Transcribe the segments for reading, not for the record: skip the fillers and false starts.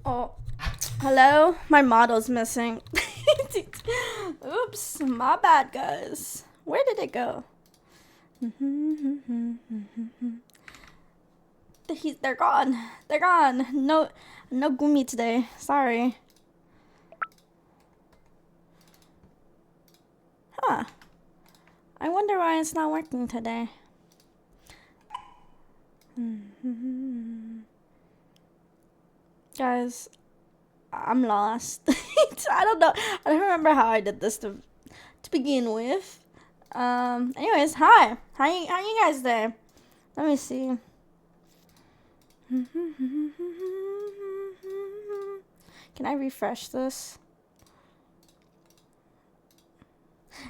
Oh, hello? My model's missing. Oops, my bad, guys. Where did it go? They're gone. They're gone. No Gummi today. Sorry. Huh. I wonder why it's not working today. Guys, I'm lost. I don't know. I don't remember how I did this to begin with. Anyways, hi. How you guys there? Let me see. Can I refresh this?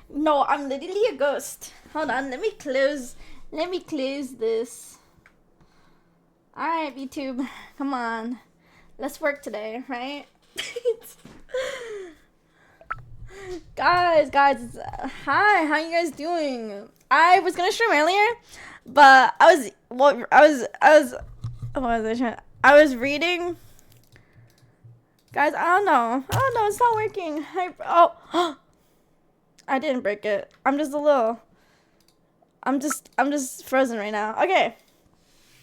No, I'm literally a ghost. Hold on, let me close this. Alright, VTube, come on. Let's work today, right? Guys, hi, how you guys doing? I was gonna stream earlier, but I was reading. Guys, I don't know, it's not working. I didn't break it. I'm just frozen right now. Okay.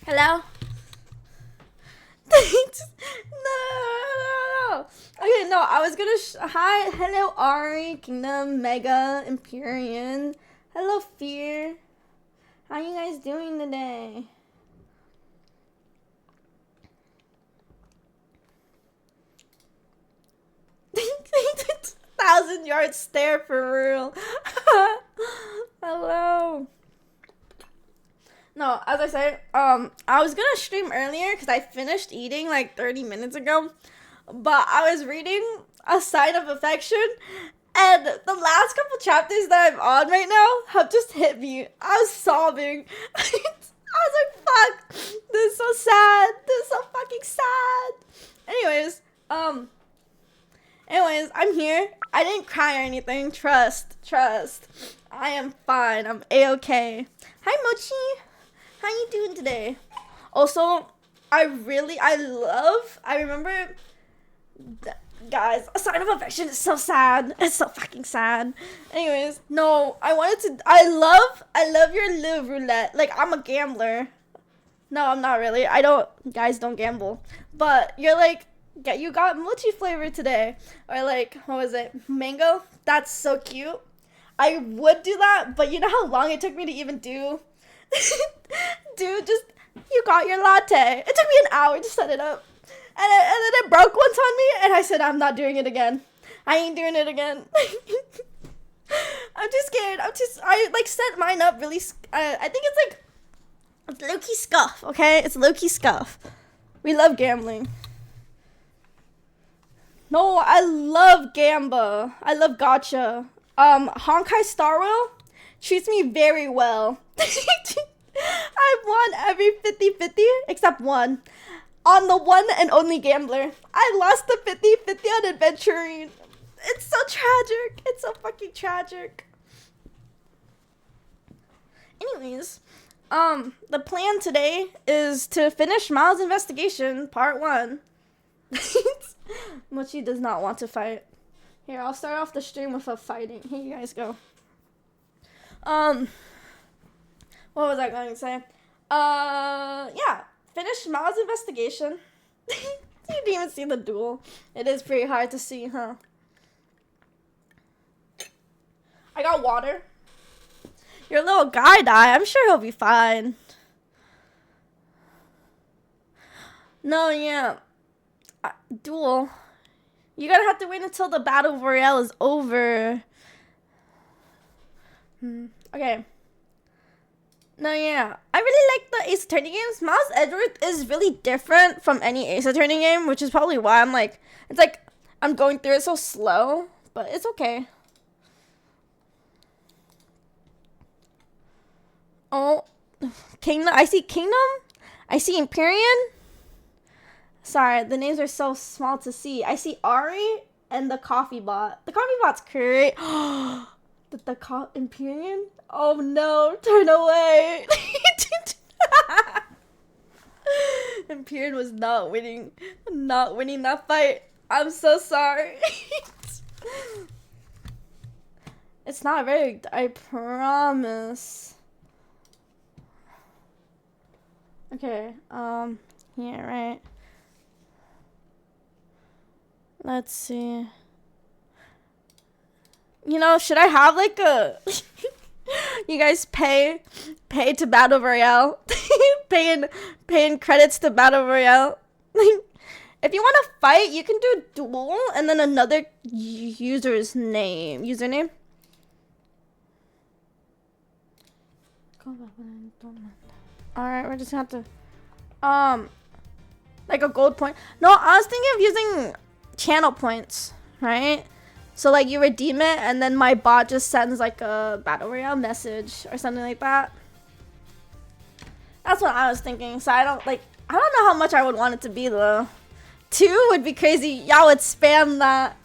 Hello? No. Okay, no, I was gonna hi, hello Ari, Kingdom, Mega, Empyrean. Hello Fear. How you guys doing today? Thousand-yard stare for real. Hello. No, as I said, I was gonna stream earlier because I finished eating like 30 minutes ago, but I was reading A Sign of Affection, and the last couple chapters that I'm on right now have just hit me. I was sobbing. I was like, fuck, this is so sad. This is so fucking sad. Anyways, I'm here. I didn't cry or anything. Trust. I am fine. I'm A-okay. Hi, Mochi. How you doing today? Also, guys, A Sign of Affection is so sad. It's so fucking sad. Anyways, no, I love your live roulette. Like, I'm a gambler. No, I'm not really. Guys don't gamble. But you're like, yeah, you got mochi flavor today. Or like, what was it? Mango? That's so cute. I would do that, but you know how long it took me to even do? Dude, you got your latte. It took me an hour to set it up. And then it broke once on me, and I said, I'm not doing it again. I ain't doing it again. I'm too scared. I like set mine up really, I think it's low-key scuff, okay? It's low-key scuff. We love gambling. No, I love Gamba. I love Gacha. Honkai Star Rail treats me very well. I've won every 50-50 except one. On the one and only gambler. I lost the 50-50 on Adventuring. It's so tragic. It's so fucking tragic. Anyways, the plan today is to finish Miles' investigation, part 1. Mochi does not want to fight. Here, I'll start off the stream with a fighting. Here you guys go. What was I going to say? Yeah. Finish Miles' investigation. You didn't even see the duel. It is pretty hard to see, huh? I got water. Your little guy died. I'm sure he'll be fine. No, yeah. Duel. You're gonna have to wait until the Battle Royale is over. Okay. No, yeah. I really like the Ace Attorney games. Miles Edward is really different from any Ace Attorney game, which is probably why I'm going through it so slow, but it's okay. Oh, Kingdom. I see Kingdom. I see Empyrean. Sorry, the names are so small to see. I see Ari and the Coffee Bot. The Coffee Bot's great. The Empyrean? Oh no, turn away. Empyrean was not winning. Not winning that fight. I'm so sorry. It's not rigged, I promise. Okay, here, right? Let's see. You know, should I have like a you guys pay to Battle Royale? paying credits to Battle Royale. If you want to fight, you can do duel and then another username. Alright, we're just gonna have to like a gold point. No, I was thinking of using channel points, right? So like you redeem it and then my bot just sends like a Battle Royale message or something like that. That's what I was thinking. So I don't know how much I would want it to be though. 2 would be crazy. Y'all would spam that.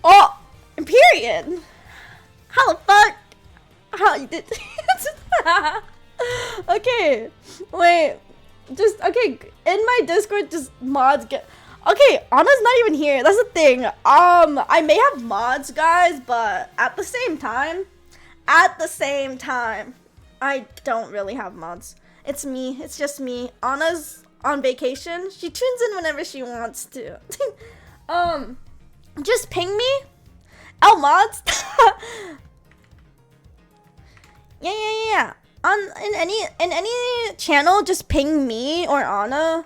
Oh, period. How the fuck? How you did? Okay, wait. Just okay. In my Discord, just mods get. Okay, Anna's not even here. That's the thing. I may have mods, guys, but at the same time, I don't really have mods. It's me. It's just me. Anna's on vacation. She tunes in whenever she wants to. Just ping me. L mods. Yeah. In any channel, just ping me or Anna,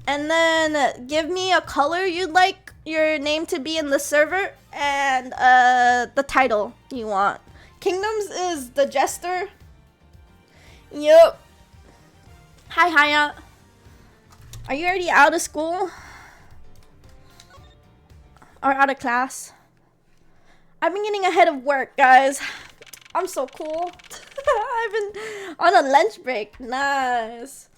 and then give me a color you'd like your name to be in the server and the title you want. Kingdoms is the Jester. Yup. Hi, Haya. Are you already out of school? Or out of class? I've been getting ahead of work, guys. I'm so cool. I've been on a lunch break. Nice.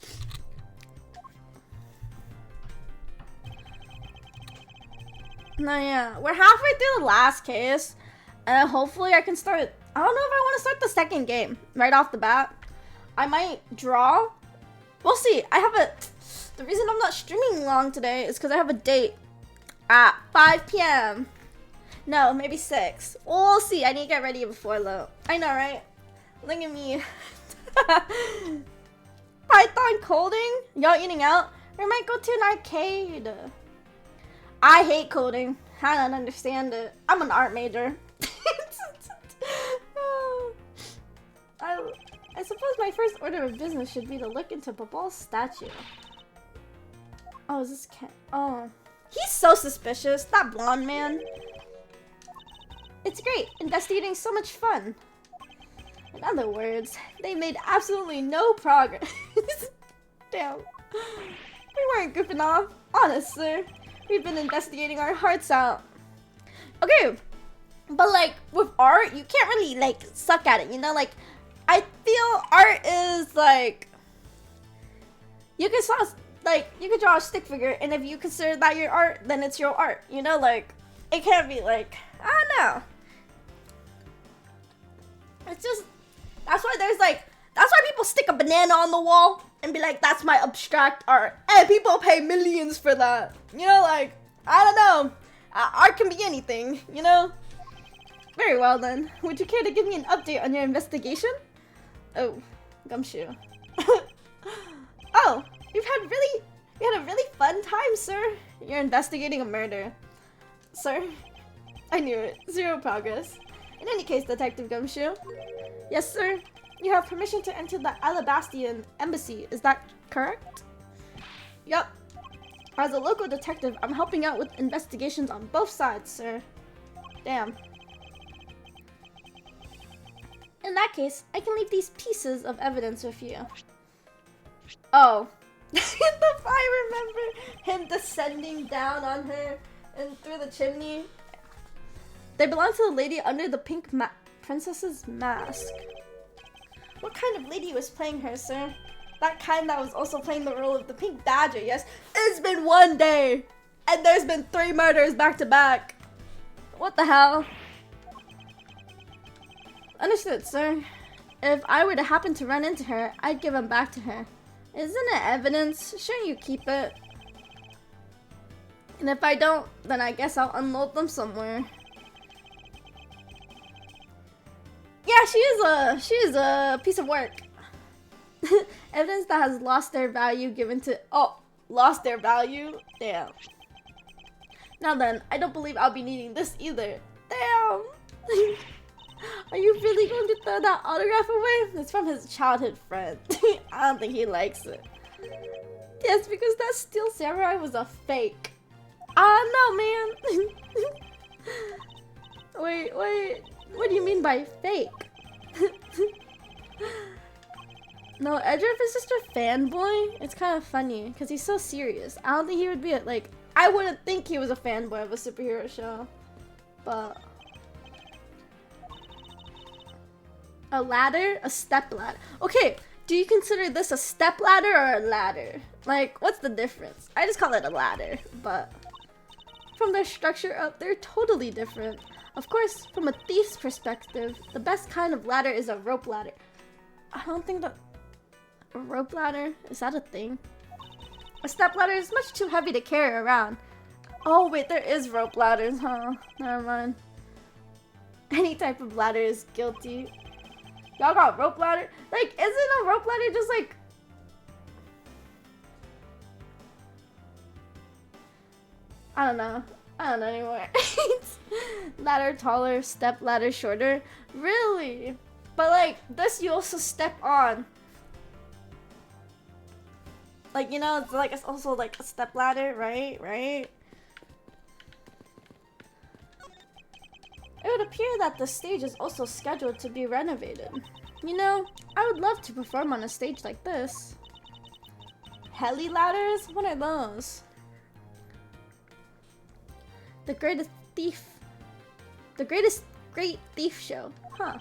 No, yeah. We're halfway through the last case. And hopefully I can start. I don't know if I want to start the second game right off the bat. I might draw. We'll see. The reason I'm not streaming long today is because I have a date at 5 p.m. No, maybe 6. We'll see. I need to get ready before though. I know, right? Look at me. Python coding? Y'all eating out? We might go to an arcade. I hate coding. I don't understand it. I'm an art major. I suppose my first order of business should be to look into Babal's statue. Oh, is this Ken? Oh. He's so suspicious. That blonde man. It's great. Investigating so much fun. In other words, they made absolutely no progress. Damn. We weren't goofing off. Honest, sir. We've been investigating our hearts out. Okay. But like, with art, you can't really like suck at it, you know? Like, I feel art is like, you can draw a stick figure, and if you consider that your art, then it's your art, you know? Like, it can't be like, I don't know. It's just, that's why people stick a banana on the wall and be like, that's my abstract art. And people pay millions for that. You know, like, I don't know. Art can be anything, you know? Very well then. Would you care to give me an update on your investigation? Oh, Gumshoe. Oh, you had a really fun time, sir. You're investigating a murder. Sir? I knew it. 0 progress. In any case, Detective Gumshoe. Yes, sir. You have permission to enter the Alabastian embassy. Is that correct? Yup. As a local detective, I'm helping out with investigations on both sides, sir. Damn. In that case, I can leave these pieces of evidence with you. Oh. I remember him descending down on her and through the chimney. They belong to the lady under the pink princess's mask. What kind of lady was playing her, sir? That kind that was also playing the role of the pink badger, yes? It's been 1 day! And there's been 3 murders back to back. What the hell? Understood, sir. If I were to happen to run into her, I'd give him back to her. Isn't it evidence? Shouldn't you keep it? And if I don't, then I guess I'll unload them somewhere. Yeah, she is a piece of work. Evidence that has lost their value given to... Oh, lost their value? Damn. Now then, I don't believe I'll be needing this either. Damn! Are you really going to throw that autograph away? It's from his childhood friend. I don't think he likes it. Yes, because that Steel Samurai was a fake. No, man. Wait. What do you mean by fake? No, Edgeworth is just a fanboy. It's kind of funny because he's so serious. I don't think he would be like. I wouldn't think he was a fanboy of a superhero show, but a ladder, a step ladder. Okay, do you consider this a step ladder or a ladder? Like, what's the difference? I just call it a ladder, but from their structure up, they're totally different. Of course, from a thief's perspective, the best kind of ladder is a rope ladder. I don't think that a rope ladder, is that a thing? A step ladder is much too heavy to carry around. Oh wait, there is rope ladders, huh? Never mind. Any type of ladder is guilty. Y'all got rope ladder? Like, isn't a rope ladder just like... I don't know anymore. Ladder taller, step ladder shorter. Really? But like, this you also step on. Like, you know, it's also like a step ladder, right? Right? It would appear that the stage is also scheduled to be renovated. You know, I would love to perform on a stage like this. Heli ladders? What are those? The greatest great thief show. Huh.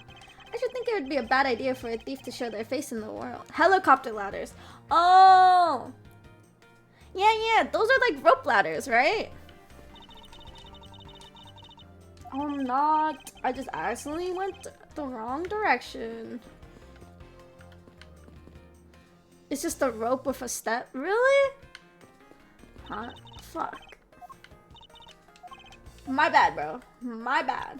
I should think it would be a bad idea for a thief to show their face in the world. Helicopter ladders. Oh! Yeah, those are like rope ladders, right? Oh, I'm not. I just accidentally went the wrong direction. It's just a rope with a step? Really? Huh? Fuck. My bad, bro. My bad.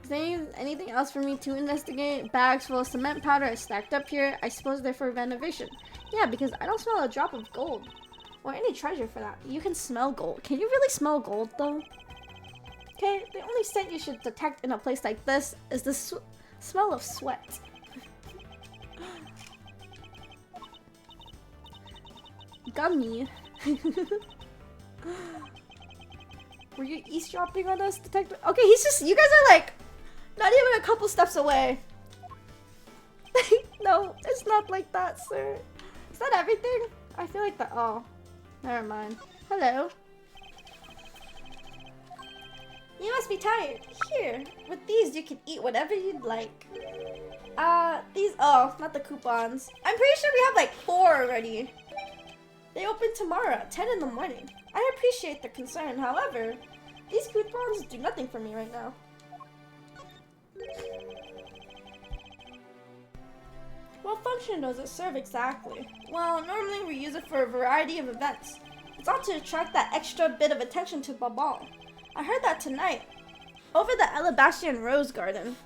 Is there anything else for me to investigate? Bags full of cement powder are stacked up here. I suppose they're for renovation. Yeah, because I don't smell a drop of gold. Or any treasure for that. You can smell gold. Can you really smell gold, though? Okay, the only scent you should detect in a place like this is the smell of sweat. Gummi. Were you eavesdropping on us, detective? Okay, he's just, you guys are like, not even a couple steps away. No, it's not like that, sir. Is that everything? I feel like that, oh, never mind. Hello. You must be tired. Here, with these you can eat whatever you'd like. These, oh, not the coupons. I'm pretty sure we have like 4 already. They open tomorrow at 10 in the morning. I appreciate the concern, however, these coupons do nothing for me right now. What function does it serve exactly? Well, normally we use it for a variety of events. It's all to attract that extra bit of attention to Babal. I heard that tonight, over the Alabastian Rose Garden,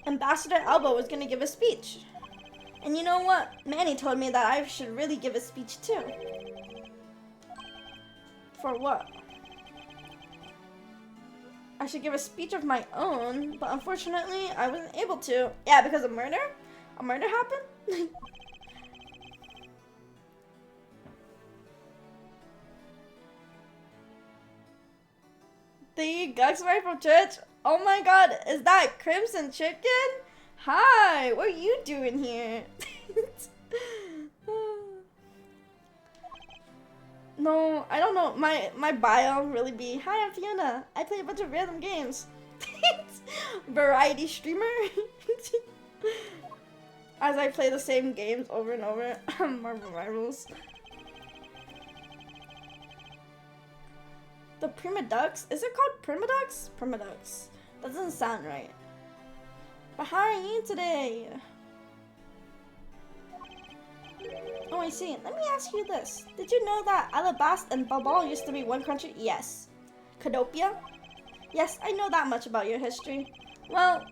Ambassador Elbow was going to give a speech. And you know what? Manny told me that I should really give a speech too. For what? I should give a speech of my own, but unfortunately I wasn't able to. Yeah, because of murder? A murder happened? The Gugs right from church? Oh my god, is that Crimson Chicken? Hi, what are you doing here? No, I don't know. My bio really be, hi, I'm Fiona. I play a bunch of random games. Variety streamer. As I play the same games over and over. Marvel Rivals. The Prima Ducks? Is it called Prima Ducks? Prima Ducks. That doesn't sound right. But how are you today? Oh, I see. Let me ask you this. Did you know that Alabast and Balbal used to be one country? Yes. Cadopia? Yes, I know that much about your history. Well,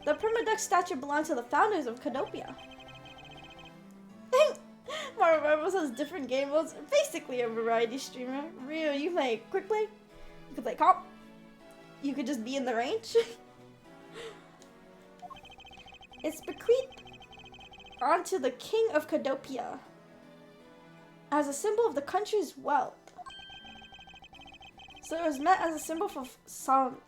the Permadex statue belonged to the founders of Cadopia. Mario Rivals has different game modes. Basically a variety streamer. Rio, you play quick play. You could play comp. You could just be in the range. It's bequeathed onto the king of Cadopia as a symbol of the country's wealth. So it was meant as a symbol for sovereignty,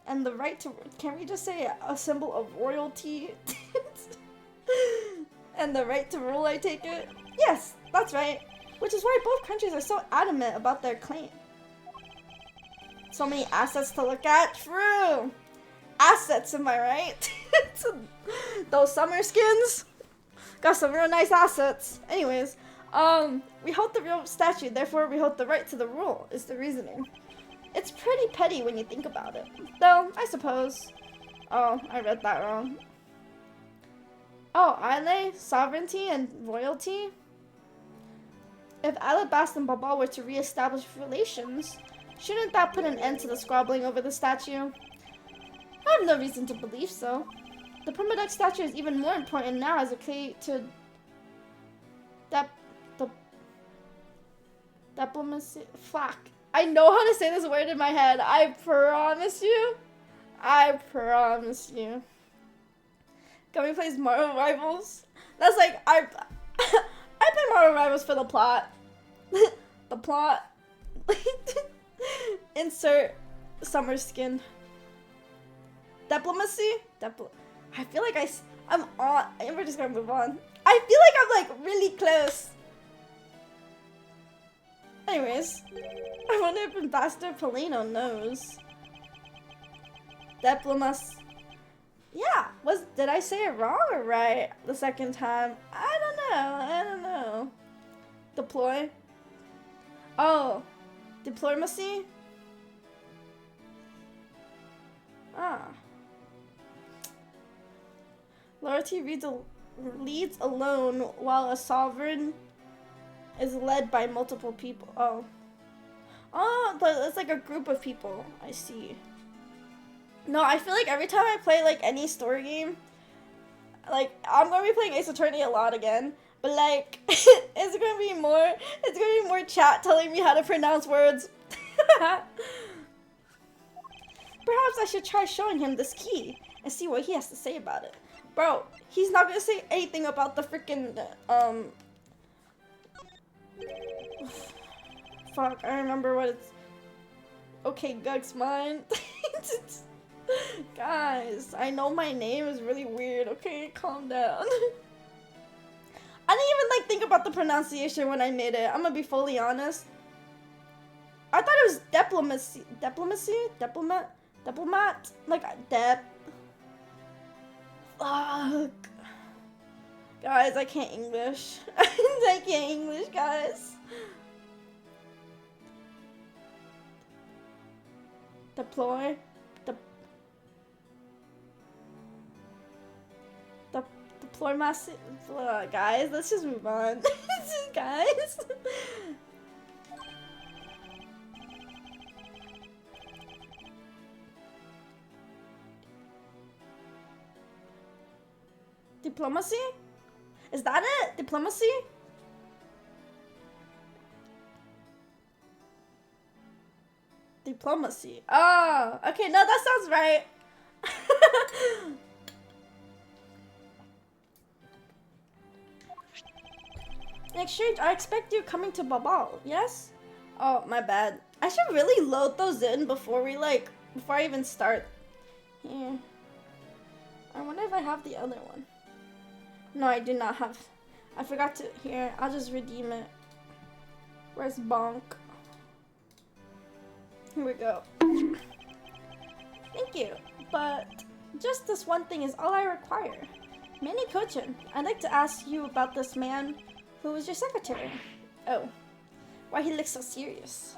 and the right to. Can we just say a symbol of royalty? And the right to rule, I take it? Yes, that's right. Which is why both countries are so adamant about their claim. So many assets to look at. True. Assets, am I right? Those summer skins got some real nice assets. Anyways, we hold the real statue, therefore we hold the right to the rule, is the reasoning. It's pretty petty when you think about it. Though, I suppose. Oh, I read that wrong. Oh, Islay, sovereignty, and royalty? If Alabast and Balbal were to re-establish relations, shouldn't that put an end to the squabbling over the statue? I have no reason to believe so. The Permadex statue is even more important now as a key to diplomacy. Fuck. I know how to say this word in my head. I promise you. I promise you. Gummi plays Mario Rivals. That's like I play Mario Rivals for the plot. The plot. Insert summer skin. Diplomacy? I feel like I'm on. We're just gonna move on. I feel like I'm like really close. Anyways, I wonder if Ambassador Polino knows. Diplomacy. Yeah, did I say it wrong or right the second time? I don't know. Deploy. Oh, diplomacy? Ah. Loyalty leads alone while a sovereign is led by multiple people. Oh. Oh, but it's like a group of people. I see. No, I feel like every time I play like any story game, like I'm gonna be playing Ace Attorney a lot again, but like it's gonna be more chat telling me how to pronounce words. Perhaps I should try showing him this key and see what he has to say about it. Bro, he's not gonna say anything about the freaking fuck, I remember what it's. Okay, Gug's mine. Guys, I know my name is really weird, okay? Calm down. I didn't even like think about the pronunciation when I made it. I'm gonna be fully honest. I thought it was diplomacy. Diplomat? Like, fuck. Guys, I can't English. I can't English, guys. Deploy. Diplomacy. Guys, let's just move on. Guys. Diplomacy? Is that it? Diplomacy? Diplomacy. Oh, okay, no, that sounds right. In exchange, I expect you coming to Babal, yes? Oh, my bad. I should really load those in before I even start. Here. I wonder if I have the other one. No, I do not have. I forgot to. Here, I'll just redeem it. Where's Bonk? Here we go. Thank you, but just this one thing is all I require. Manny Kochin, I'd like to ask you about this man who was your secretary. Oh, why he looks so serious?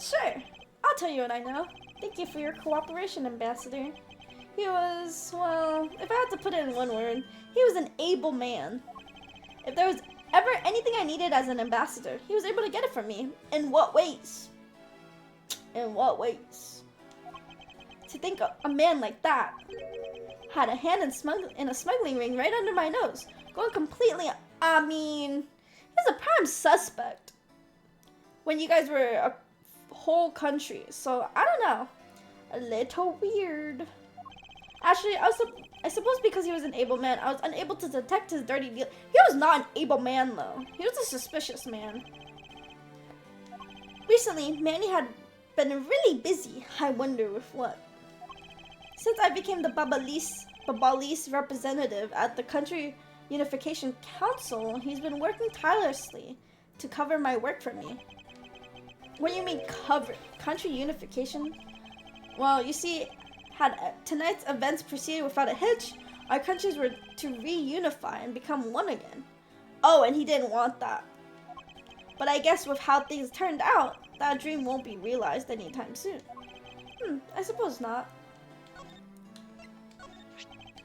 Sure, I'll tell you what I know. Thank you for your cooperation, Ambassador. He was, well, if I had to put it in one word, he was an able man. If there was ever anything I needed as an ambassador, he was able to get it from me. In what ways? In what ways? To think a man like that had a hand in a smuggling ring right under my nose, going completely, I mean, he's a prime suspect. When you guys were a whole country, so I don't know, a little weird. Actually, I suppose because he was an able man, I was unable to detect his dirty deal. He was not an able man though. He was a suspicious man. Recently, Manny had been really busy. I wonder with what. Since I became the Babalis representative at the Country Unification Council, he's been working tirelessly to cover my work for me. What do you mean cover? Country Unification? Well, you see, had tonight's events proceeded without a hitch, our countries were to reunify and become one again. Oh, and he didn't want that. But I guess with how things turned out, that dream won't be realized anytime soon. I suppose not.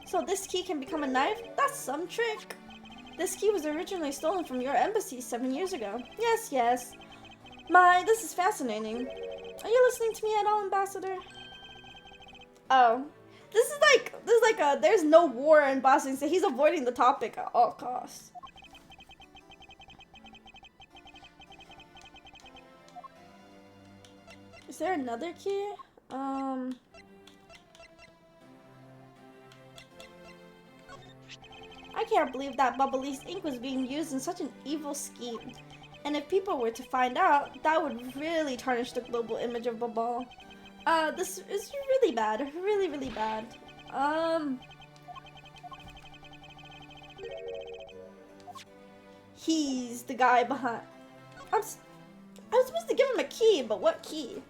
So this key can become a knife? That's some trick. This key was originally stolen from your embassy 7 years ago. Yes, yes. My, this is fascinating. Are you listening to me at all, Ambassador? Oh. This is like a, there's no war in Boston, so he's avoiding the topic at all costs. Is there another key? I can't believe that Bubbly's ink was being used in such an evil scheme. And if people were to find out, that would really tarnish the global image of Bubble. This is really bad. Really, really bad. He's the guy behind. I was supposed to give him a key, but what key?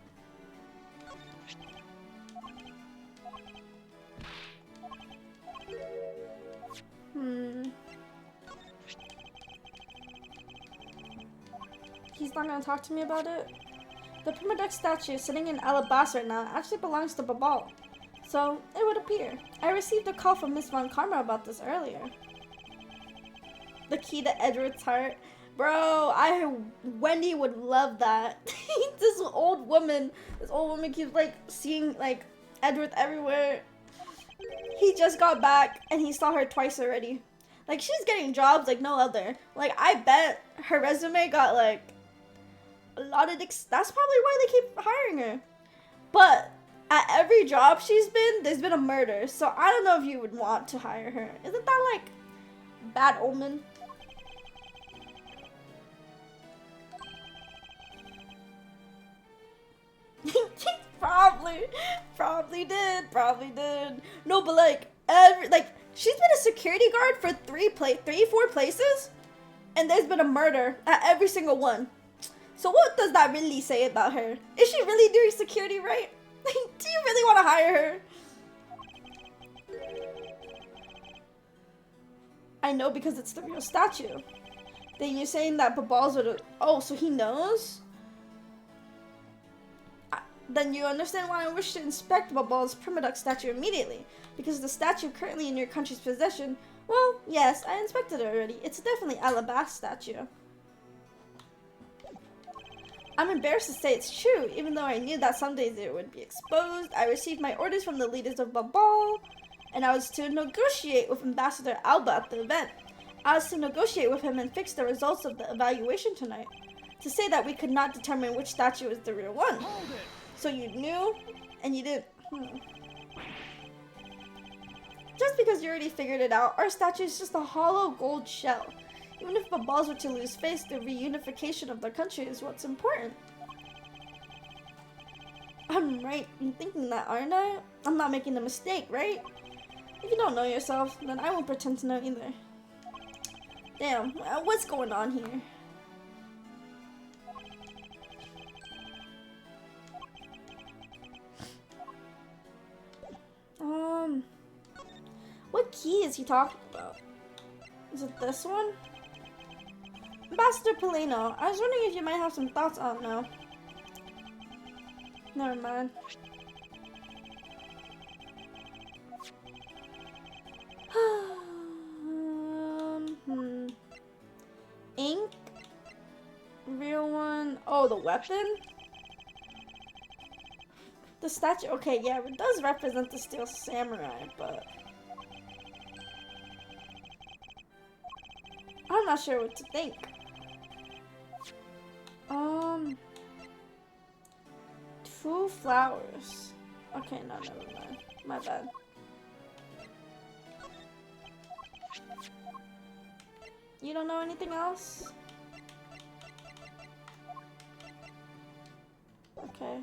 He's not gonna talk to me about it? The Primadex statue sitting in Alabaster right now actually belongs to Babal. So, it would appear. I received a call from Miss Von Karma about this earlier. The key to Edward's heart. Bro, Wendy would love that. This old woman keeps like seeing like Edward everywhere. He just got back and he saw her twice already. Like, she's getting jobs like no other. Like, I bet her resume got like a lot of that's probably why they keep hiring her. But at every job she's been, there's been a murder. So I don't know if you would want to hire her. Isn't that like bad omen? Probably did. No, but like she's been a security guard for 4 places, and there's been a murder at every single one. So what does that really say about her? Is she really doing security right? Do you really want to hire her? I know because it's the real statue. Then you're saying that Babal's would. Oh, so he knows? Then you understand why I wish to inspect Babal's Primadex statue immediately. Because the statue currently in your country's possession, well, yes, I inspected it already. It's definitely Alabaster statue. I'm embarrassed to say it's true, even though I knew that some days it would be exposed. I received my orders from the leaders of Babal, and I was to negotiate with Ambassador Alba at the event. I was to negotiate with him and fix the results of the evaluation tonight. To say that we could not determine which statue is the real one. So you knew, and you didn't. Just because you already figured it out, our statue is just a hollow gold shell. Even if Babals were to lose face, the reunification of their country is what's important. I'm right in thinking that, aren't I? I'm not making a mistake, right? If you don't know yourself, then I won't pretend to know either. Damn, what's going on here? What key is he talking about? Is it this one? Ambassador Polino, I was wondering if you might have some thoughts on now. Never mind. Oh, the weapon? The statue, okay, yeah, it does represent the steel samurai, but I'm not sure what to think. 2 flowers. Okay, no, never mind. My bad. You don't know anything else? Okay.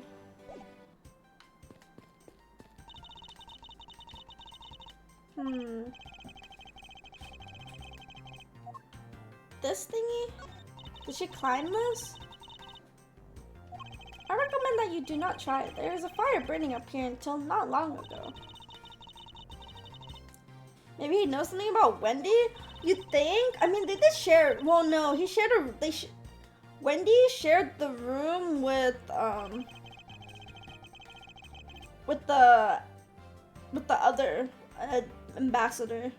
This thingy? Did she climb this? I recommend that you do not try it. There is a fire burning up here until not long ago. Maybe he knows something about Wendy? You think? I mean, they did share. Well, no, he shared a. Wendy shared the room with the other ambassador.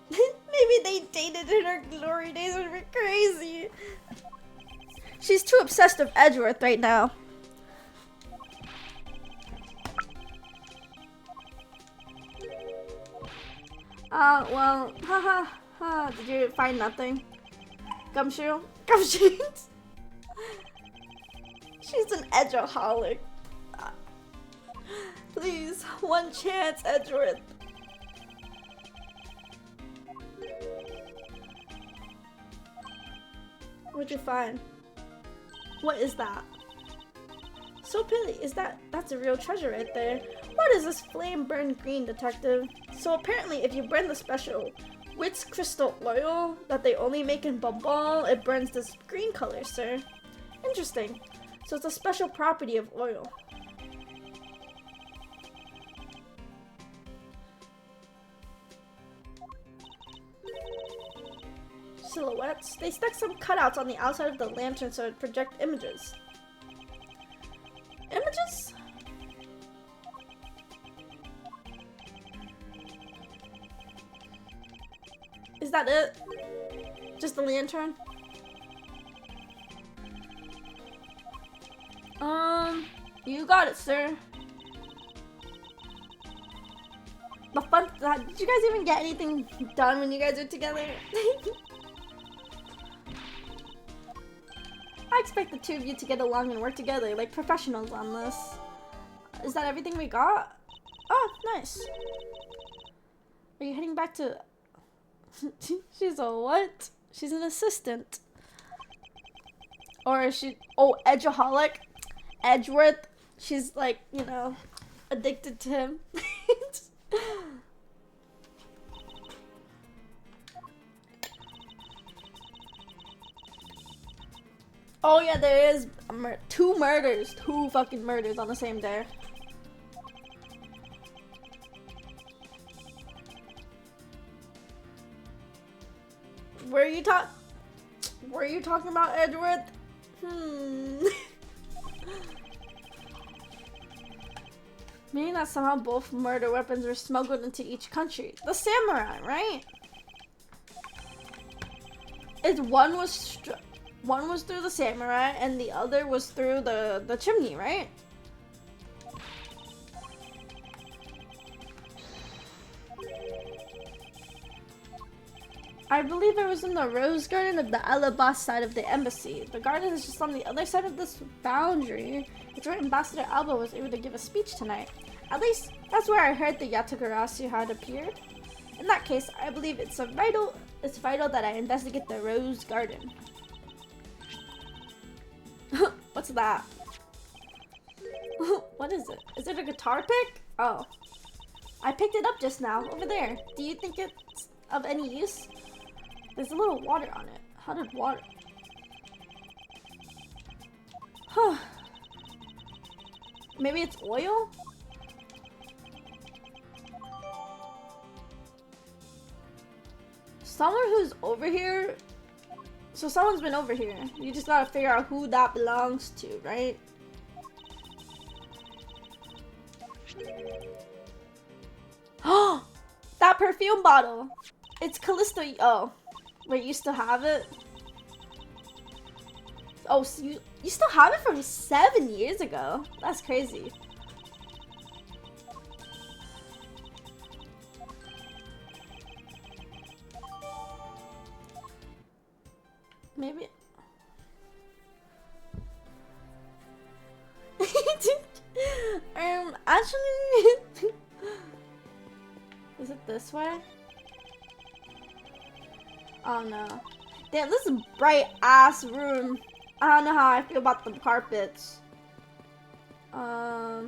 Maybe they dated in her glory days. It would be crazy. She's too obsessed with Edgeworth right now. Well, haha, did you find nothing? Gumshoe? Gumshoe? She's an edgeaholic. Please, one chance, Edgeworth. What'd you find? What is that? So pretty, that's a real treasure right there. What is this flame burned green, detective? So apparently if you burn the special Wits crystal oil that they only make in Bubble, it burns this green color, sir. Interesting. So it's a special property of oil. Silhouettes. They stuck some cutouts on the outside of the lantern so it project images. Images? Is that it? Just the lantern? You got it, sir. The fun. Did you guys even get anything done when you guys were together? I expect the two of you to get along and work together like professionals on this. Is that everything we got? Oh, nice. Are you heading back to... She's a what? She's an assistant. Or is she... Oh, Edgeaholic? Edgeworth? She's like, you know, addicted to him. Oh yeah, there is two murders. 2 fucking murders on the same day. Were you talking about Edgeworth? Meaning that somehow both murder weapons were smuggled into each country. The samurai, right? One was through the samurai and the other was through the chimney, right? I believe it was in the rose garden of the Alabas side of the embassy. The garden is just on the other side of this boundary. It's where Ambassador Alba was able to give a speech tonight. At least, that's where I heard the Yatagarasu had appeared. In that case, I believe it's vital that I investigate the rose garden. What's that? What is it? Is it a guitar pick? Oh. I picked it up just now, over there. Do you think it's of any use? There's a little water on it. How did water? Huh. Maybe it's oil? Someone who's over here. So someone's been over here. You just gotta figure out who that belongs to, right? Oh, that perfume bottle. It's Callisto. Oh, wait, you still have it? Oh, so you still have it from 7 years ago? That's crazy. Maybe. Actually, is it this way? Oh no. Damn, this is a bright ass room. I don't know how I feel about the carpets. Oh.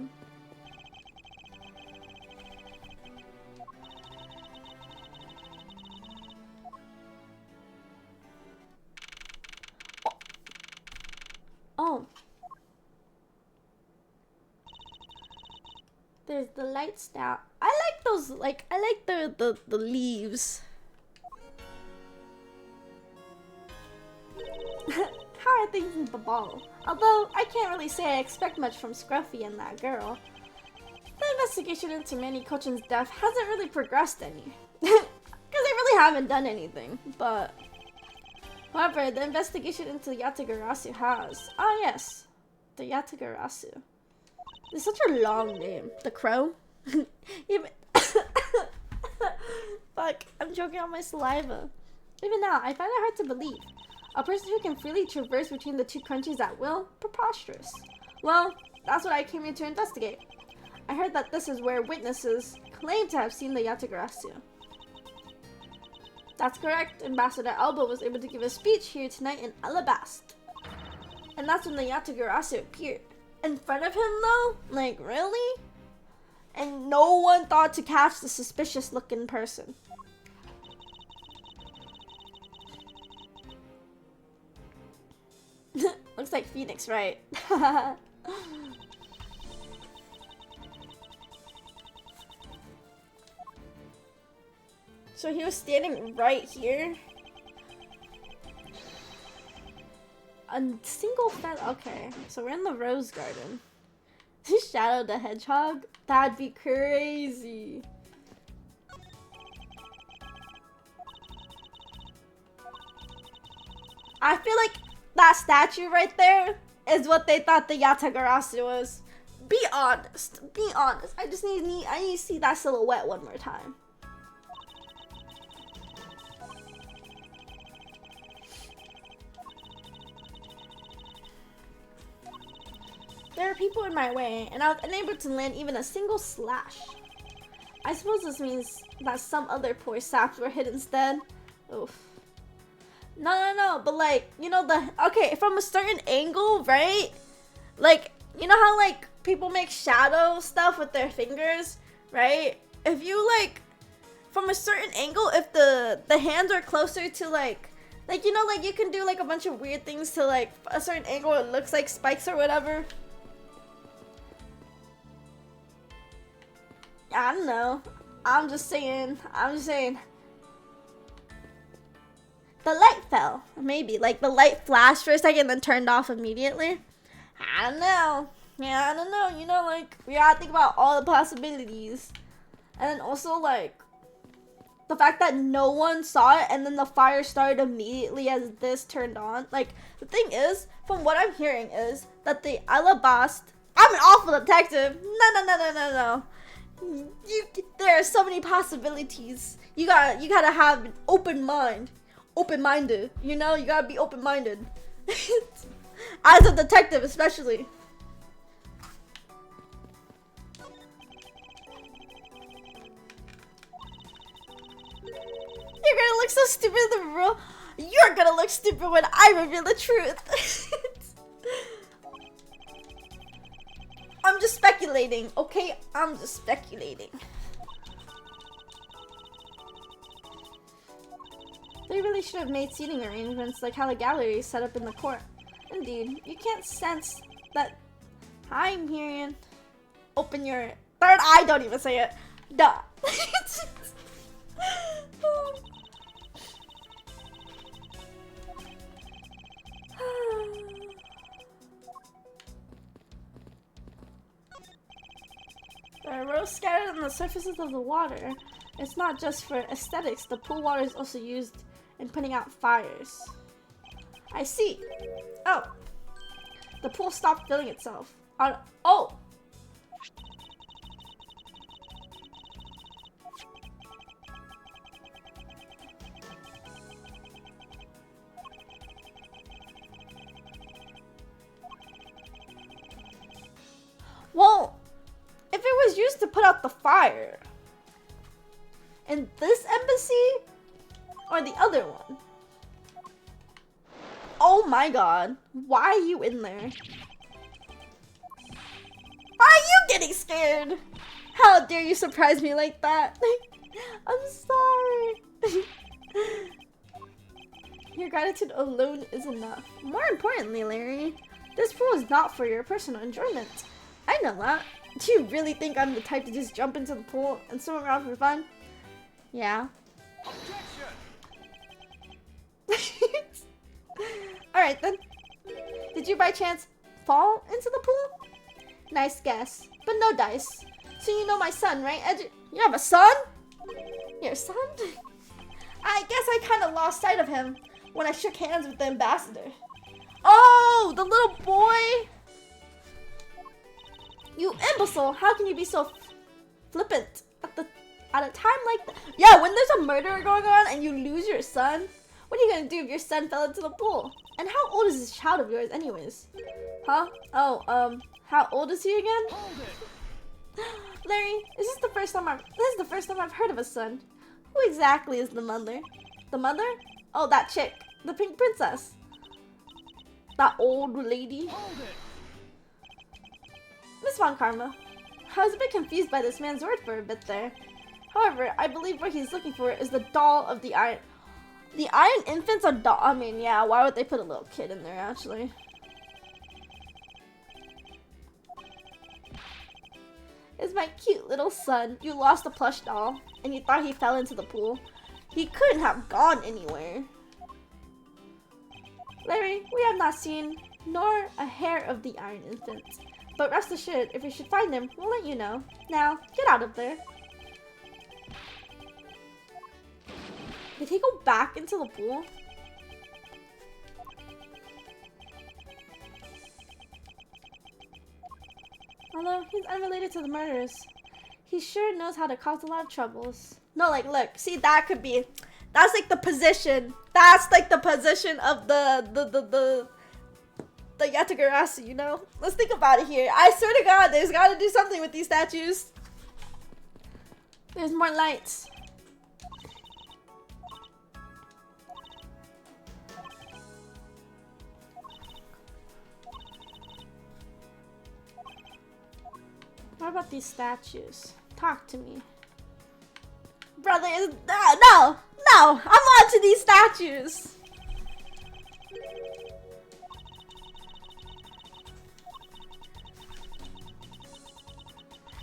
There's the lights now. I like those, like, I like the leaves. How are things in the ball? Although, I can't really say I expect much from Scruffy and that girl. The investigation into Manny Cochin's death hasn't really progressed any. Because they really haven't done anything, but... However, the investigation into Yatagarasu has. Ah yes, the Yatagarasu. It's such a long name. The Crow? Even Fuck, I'm choking on my saliva. Even now, I find it hard to believe. A person who can freely traverse between the two countries at will? Preposterous. Well, that's what I came here to investigate. I heard that this is where witnesses claim to have seen the Yatagarasu. That's correct. Ambassador Alba was able to give a speech here tonight in Alabast. And that's when the Yatagarasu appeared. In front of him though? Like, really? And no one thought to catch the suspicious looking person. Looks like Phoenix, right? So he was standing right here. A single fence. Okay, so we're in the rose garden. Shadow the Hedgehog? That'd be crazy. I feel like that statue right there is what they thought the Yatagarasu was. Be honest. Be honest. I need to see that silhouette one more time. There are people in my way, and I was unable to land even a single slash. I suppose this means that some other poor saps were hit instead. Oof. No, but like, you know okay, from a certain angle, right? Like, you know how like people make shadow stuff with their fingers, right? If you like, from a certain angle, if the hands are closer to like you know, like you can do like a bunch of weird things to like a certain angle, it looks like spikes or whatever. I don't know. I'm just saying. The light fell. Maybe. Like, the light flashed for a second, then turned off immediately. I don't know. Yeah, I don't know. You know, like, we gotta think about all the possibilities. And then also, like, the fact that no one saw it, and then the fire started immediately as this turned on. Like, the thing is, from what I'm hearing is, that the Alabast... I'm an awful detective. No. There are so many possibilities. You gotta have an open mind. Open-minded, you know? You gotta be open-minded. As a detective, especially. You're gonna look so stupid in the real. You're gonna look stupid when I reveal the truth. I'm just speculating, okay? I'm just speculating. They really should have made seating arrangements like how the gallery is set up in the court. Indeed, you can't sense that. Hi, Miriam. Open your third eye, don't even say it. Duh. There are rose scattered on the surfaces of the water. It's not just for aesthetics. The pool water is also used in putting out fires. I see. Oh. The pool stopped filling itself. Oh! Well, if it was used to put out the fire, in this embassy or the other one? Oh my god, why are you in there? Why are you getting scared? How dare you surprise me like that? I'm sorry. Your gratitude alone is enough. More importantly, Larry, this pool is not for your personal enjoyment. I know that. Do you really think I'm the type to just jump into the pool and swim around for fun? Yeah. Alright then. Did you by chance fall into the pool? Nice guess, but no dice. So you know my son, right? You have a son? Your son? I guess I kind of lost sight of him when I shook hands with the ambassador. Oh, the little boy! You imbecile! How can you be so flippant at a time like that? Yeah, when there's a murderer going on and you lose your son, what are you gonna do if your son fell into the pool? And how old is this child of yours, anyways? Huh? Oh, how old is he again? Larry, this is the first time I've heard of a son. Who exactly is the mother? The mother? Oh, that chick, the pink princess. That old lady. Miss Von Karma, I was a bit confused by this man's word for a bit there. However, I believe what he's looking for is the doll of the iron. The iron infant's a doll. I mean, yeah, why would they put a little kid in there, actually? It's my cute little son. You lost a plush doll, and you thought he fell into the pool. He couldn't have gone anywhere. Larry, we have not seen nor a hair of the iron infant. But rest assured, if we should find him, we'll let you know. Now, get out of there. Did he go back into the pool? Although he's unrelated to the murders, he sure knows how to cause a lot of troubles. No, like, look, see, that could be, that's like the position. That's like the position of the Yatagarasu, you know? Let's think about it here. I swear to God, there's gotta do something with these statues. There's more lights. What about these statues? Talk to me. Brother, no! I'm on to these statues!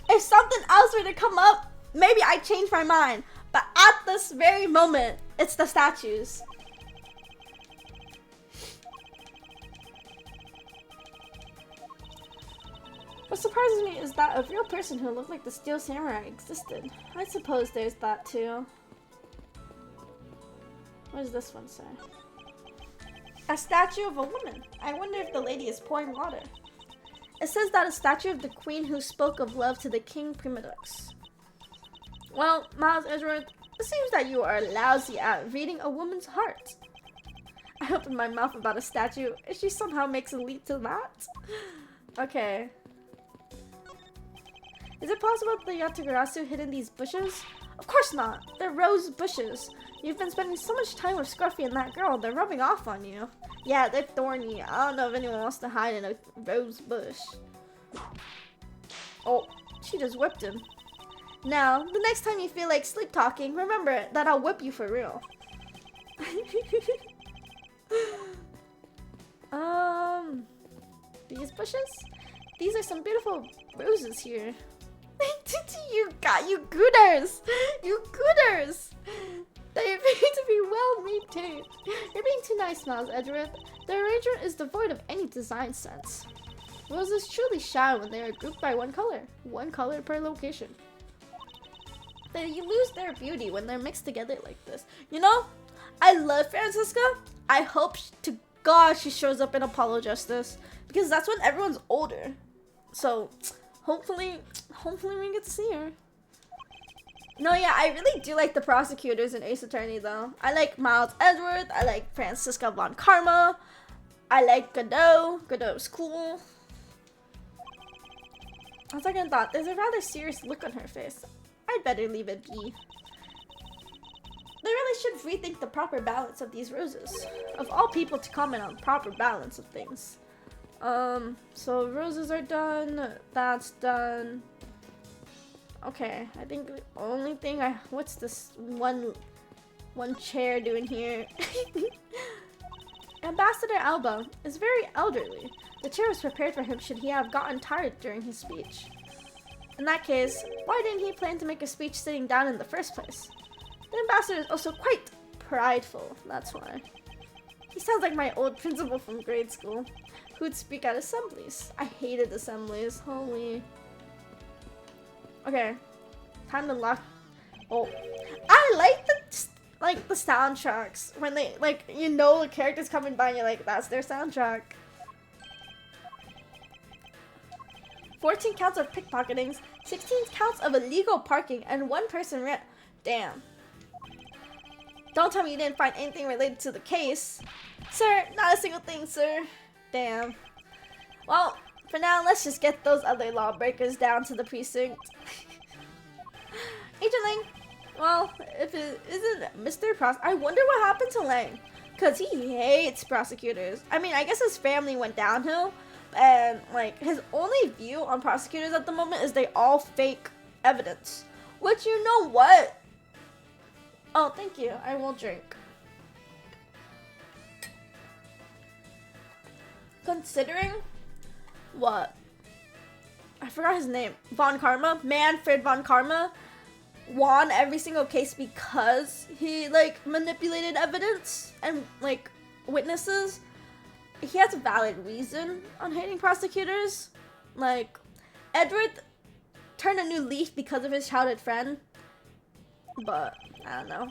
If something else were to come up, maybe I'd change my mind. But at this very moment, it's the statues. What surprises me is that a real person who looked like the Steel Samurai existed. I suppose there's that too. What does this one say? A statue of a woman. I wonder if the lady is pouring water. It says that a statue of the queen who spoke of love to the king Primadux. Well, Miles Edgeworth, it seems that you are lousy at reading a woman's heart. I opened my mouth about a statue, and she somehow makes a leap to that? Okay. Is it possible that the Yatagarasu hid in these bushes? Of course not. They're rose bushes. You've been spending so much time with Scruffy and that girl, they're rubbing off on you. Yeah, they're thorny. I don't know if anyone wants to hide in a rose bush. Oh, she just whipped him. Now, the next time you feel like sleep talking, remember that I'll whip you for real. These bushes? These are some beautiful roses here. you gooders! You gooders! They appear to be well maintained. You're being too nice, Miles Edgeworth. The arrangement is devoid of any design sense. Roses truly shine when they are grouped by one color per location. They lose their beauty when they're mixed together like this. You know, I love Francisca. I hope to God she shows up in Apollo Justice, because that's when everyone's older. So hopefully we get to see her. No, yeah, I really do like the prosecutors in Ace Attorney though. I like Miles Edgeworth. I like Francisca Von Karma. I like Godot. Godot's cool. I was like, I thought there's a rather serious look on her face. I'd better leave it be. They really should rethink the proper balance of these roses. Of all people to comment on proper balance of things. So roses are done. That's done. Okay, I think the only thing what's this one chair doing here? Ambassador Alba is very elderly. The chair was prepared for him should he have gotten tired during his speech. In that case, why didn't he plan to make a speech sitting down in the first place? The ambassador is also quite prideful, that's why. He sounds like my old principal from grade school, who'd speak at assemblies. I hated assemblies, holy. Okay, time to lock. Oh, I like the soundtracks when they you know the characters coming by and you're like, that's their soundtrack. 14 counts of pickpocketings, 16 counts of illegal parking, and 1 person ran. Damn. Don't tell me you didn't find anything related to the case. Sir, not a single thing, sir. Damn. Well, for now, let's just get those other lawbreakers down to the precinct. Agent Lang, well, if it isn't Mr. I wonder what happened to Lang. Because he hates prosecutors. I mean, I guess his family went downhill. And, like, his only view on prosecutors at the moment is they all fake evidence. Which, you know what? Oh, thank you. I will drink. Considering what? I forgot his name. Von Karma? Manfred Von Karma won every single case because he, like, manipulated evidence and, like, witnesses. He has a valid reason on hating prosecutors. Like, Edward turned a new leaf because of his childhood friend. But, I don't know.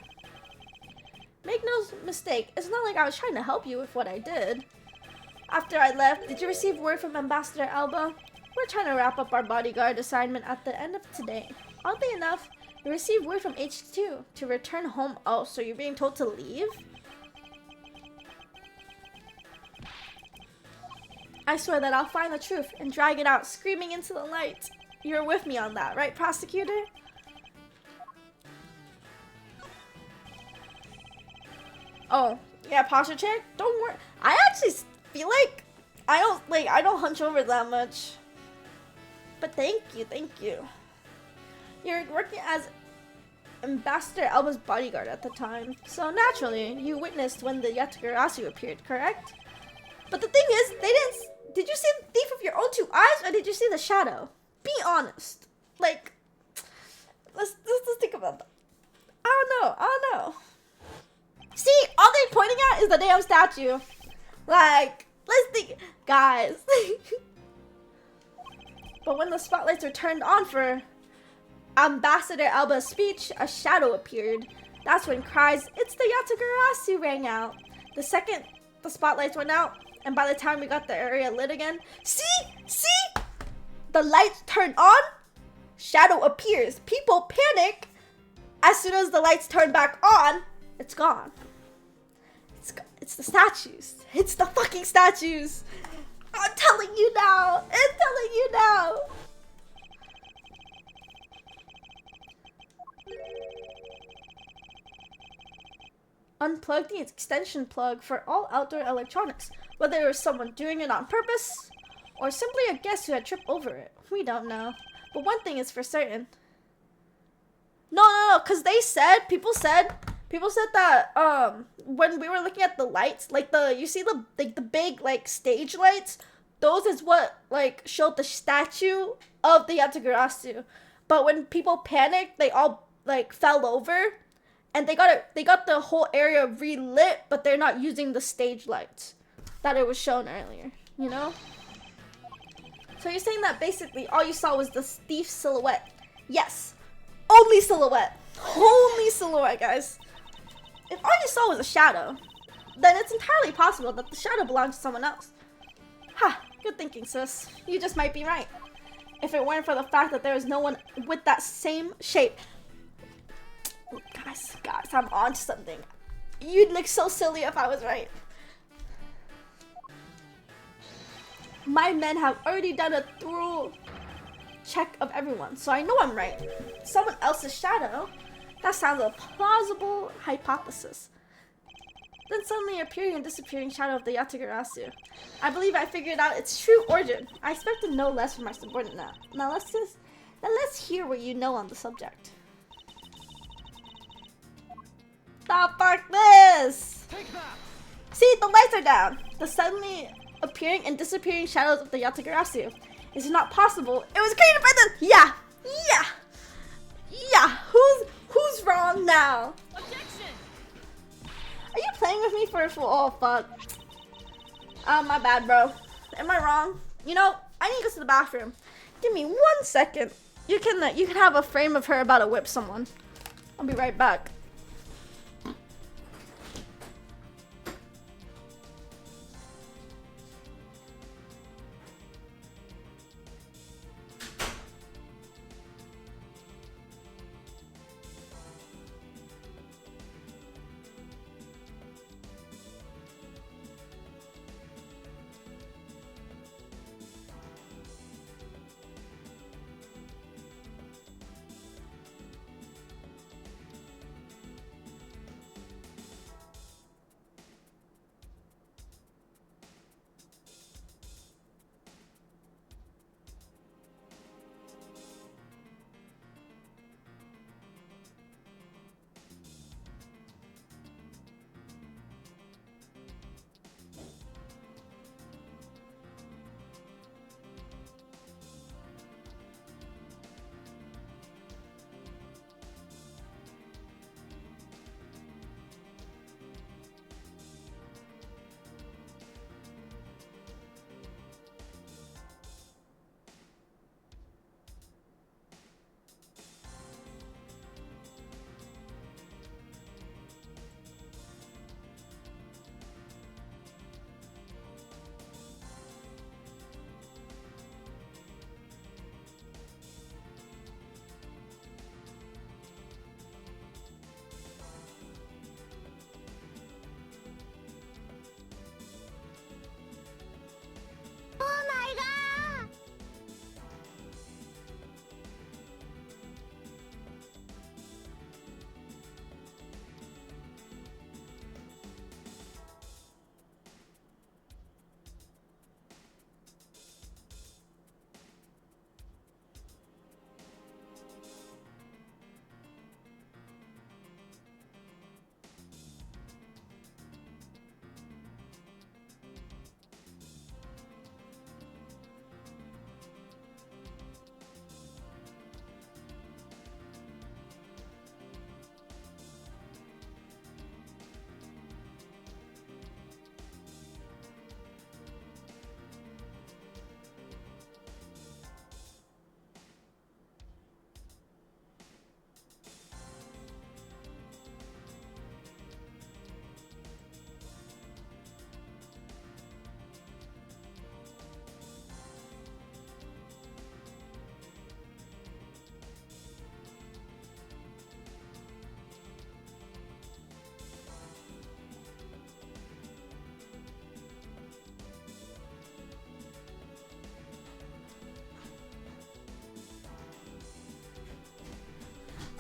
Make no mistake, it's not like I was trying to help you with what I did. After I left, did you receive word from Ambassador Alba? We're trying to wrap up our bodyguard assignment at the end of today. Oddly enough, we received word from HQ to return home. Oh, so you're being told to leave? I swear that I'll find the truth and drag it out screaming into the light. You're with me on that, right, prosecutor? Oh, yeah, posture check? Don't worry. I actually feel like I don't hunch over that much. But thank you. You're working as Ambassador Alba's bodyguard at the time, so naturally, you witnessed when the Yatagarasu appeared, correct? But the thing is, did you see the thief with your own 2 eyes, or did you see the shadow? Be honest. Like, let's think about that. I don't know. See, all they're pointing at is the damn statue. Like, let's think, guys. But when the spotlights were turned on for Ambassador Alba's speech, a shadow appeared. That's when cries, "It's the Yatagarasu," rang out. The second the spotlights went out, and by the time we got the area lit again, see? The lights turn on, shadow appears. People panic. As soon as the lights turn back on, it's gone. It's the statues. It's the fucking statues. I'm telling you now. Unplug the extension plug for all outdoor electronics, whether it was someone doing it on purpose or simply a guest who had tripped over it. We don't know. But one thing is for certain. No, because people said that when we were looking at the lights, like you see the big like stage lights, those is what like showed the statue of the Yatagarasu. But when people panicked, they all like fell over, and they got the whole area relit, but they're not using the stage lights that it was shown earlier, you know? So you're saying that basically all you saw was the thief's silhouette? Yes. only silhouette. Only silhouette, guys. If all you saw was a shadow, then it's entirely possible that the shadow belonged to someone else. Ha, good thinking, sis. You just might be right. If it weren't for the fact that there is no one with that same shape. Guys, I'm on to something. You'd look so silly if I was right. My men have already done a thorough check of everyone, so I know I'm right. Someone else's shadow? That sounds a plausible hypothesis. Then suddenly appearing and disappearing shadow of the Yatagarasu. I believe I figured out its true origin. I expected no less from my subordinate. Now let's hear what you know on the subject. Stop fuck this! See, the lights are down. The suddenly appearing and disappearing shadows of the Yatagarasu. Is it not possible? It was created by the— Yeah! Who's wrong now? Objection! Are you playing with me for a fool? Oh, fuck. My bad, bro. Am I wrong? You know, I need to go to the bathroom. Give me 1 second. You can have a frame of her about to whip someone. I'll be right back.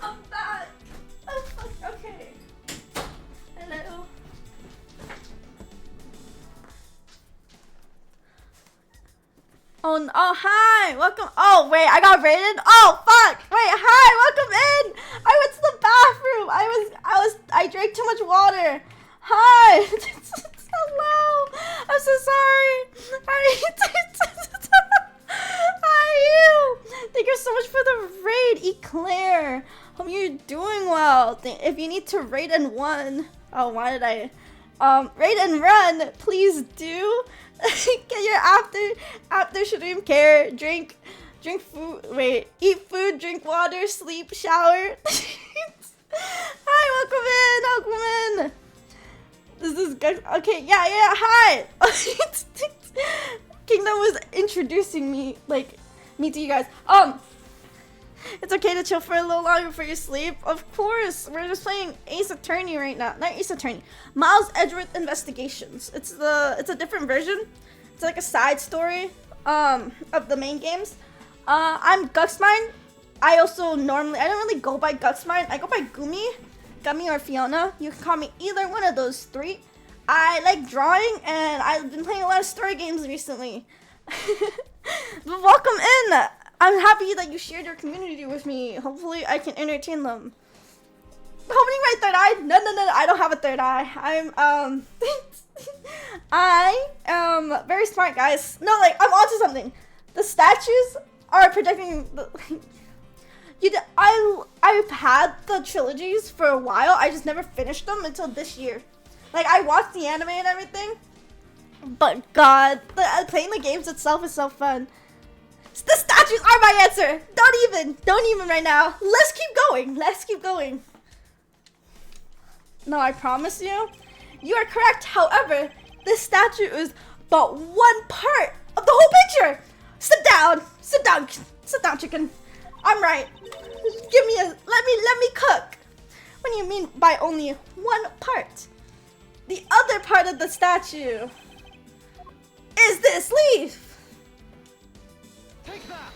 I'm back. Oh, fuck. Okay. Hello. Oh, hi. Welcome. Oh, wait. I got raided. Oh, fuck. Wait. Hi. Welcome in. I went to the bathroom. I drank too much water. Hi. Hello. I'm so sorry. Hi, you. Thank you so much for the raid, Eclair. Hope you're doing well. If you need to raid and run, oh, why did I? Raid and run, please do. Get your after stream care drink. Drink food. Wait. Eat food, drink water, sleep, shower. Hi, welcome in. This is good. Okay, yeah, hi. Kingdom was introducing me to you guys. It's okay to chill for a little longer before you sleep. Of course, we're just playing Ace Attorney right now. Not Ace Attorney. Miles Edgeworth Investigations. It's a different version. It's like a side story of the main games. I'm Guxmine. I don't really go by Guxmine. I go by Gummi or Fiona. You can call me either one of those three. I like drawing, and I've been playing a lot of story games recently. But welcome in. I'm happy that you shared your community with me. Hopefully, I can entertain them. Opening my third eye? No, I don't have a third eye. I am very smart, guys. No, I'm onto something. The statues are projecting I've had the trilogies for a while. I just never finished them until this year. I watched the anime and everything. But God, playing the games itself is so fun. The statues are my answer. Don't even right now. Let's keep going. No, I promise you, you are correct. However, this statue is but one part of the whole picture. Sit down, chicken. I'm right. Let me cook. What do you mean by only one part? The other part of the statue is this leaf. Take that.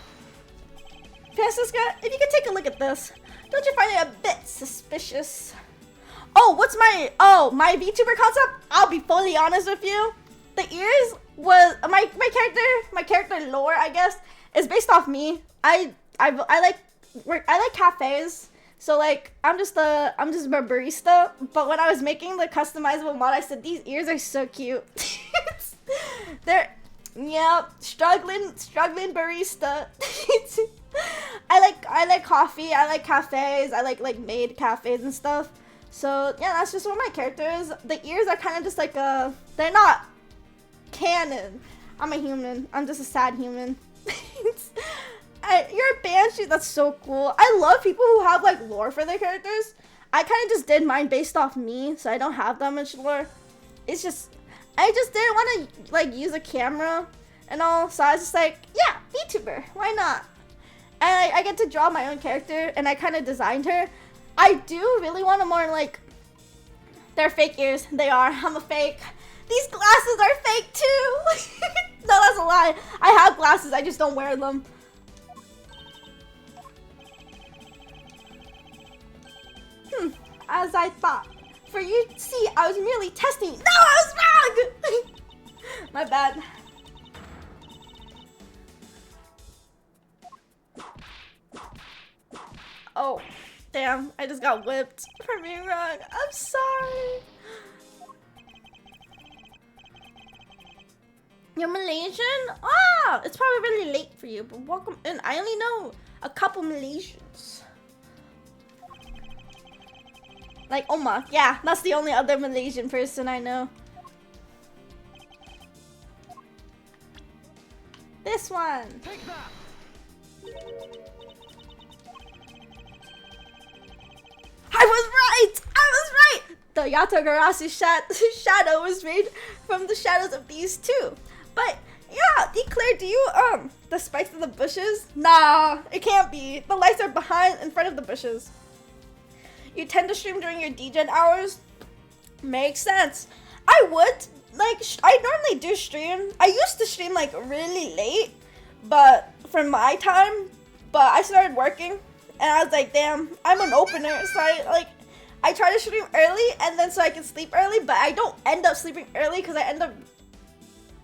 Francisca, if you could take a look at this, don't you find it a bit suspicious? Oh, my VTuber concept? I'll be fully honest with you. The ears was my character lore, I guess, is based off me. I like cafes. So I'm just a barista, but when I was making the customizable mod, I said these ears are so cute. Struggling barista. I like coffee, I like cafes, I like maid cafes and stuff. So yeah, that's just what my character is. The ears are kind of just they're not canon. I'm a human. I'm just a sad human. You're a banshee. That's so cool. I love people who have lore for their characters. I kind of just did mine based off me, so I don't have that much lore. It's just I just didn't want to use a camera and all, so I was just yeah, VTuber, why not? And I get to draw my own character, and I kind of designed her. I do really want to more they're fake ears. They are. I'm a fake. These glasses are fake too. No, that's a lie. I have glasses. I just don't wear them. As I thought. For you to see, I was merely testing. No, I was wrong! My bad. Oh, damn. I just got whipped for being wrong. I'm sorry. You're Malaysian? Ah, it's probably really late for you, but welcome in. I only know a couple Malaysians. Oma. Yeah, that's the only other Malaysian person I know. This one. Take that. I was right! The Yatagarasu shadow was made from the shadows of these two. But yeah, Eclair, do you the spikes of the bushes? Nah, it can't be. The lights are behind in front of the bushes. You tend to stream during your DGen hours? Makes sense. I would, I normally do stream. I used to stream, really late, but for my time, but I started working, and I was like, damn, I'm an opener, so I try to stream early, and then so I can sleep early, but I don't end up sleeping early, because I end up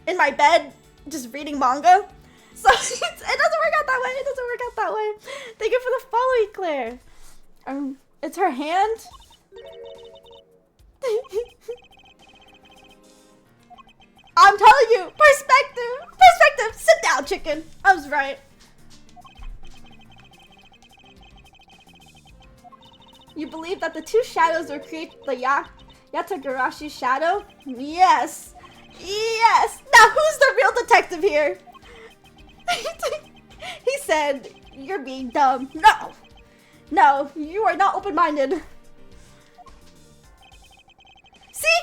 in my bed, just reading manga. So, it doesn't work out that way, Thank you for the follow, Eclair. It's her hand. I'm telling you, perspective. Sit down, chicken. I was right. You believe that the two shadows will create the Yatagarashi shadow? Yes. Now who's the real detective here? He said, you're being dumb. No! No, you are not open-minded. See?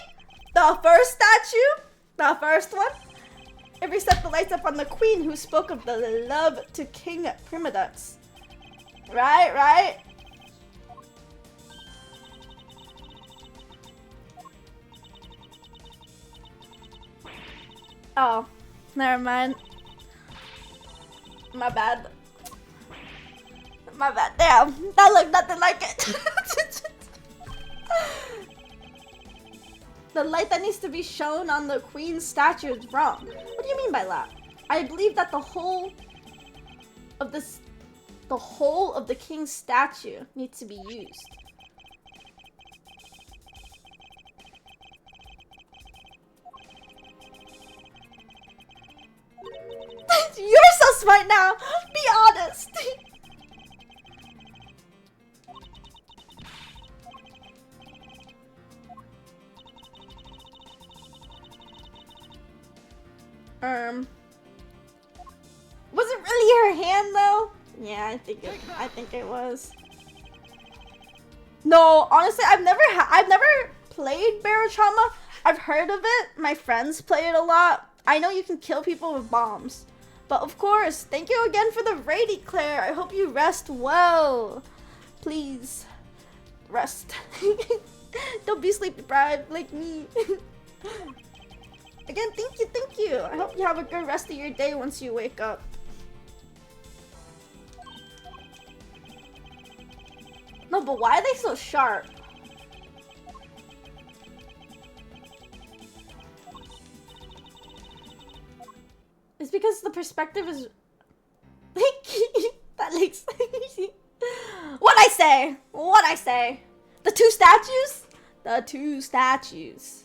The first statue? The first one? It reset the lights up on the queen who spoke of the love to King Primadux. Right, right? Oh, never mind. My bad. My bad. Damn, that looked nothing like it. The light that needs to be shown on the queen's statue is wrong. What do you mean by that? I believe that the whole of the king's statue needs to be used. You're so smart now. Be honest. Was it really her hand though? Yeah, I think it was. No, honestly, I've never played Barotrauma. I've heard of it. My friends play it a lot. I know you can kill people with bombs. But of course, thank you again for the raid, Claire. I hope you rest well. Please, rest. Don't be sleep deprived like me. Again, thank you. I hope you have a good rest of your day once you wake up. No, but why are they so sharp? It's because the perspective is... that makes... What'd I say? What'd I say? The two statues? The two statues.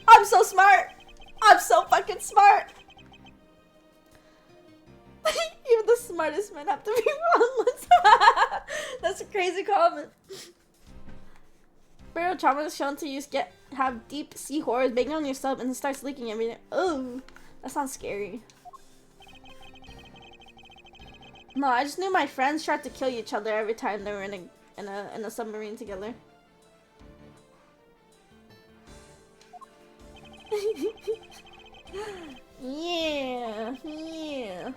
I'm so smart. I'm so fucking smart. Even the smartest men have to be wrong. That's a crazy comment. Barotrauma is shown to have deep sea horrors banging on your sub and it starts leaking everything. Oh, that sounds scary. No, I just knew my friends tried to kill each other every time they were in a submarine together. Yeah, yeah.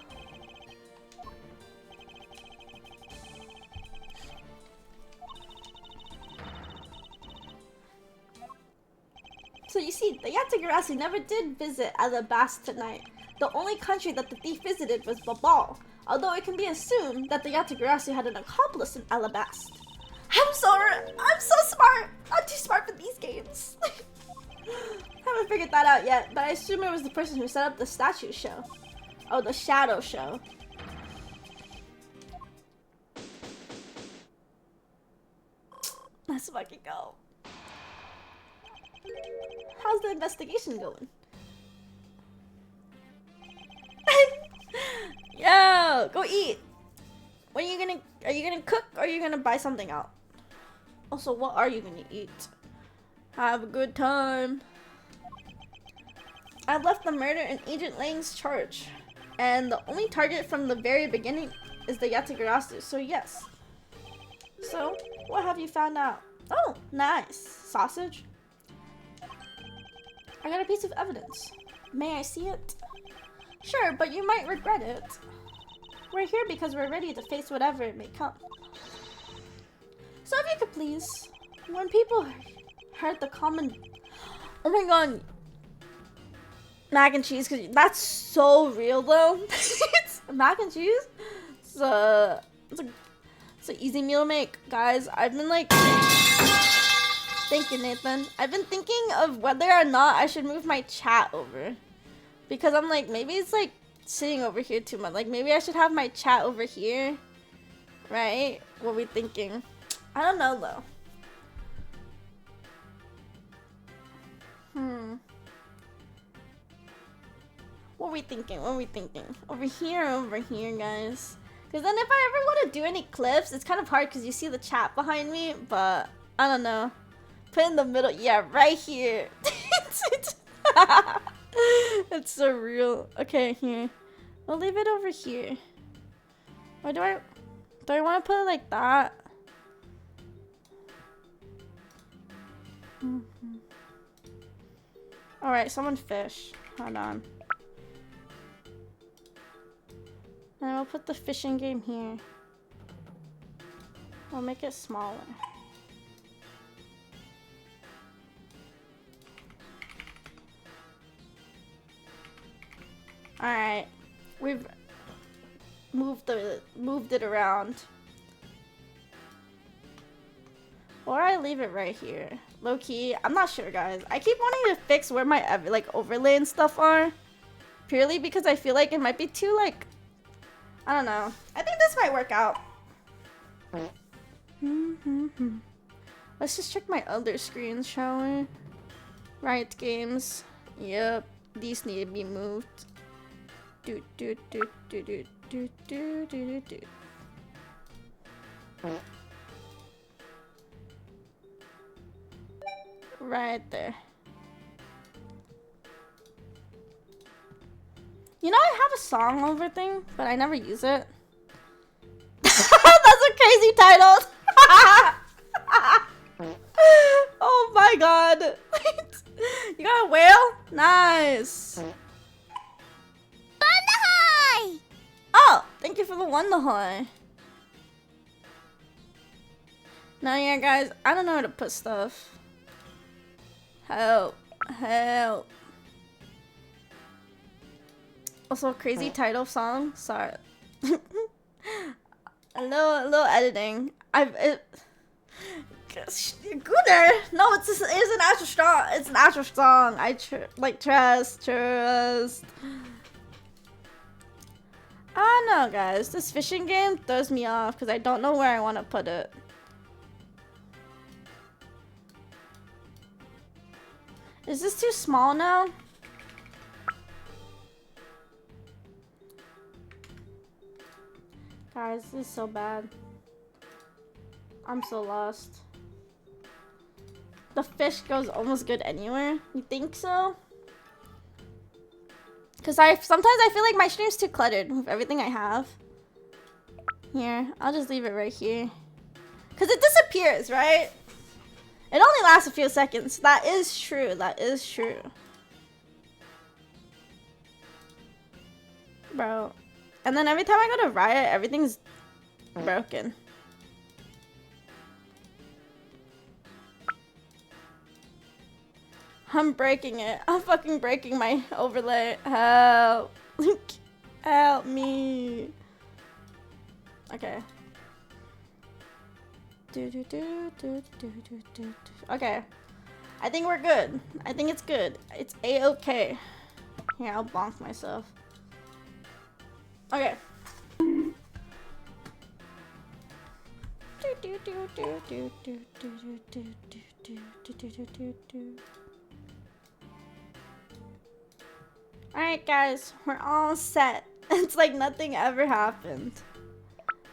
So you see, the Yatagarasi never did visit Alabast tonight. The only country that the thief visited was Babal, although it can be assumed that the Yatagarasi had an accomplice in Alabast. I'm so smart! I'm too smart for these games. Haven't figured that out yet, but I assume it was the person who set up the statue show. Oh, the shadow show. Let's fucking go. How's the investigation going? Yo, go eat. What are you gonna cook or are you gonna buy something out? Also, what are you gonna eat? Have a good time. I left the murder in Agent Lang's charge, and the only target from the very beginning is the Yatagarasu, so yes. So, what have you found out? Oh, nice. Sausage? I got a piece of evidence. May I see it? Sure, but you might regret it. We're here because we're ready to face whatever it may come. So if you could please, when people heard the common... Oh my god. Mac and cheese, because that's so real though. It's mac and cheese? It's an easy meal to make. Guys, I've been like... Thank you, Nathan. I've been thinking of whether or not I should move my chat over. Because I'm like, maybe it's like sitting over here too much. Like, maybe I should have my chat over here. Right? What are we thinking? I don't know, though. What are we thinking? What are we thinking? Over here or over here, guys? Because then if I ever want to do any clips, it's kind of hard because you see the chat behind me. But, I don't know. Put in the middle. Yeah, right here. It's surreal. Okay, here. We'll leave it over here. Or do I want to put it like that? Alright, someone fish. Hold on. And I'll put the fishing game here. I'll make it smaller. Alright. We've moved it around. Or I leave it right here. Low key, I'm not sure, guys. I keep wanting to fix where my like overlay and stuff are. Purely because I feel like it might be too like, I don't know. I think this might work out. Let's just check my other screens, shall we? Riot games. Yep, these need to be moved. Do do do do do do do do do. Right there. You know, I have a song over thing, but I never use it. That's a crazy title. Oh my god. You got a whale? Nice. Banahai! Oh, thank you for the Wonderhoi. Now, yeah, guys, I don't know where to put stuff. Help. Help. Also, crazy title song. Sorry. a little editing. Gooder. No, it's an actual song. It's an actual song. Trust. I don't know, guys. This fishing game throws me off because I don't know where I want to put it. Is this too small now? Guys, this is so bad. I'm so lost. The fish goes almost good anywhere. You think so? Because sometimes I feel like my stream's too cluttered with everything I have. Here, I'll just leave it right here. Because it disappears, right? It only lasts a few seconds. That is true. That is true. Bro. And then every time I go to Riot, everything's broken. I'm breaking it. I'm fucking breaking my overlay. Help. Help me. Okay. Okay. I think we're good. I think it's good. It's a-okay. Here, I'll bonk myself. Okay. Alright, guys. We're all set. It's like nothing ever happened.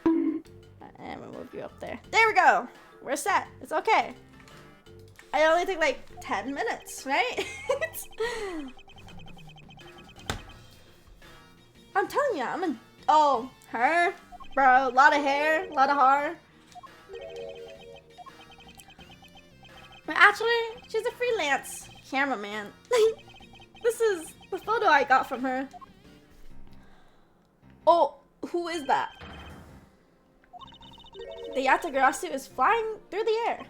And we'll move you up there. There we go. We're set. It's okay. I only took like 10 minutes, right? I'm telling you, oh, her? Bro, a lot of hair, a lot of hair. But actually, she's a freelance cameraman. This is the photo I got from her. Oh, who is that? The Yatagarasu is flying through the air.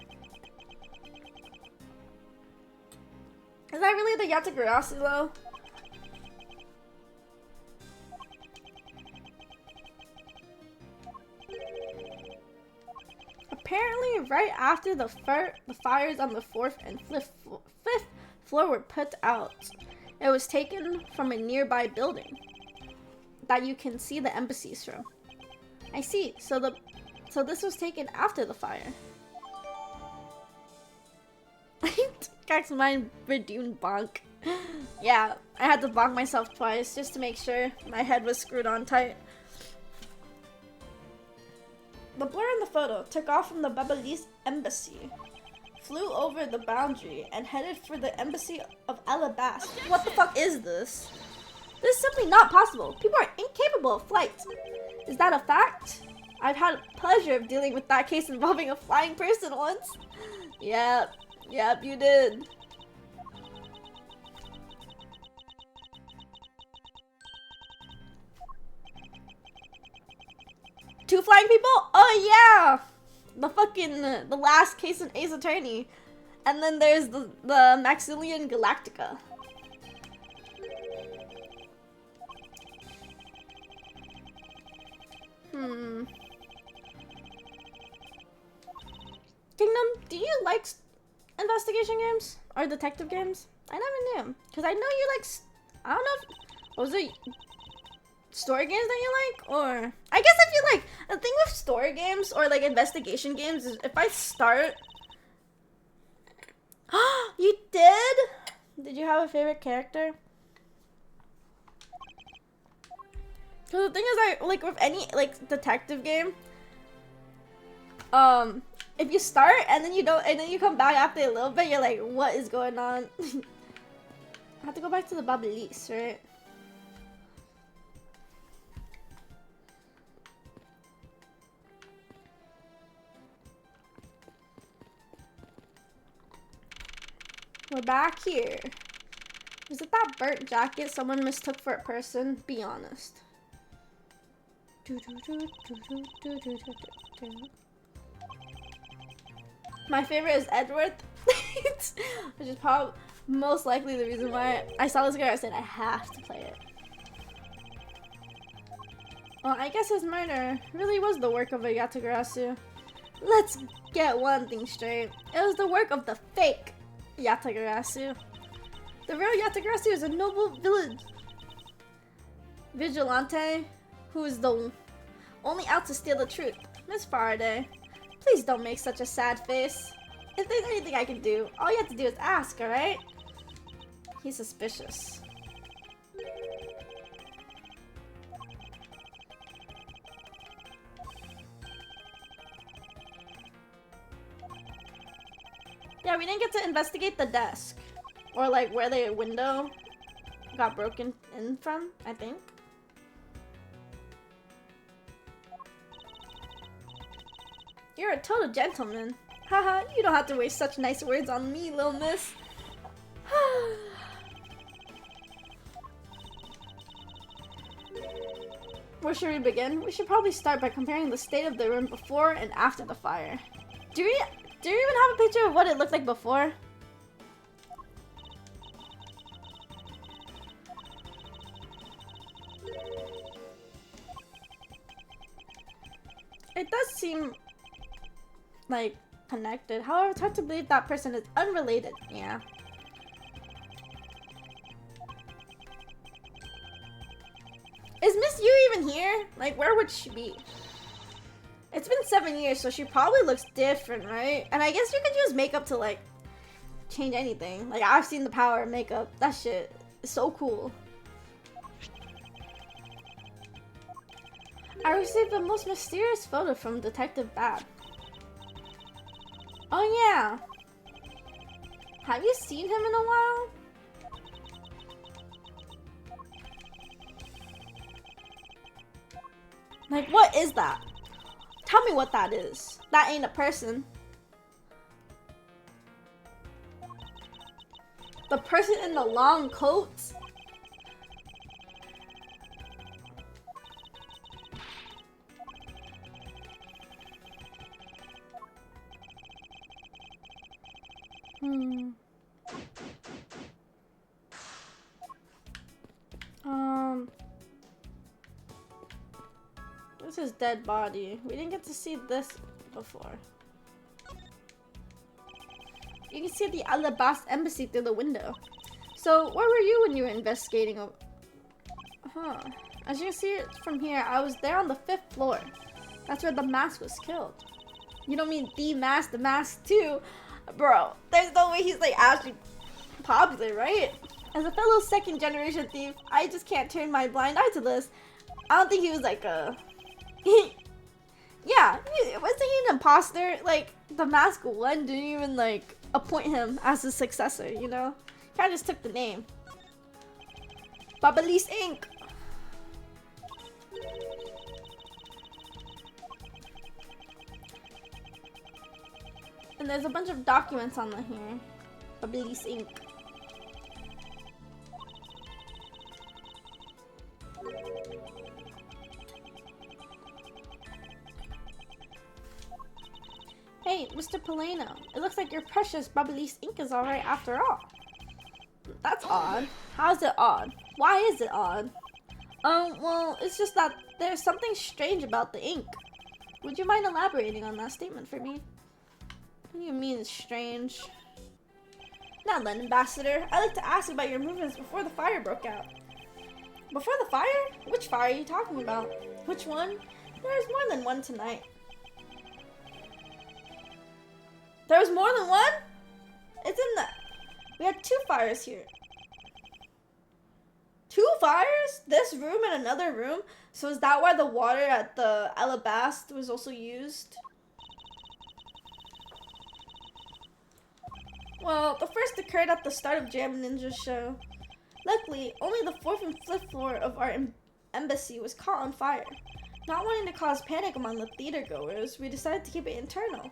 Is that really the Yatagarasu though? Apparently, right after the fires on the 4th and 5th floor were put out, it was taken from a nearby building that you can see the embassies from. I see. So this was taken after the fire. Guys, mine redeemed bonk. Yeah, I had to bonk myself twice just to make sure my head was screwed on tight. The blur in the photo took off from the Babalis embassy flew over the boundary and headed for the embassy of Alabasta. What the fuck is this? This is simply not possible. People are incapable of flight. Is that a fact? I've had the pleasure of dealing with that case involving a flying person once. Yep, you did. Two flying people? Oh yeah! The last case in Ace Attorney. And then there's the Maxillian Galactica. Kingdom, do you like investigation games? Or detective games? I never knew. Because I know you like, I don't know if, what was it? Story games that you like? Or, I guess if you like, the thing with story games or like investigation games is if I start. You did? Did you have a favorite character? Because the thing is, I like with any like detective game, if you start and then you don't, and then you come back after a little bit, you're like, what is going on? I have to go back to the Babilis, right? We're back here. Was it that burnt jacket someone mistook for a person? Be honest. My favorite is Edward, which is probably most likely the reason why I saw this guy. I said I have to play it. Well, I guess his murder really was the work of a Yatagarasu. Let's get one thing straight. It was the work of the fake Yatagarasu. The real Yatagarasu is a noble village vigilante who is the only out to steal the truth. Miss Faraday, please don't make such a sad face. If there's anything I can do, all you have to do is ask, alright? He's suspicious. Yeah, we didn't get to investigate the desk. Or like where the window got broken in from, I think. You're a total gentleman. Haha, you don't have to waste such nice words on me, little miss. Where should we begin? We should probably start by comparing the state of the room before and after the fire. Do you even have a picture of what it looked like before? It does seem like connected. However, it's hard to believe that person is unrelated. Yeah. Is Miss Yu even here? Like, where would she be? It's been 7 years, so she probably looks different, right? And I guess you can use makeup to, like, change anything. Like, I've seen the power of makeup. That shit is so cool. I received the most mysterious photo from Detective Bab. Oh, yeah. Have you seen him in a while? Like, what is that? Tell me what that is. That ain't a person. The person in the long coats? This is dead body. We didn't get to see this before. You can see the Alabasta embassy through the window. So, where were you when you were investigating? As you can see it from here, I was there on the 5th floor. That's where the mask was killed. You don't mean the mask too? Bro, there's no way he's like actually popular, right? As a fellow 2nd generation thief, I just can't turn my blind eye to this. I don't think he was like a... Yeah, wasn't he an imposter? Like, the Mask 1 didn't even, like, appoint him as his successor, you know? Kinda just took the name. Babalis Inc. And there's a bunch of documents on the here. Babalis Inc. Hey, Mr. Polano, it looks like your precious Babalis ink is alright after all. That's odd. How's it odd? Why is it odd? Well, it's just that there's something strange about the ink. Would you mind elaborating on that statement for me? What do you mean it's strange? Now then, Ambassador, I'd like to ask about your movements before the fire broke out. Before the fire? Which fire are you talking about? Which one? There's more than one tonight. There was more than one? It's in the... We had 2 fires here. 2 fires? This room and another room? So is that why the water at the Alabasta was also used? Well, the first occurred at the start of Jam Ninja's show. Luckily, only the 4th and 5th floor of our embassy was caught on fire. Not wanting to cause panic among the theater goers, we decided to keep it internal.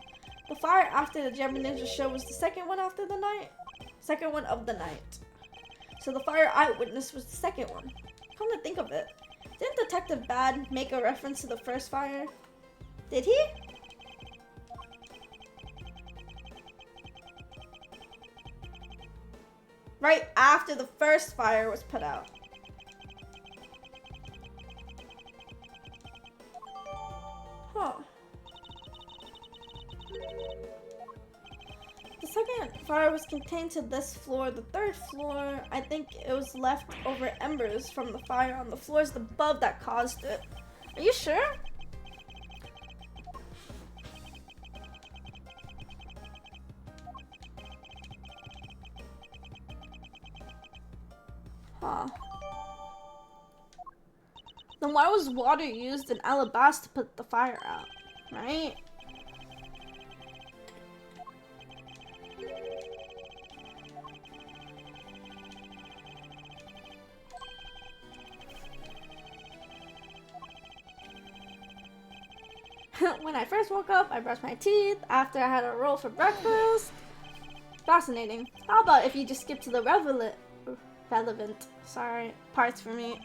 The fire after the Jam Ninja show was the second one of the night. So the fire eyewitness was the second one. Come to think of it, didn't Detective Bad make a reference to the first fire? Did he? Right after the first fire was put out. Huh. The second fire was contained to this floor. The 3rd floor, I think it was left over embers from the fire on the floors above that caused it. Are you sure? Huh. Then why was water used in Alabasta to put the fire out, right? When I first woke up, I brushed my teeth after I had a roll for breakfast. Fascinating. How about if you just skip to the relevant parts for me?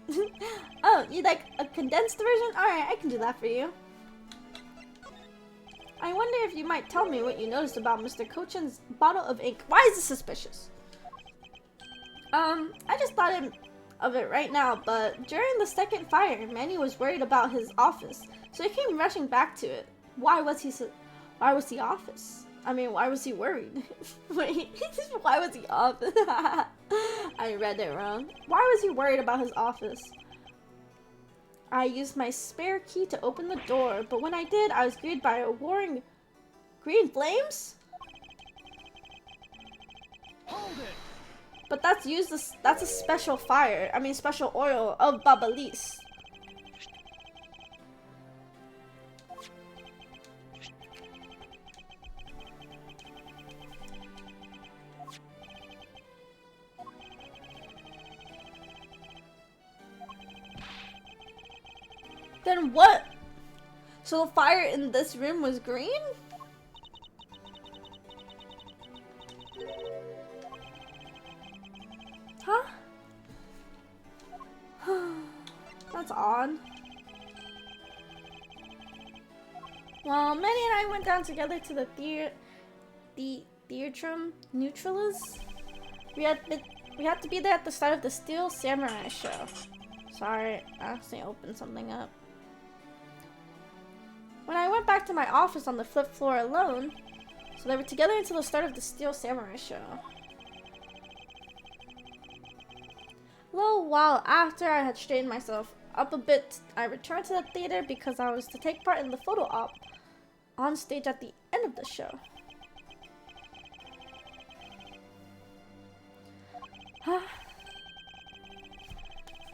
Oh, you like a condensed version? Alright, I can do that for you. I wonder if you might tell me what you noticed about Mr. Kochan's bottle of ink. Why is this suspicious? I just thought of it right now, but during the second fire, Manny was worried about his office, so he came rushing back to it. Why was he office? I mean, why was he worried? Wait, why was he office? I read it wrong. Why was he worried about his office? I used my spare key to open the door, but when I did, I was greeted by a roaring green flames? Hold it! But that's a special fire. I mean, special oil of Babalis. Then what? So the fire in this room was green? Huh? That's odd. Well, Manny and I went down together to the Theatrum Neutralis. We had to be there at the start of the Steel Samurai show. Sorry, I accidentally opened something up. When I went back to my office on the 5th floor alone, so they were together until the start of the Steel Samurai show. A little while after I had straightened myself up a bit, I returned to the theater because I was to take part in the photo op on stage at the end of the show.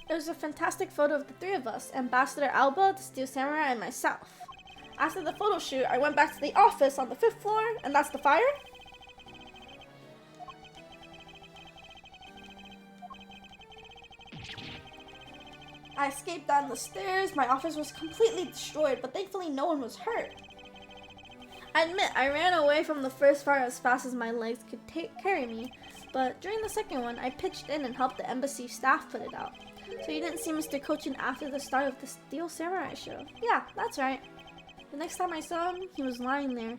It was a fantastic photo of the 3 of us, Ambassador Alba, the Steel Samurai, and myself. After the photo shoot, I went back to the office on the 5th floor, and that's the fire? I escaped down the stairs. My office was completely destroyed, but thankfully no one was hurt. I admit, I ran away from the first fire as fast as my legs could carry me, but during the second one, I pitched in and helped the embassy staff put it out. So you didn't see Mr. Kochin after the start of the Steel Samurai show? Yeah, that's right. The next time I saw him, he was lying there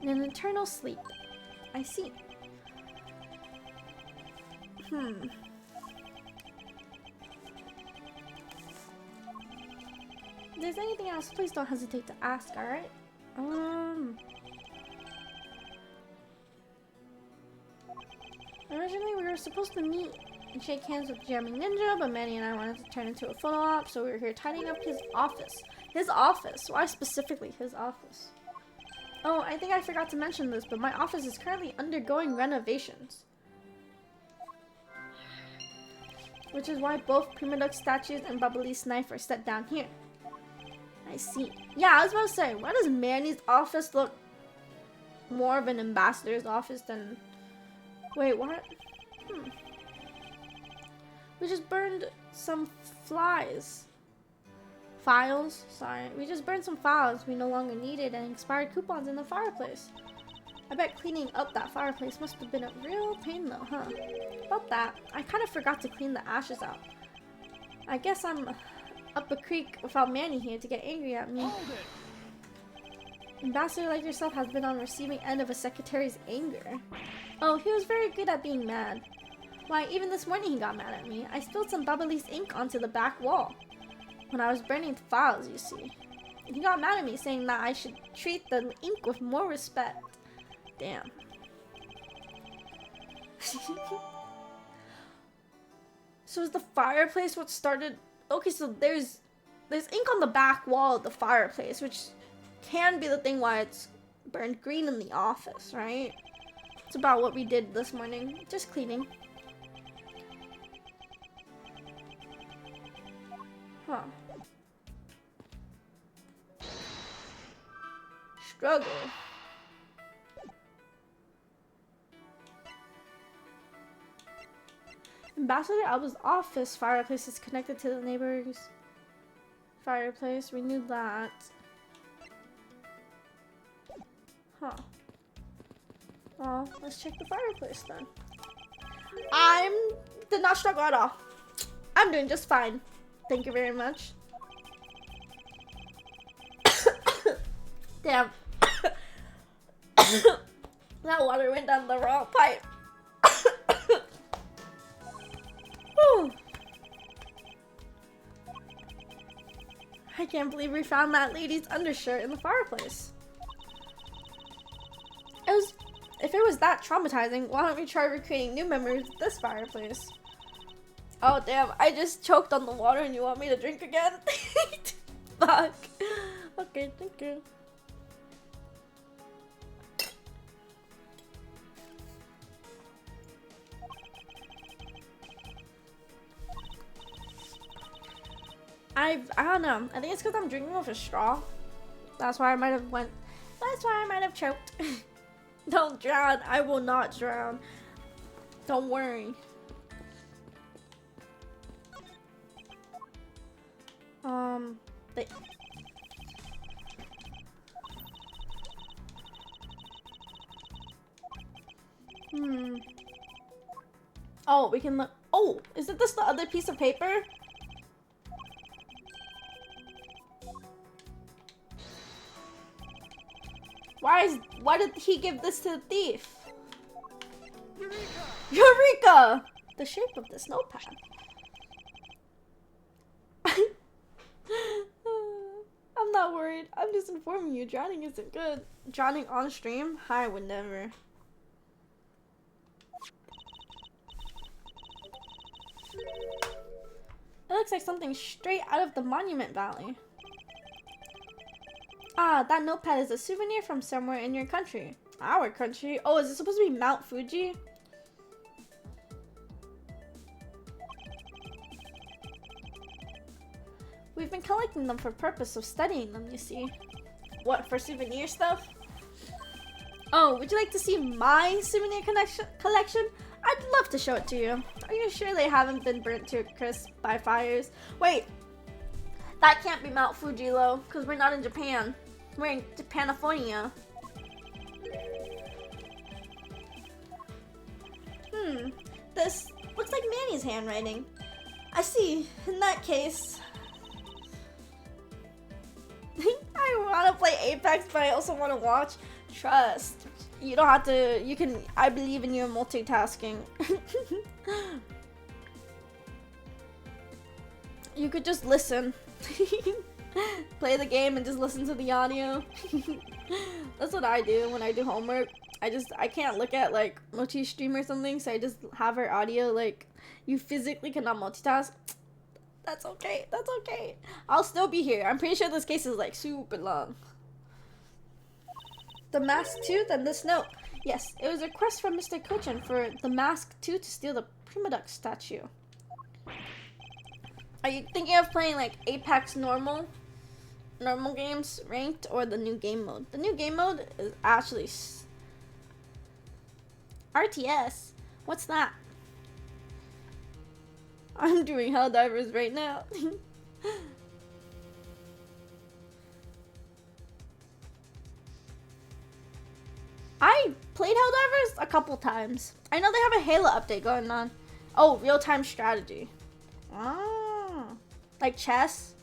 in an eternal sleep. I see. If there's anything else, please don't hesitate to ask, alright? Originally, we were supposed to meet and shake hands with Jamming Ninja, but Manny and I wanted to turn into a photo op, so we were here tidying up his office. His office? Why specifically his office? Oh, I think I forgot to mention this, but my office is currently undergoing renovations. Which is why both Prima Duck statues and Bubbly's knife are set down here. I see. Yeah, I was about to say, why does Manny's office look more of an ambassador's office than... Wait, what? We just burned some files. Sorry. We just burned some files we no longer needed and expired coupons in the fireplace. I bet cleaning up that fireplace must have been a real pain though, huh? About that, I kind of forgot to clean the ashes out. I guess I'm up a creek without Manny here to get angry at me. Ambassador like yourself has been on the receiving end of a secretary's anger. Oh, he was very good at being mad. Why, even this morning he got mad at me. I spilled some Bubbly's ink onto the back wall when I was burning the files, you see. He got mad at me, saying that I should treat the ink with more respect. Damn. So is the fireplace what started? Okay, so there's ink on the back wall of the fireplace, which can be the thing why it's burned green in the office, right? It's about what we did this morning, just cleaning. Huh. Struggle. Ambassador Alba's office fireplace is connected to the neighbor's fireplace. We knew that. Huh. Well, let's check the fireplace then. Did not struggle at all. I'm doing just fine. Thank you very much. Damn. That water went down the wrong pipe. I can't believe we found that lady's undershirt in the fireplace. If it was that traumatizing, why don't we try recreating new memories of this fireplace? Oh damn, I just choked on the water and you want me to drink again? Fuck. Okay, thank you. I don't know. I think it's because I'm drinking with a straw. That's why I might have choked. Don't drown. I will not drown. Don't worry. Oh, we can look. Oh, isn't this the other piece of paper? Why did he give this to the thief? Eureka! The shape of this notepad. I'm not worried. I'm just informing you. Drowning isn't good. Drowning on stream? I would never. It looks like something straight out of the Monument Valley. Ah, that notepad is a souvenir from somewhere in your country. Our country? Oh, is it supposed to be Mount Fuji? We've been collecting them for purpose of studying them, you see. What, for souvenir stuff? Oh, would you like to see my souvenir collection? I'd love to show it to you. Are you sure they haven't been burnt to a crisp by fires? Wait, that can't be Mount Fujilo, because we're not in Japan. We're in Japanifornia. This looks like Manny's handwriting. I see. In that case... I want to play Apex, but I also want to watch. Trust. You don't have to... You can... I believe in your multitasking. You could just listen. Play the game and just listen to the audio. That's what I do when I do homework. I can't look at like Mochi's stream or something, so I just have her audio. Like, you physically cannot multitask. That's okay. That's okay. I'll still be here. I'm pretty sure this case is like super long. The mask tooth and this note. Yes, it was a request from Mr. Kochan for the mask tooth to steal the Prima Duck statue. Are you thinking of playing like Apex normal games, ranked, or the new game mode? The new game mode is actually RTS. What's that? I'm doing Helldivers right now. I played Helldivers a couple times. I know they have a Halo update going on. Oh, real-time strategy. Ah, like chess.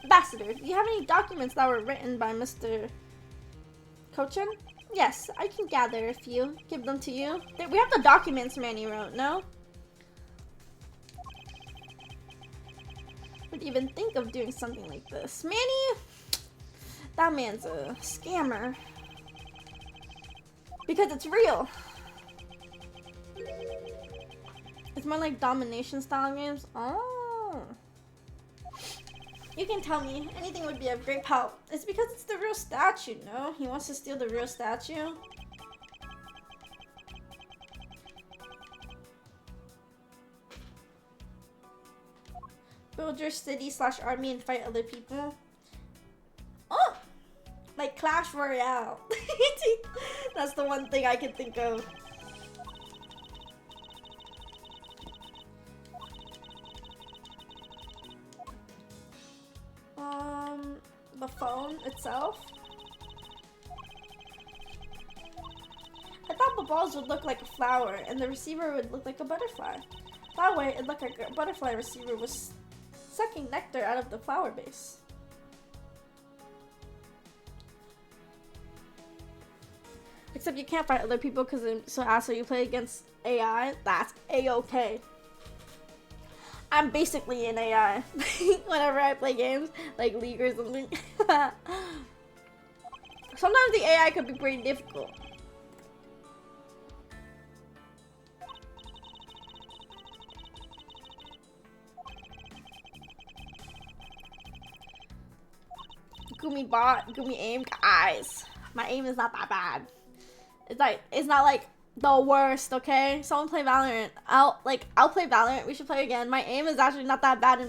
Ambassador, do you have any documents that were written by Mr. Kochan? Yes, I can gather a few. Give them to you. We have the documents Manny wrote, no? Would even think of doing something like this. Manny, that man's a scammer. Because it's real. It's more like domination style games. Oh. You can tell me. Anything would be of great help. It's because it's the real statue, no? He wants to steal the real statue. Build your city/army and fight other people. Oh! Like Clash Royale. That's the one thing I can think of. The phone itself. I thought the balls would look like a flower and the receiver would look like a butterfly. That way, it looked like a butterfly receiver was sucking nectar out of the flower base. Except you can't fight other people because so you play against AI. That's A-okay. I'm basically an AI whenever I play games, like League or something. Sometimes the AI could be pretty difficult. Gummi bot, Gummi aim, guys. My aim is not that bad. It's not like the worst, okay? Someone play Valorant. I'll play Valorant. We should play again. My aim is actually not that bad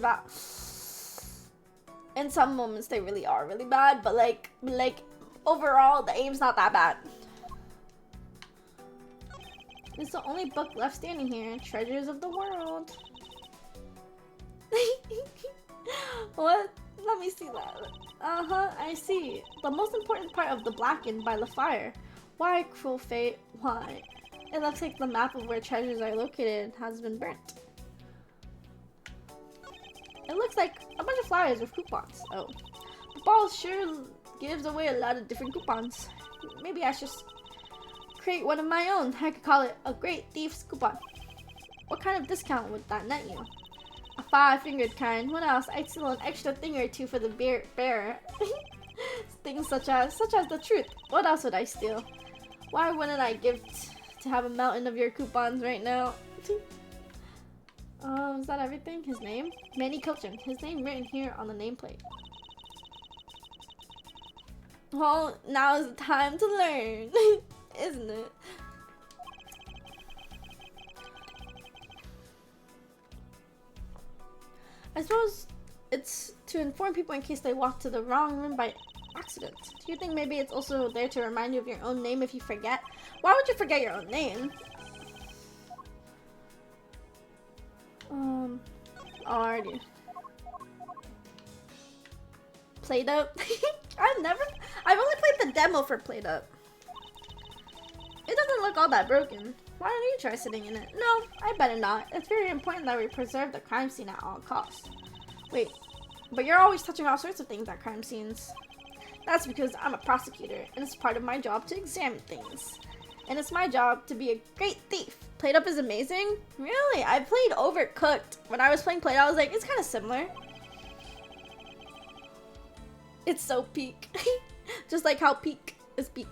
in some moments they really are really bad, but like overall the aim's not that bad. It's the only book left standing here. Treasures of the World. What? Let me see that. Uh-huh, I see. The most important part of the Blackened by the fire. Why, cruel fate? Why? It looks like the map of where treasures are located has been burnt. It looks like a bunch of flyers with coupons. Oh. The ball sure gives away a lot of different coupons. Maybe I should create one of my own. I could call it a Great Thief's Coupon. What kind of discount would that net you? A 5-fingered kind. What else? I'd steal an extra thing or two for the bearer. Things such as the truth. What else would I steal? Why wouldn't I give to have a mountain of your coupons right now? Is that everything? His name? Manny Kochan. His name written here on the nameplate. Well, now is the time to learn, isn't it? I suppose it's to inform people in case they walk to the wrong room by accident. Do you think maybe it's also there to remind you of your own name if you forget? Why would you forget your own name? Alrighty. Played Up. I've only played the demo for Played Up. It doesn't look all that broken. Why don't you try sitting in it? No, I better not. It's very important that we preserve the crime scene at all costs. Wait, but you're always touching all sorts of things at crime scenes. That's because I'm a prosecutor, and it's part of my job to examine things. And it's my job to be a great thief. Played Up is amazing? Really? I played Overcooked. When I was playing Played Up, I was like, it's kind of similar. It's so peak. Just like how peak is peak.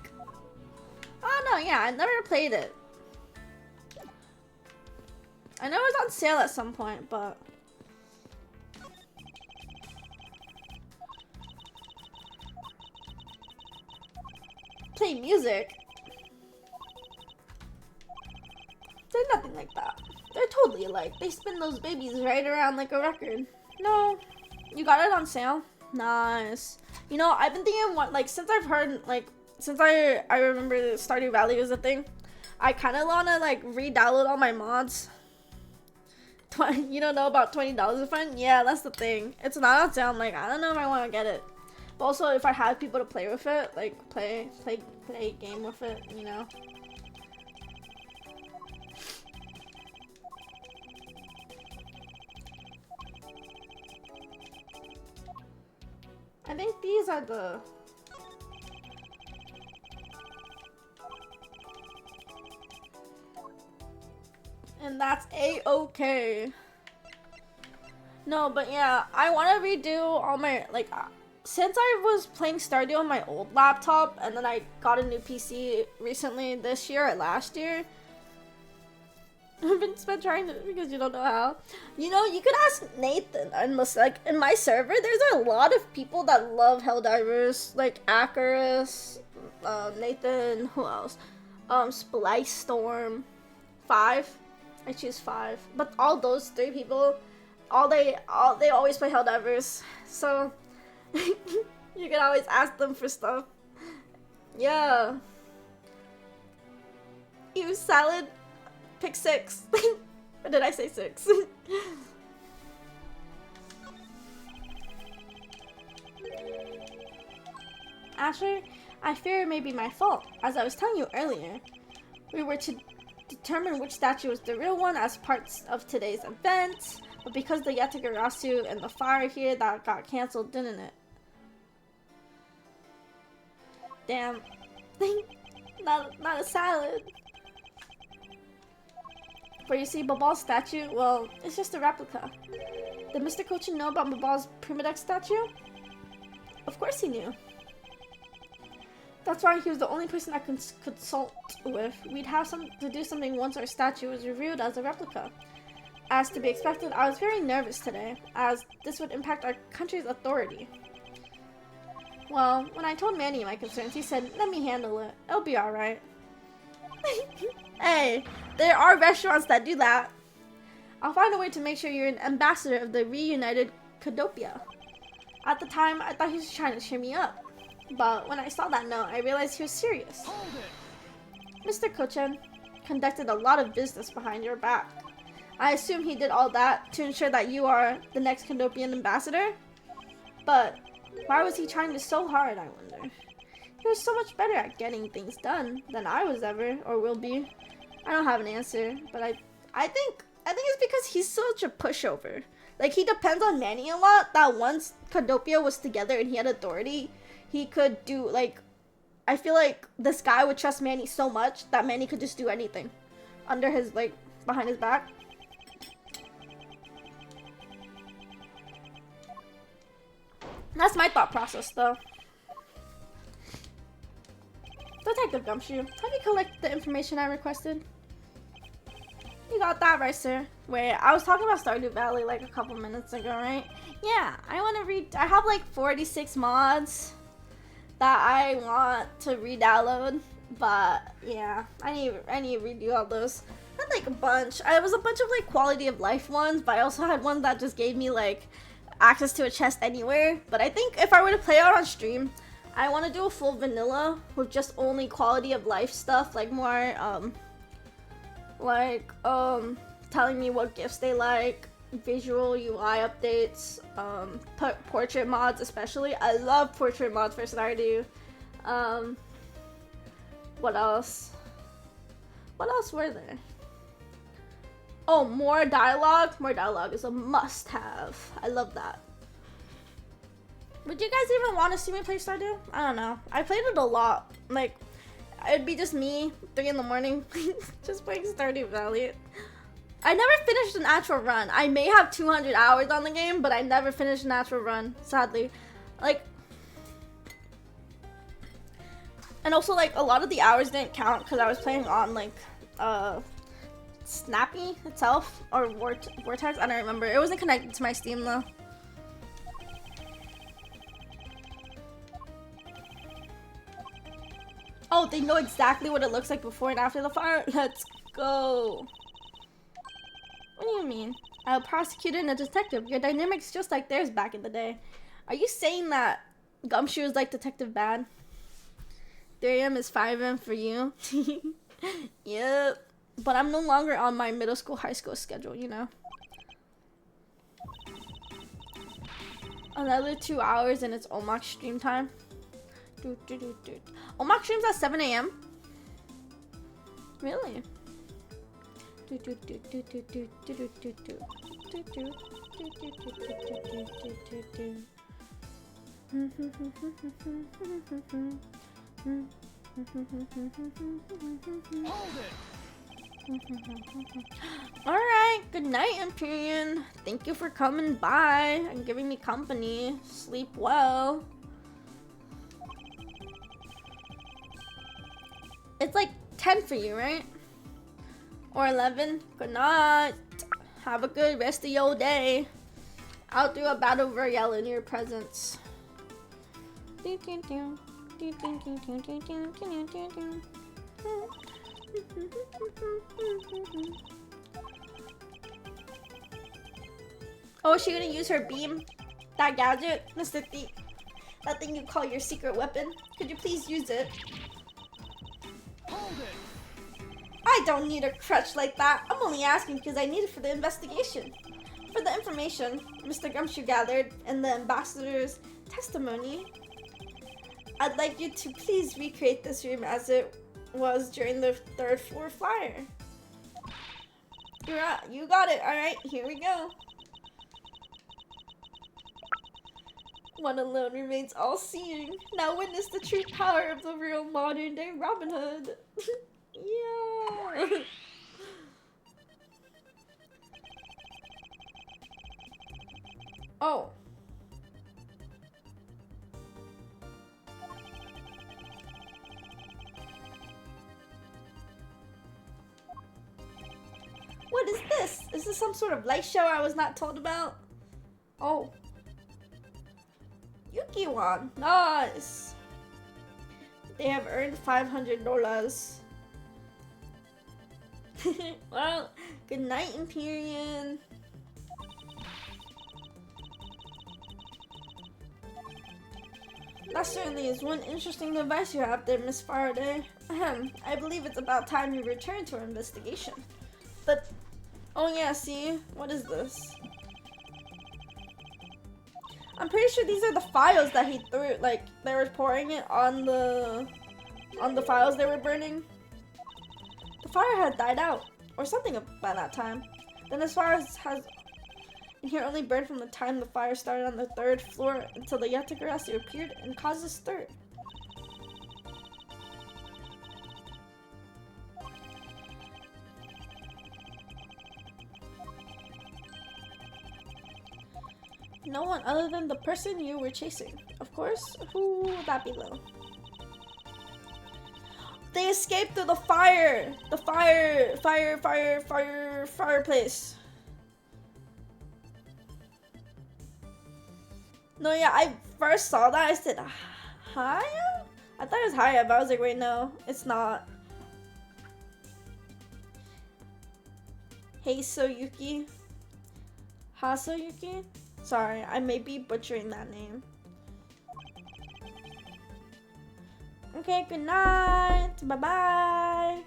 Oh no, yeah, I never played it. I know it was on sale at some point, but... Play music? They're nothing like that. They're totally alike. They spin those babies right around like a record. No. You got it on sale? Nice. You know, I've been thinking what, like, since I've heard, like, since I remember Stardew Valley was a thing, I kind of want to, like, re-download all my mods. You don't know about $20 a friend? Yeah, that's the thing. It's not on sale. I'm like, I don't know if I want to get it. But also, if I have people to play with it, like, play a game with it, you know. I think these are the... And that's a-okay. No, but yeah, I want to redo all my, like, since I was playing Stardew on my old laptop, and then I got a new PC recently this year or last year. I've been trying to, because you don't know how. You know, you could ask Nathan, unless, like, in my server, there's a lot of people that love Helldivers, like Acarus, Nathan, who else? Splice Storm, 5. I choose 5. But all those 3 people, they always play Helldivers. So you can always ask them for stuff. Yeah. Ew, salad. Pick 6. Or did I say 6? Asher, I fear it may be my fault. As I was telling you earlier, we were to determine which statue was the real one as parts of today's event, but because the Yatagarasu and the fire here, that got cancelled, didn't it? Damn. not a salad. But you see, Babal's statue, well, it's just a replica. Did Mr. Kochin know about Babal's Primadex statue? Of course he knew. That's why he was the only person I could consult with. We'd have to do something once our statue was revealed as a replica. As to be expected, I was very nervous today, as this would impact our country's authority. Well, when I told Manny my concerns, he said, let me handle it. It'll be alright. Hey, there are restaurants that do that. I'll find a way to make sure you're an ambassador of the reunited Cadopia. At the time, I thought he was trying to cheer me up. But when I saw that note, I realized he was serious. Mr. Kochin conducted a lot of business behind your back. I assume he did all that to ensure that you are the next Cadopian ambassador? But why was he trying so hard, I wonder? He was so much better at getting things done than I was ever, or will be. I don't have an answer, but I think it's because he's such a pushover. Like, he depends on Manny a lot, that once Cadopia was together and he had authority, he could do, like, I feel like this guy would trust Manny so much that Manny could just do anything under his, like, behind his back. That's my thought process, though. Detective Gumshoe, have you collected the information I requested? You got that right, sir. Wait, I was talking about Stardew Valley like a couple minutes ago, right? Yeah, I have like 46 mods that I want to re-download. But yeah, I need to redo all those. I had like a bunch. I was a bunch of like quality of life ones, but I also had one that just gave me like access to a chest anywhere. But I think if I were to play out on stream, I want to do a full vanilla with just only quality of life stuff, like more telling me what gifts they like, visual UI updates, portrait mods especially. I love portrait mods for Stardew. What else? What else were there? Oh, more dialogue. More dialogue is a must-have. I love that. Would you guys even want to see me play Stardew? I don't know. I played it a lot. Like, it'd be just me, 3 in the morning, just playing Stardew Valley. I never finished an actual run. I may have 200 hours on the game, but I never finished an actual run, sadly. Like, and also, like, a lot of the hours didn't count because I was playing on, like, Snappy itself, or Vortex, I don't remember. It wasn't connected to my Steam, though. Oh, they know exactly what it looks like before and after the fire? Let's go. What do you mean? A prosecutor and a detective. Your dynamic's just like theirs back in the day. Are you saying that Gumshoe is like Detective Bad? 3 AM is 5 AM for you? Yep. But I'm no longer on my middle school, high school schedule, you know? Another 2 hours and it's Omak stream time. Omak streams at 7 AM? Really? Alright, good night, Empyrean. Thank you for coming by and giving me company. Sleep well. It's like 10 for you, right? Or 11? Good night. Have a good rest of your day. I'll do a battle royale in your presence. Oh, is she gonna use her beam? That gadget? Mr. Thief. That thing you call your secret weapon? Could you please use it? Hold it. I don't need a crutch like that. I'm only asking because I need it for the investigation. For the information Mr. Gumshoe gathered in the ambassador's testimony, I'd like you to please recreate this room as it was during the 3rd floor fire. You got it. Alright, here we go. One alone remains all-seeing. Now witness the true power of the real modern-day Robin Hood. Yeah. Oh. What is this? Is this some sort of light show I was not told about? Oh. Yuki-wan. Nice. They have earned $500. Well, good night, Empyrean. That certainly is one interesting device you have there, Miss Faraday. Ahem, I believe it's about time you return to our investigation. But, oh yeah, see? What is this? I'm pretty sure these are the files that he threw, like, they were pouring it on the files they were burning. The fire had died out, or something by that time. Then as far as has in here only burned from the time the fire started on the 3rd floor until the Yatagarasi appeared and caused a stir. No one other than the person you were chasing. Of course, who would that be though? They escaped through the fire! The fireplace. No, yeah, I first saw that, I said, Haya? I thought it was higher, but I was like, wait, no, it's not. Hey Soyuki. Hasoyuki? Sorry, I may be butchering that name. Okay, good night. Bye-bye.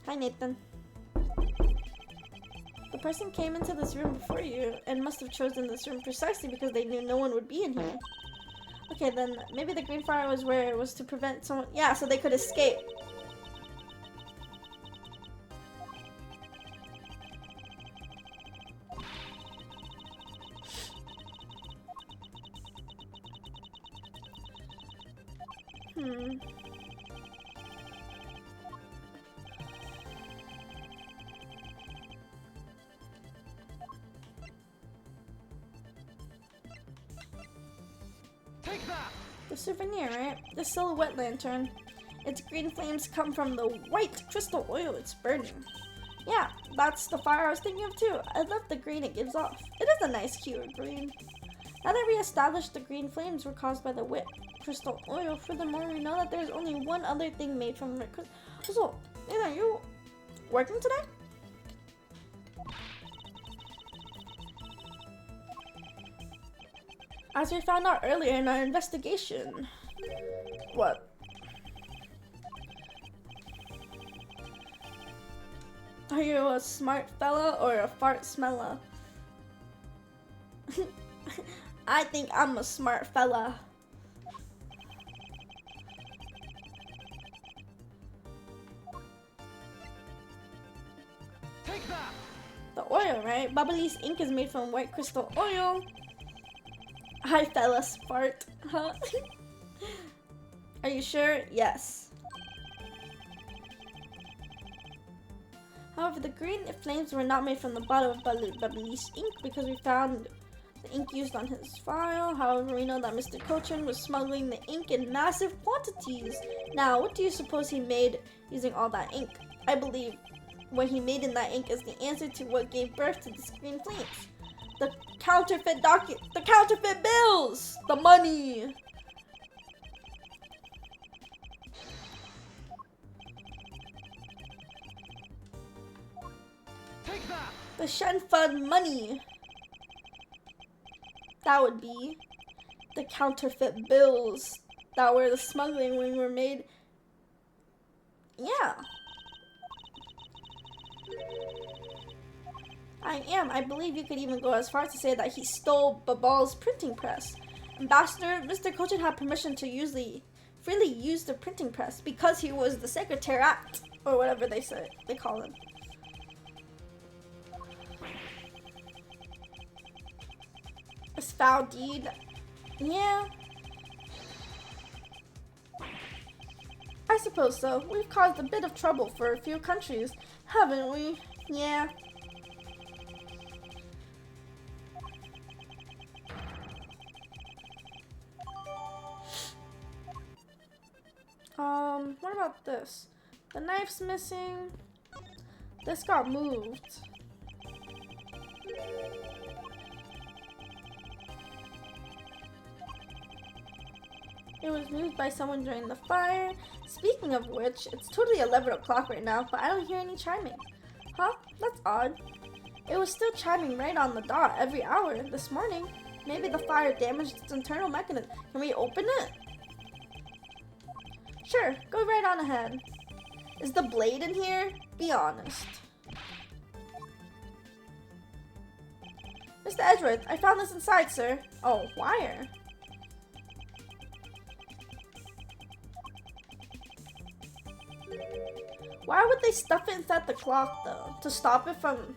Hi, Nathan. The person came into this room before you and must have chosen this room precisely because they knew no one would be in here. Okay, then maybe the green fire was where it was to prevent someone. Yeah, so they could escape. Take that! The souvenir, right? The silhouette lantern. Its green flames come from the white crystal oil it's burning. Yeah, that's the fire I was thinking of too. I love the green it gives off. It is a nice hue of green. Now that we established the green flames were caused by the white crystal oil, furthermore, we know that there's only one other thing made from the crystal. So, are you working today? As we found out earlier in our investigation. What? Are you a smart fella or a fart smeller? I think I'm a smart fella. Take that! The oil, right? Bubbly's ink is made from white crystal oil. Hi, fellas, fart. Huh? Are you sure? Yes. However, the green flames were not made from the bottle of Bubbly's ink because we found the ink used on his file. However, we know that Mr. Cochin was smuggling the ink in massive quantities. Now, what do you suppose he made using all that ink? I believe what he made in that ink is the answer to what gave birth to the green flames. The counterfeit the counterfeit bills! The money! Take that! The Shen Fund money! That would be the counterfeit bills that were the smuggling when were made. Yeah. I believe you could even go as far as to say that he stole Babal's printing press. Ambassador, Mr. Cochin had permission to freely use the printing press because he was the secretariat, or whatever they call him. A foul deed. Yeah. I suppose so. We've caused a bit of trouble for a few countries, haven't we? Yeah. What about this? The knife's missing. This got moved. It was moved by someone during the fire. Speaking of which, it's totally 11 o'clock right now, but I don't hear any chiming. Huh? That's odd. It was still chiming right on the dot every hour this morning. Maybe the fire damaged its internal mechanism. Can we open it? Sure, go right on ahead. Is the blade in here? Be honest. Mr. Edgeworth, I found this inside, sir. Oh, wire. Why would they stuff it inside the clock, though? To stop it from...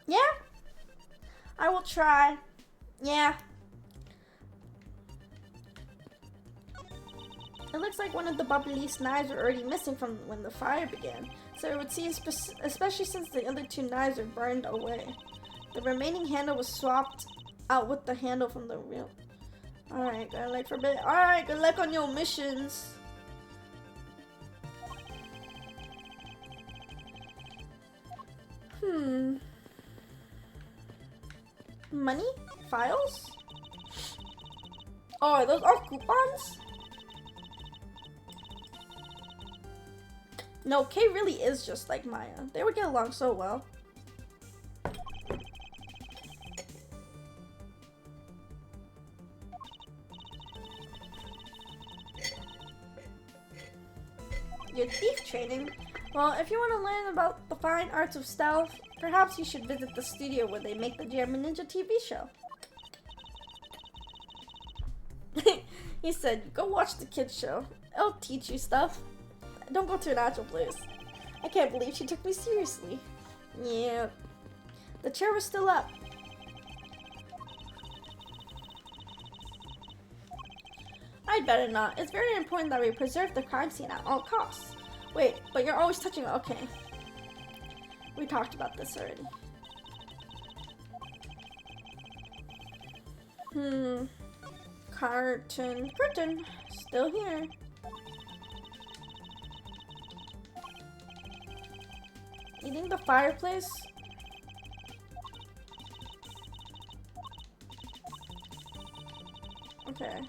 Yeah? I will try. Yeah. It looks like one of the Bubbly's knives were already missing from when the fire began. So it would seem, especially since the other two knives were burned away. The remaining handle was swapped out with the handle from the real. Alright, good luck for a bit. Alright, good luck on your missions. Money? Files? Oh, are those all coupons? No, Kay really is just like Maya. They would get along so well. Your thief training? Well, if you want to learn about the fine arts of stealth, perhaps you should visit the studio where they make the German Ninja TV show. He said, go watch the kids show. It'll teach you stuff. Don't go to an actual place. I can't believe she took me seriously. Yeah. The chair was still up. I'd better not. It's very important that we preserve the crime scene at all costs. Wait, but you're always touching it. Okay. We talked about this already. Curtain. Still here. Eating the fireplace? Okay.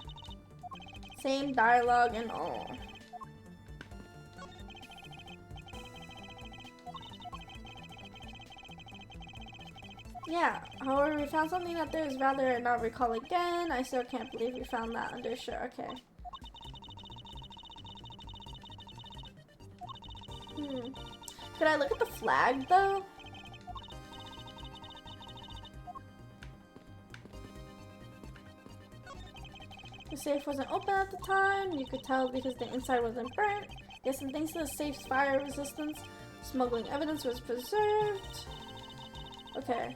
Same dialogue and all. Yeah, however, we found something that there is rather not recall again. I still can't believe we found that undershirt. Okay. Could I look at the flag though? The safe wasn't open at the time. You could tell because the inside wasn't burnt. Yes, and thanks to the safe's fire resistance, smuggling evidence was preserved. Okay.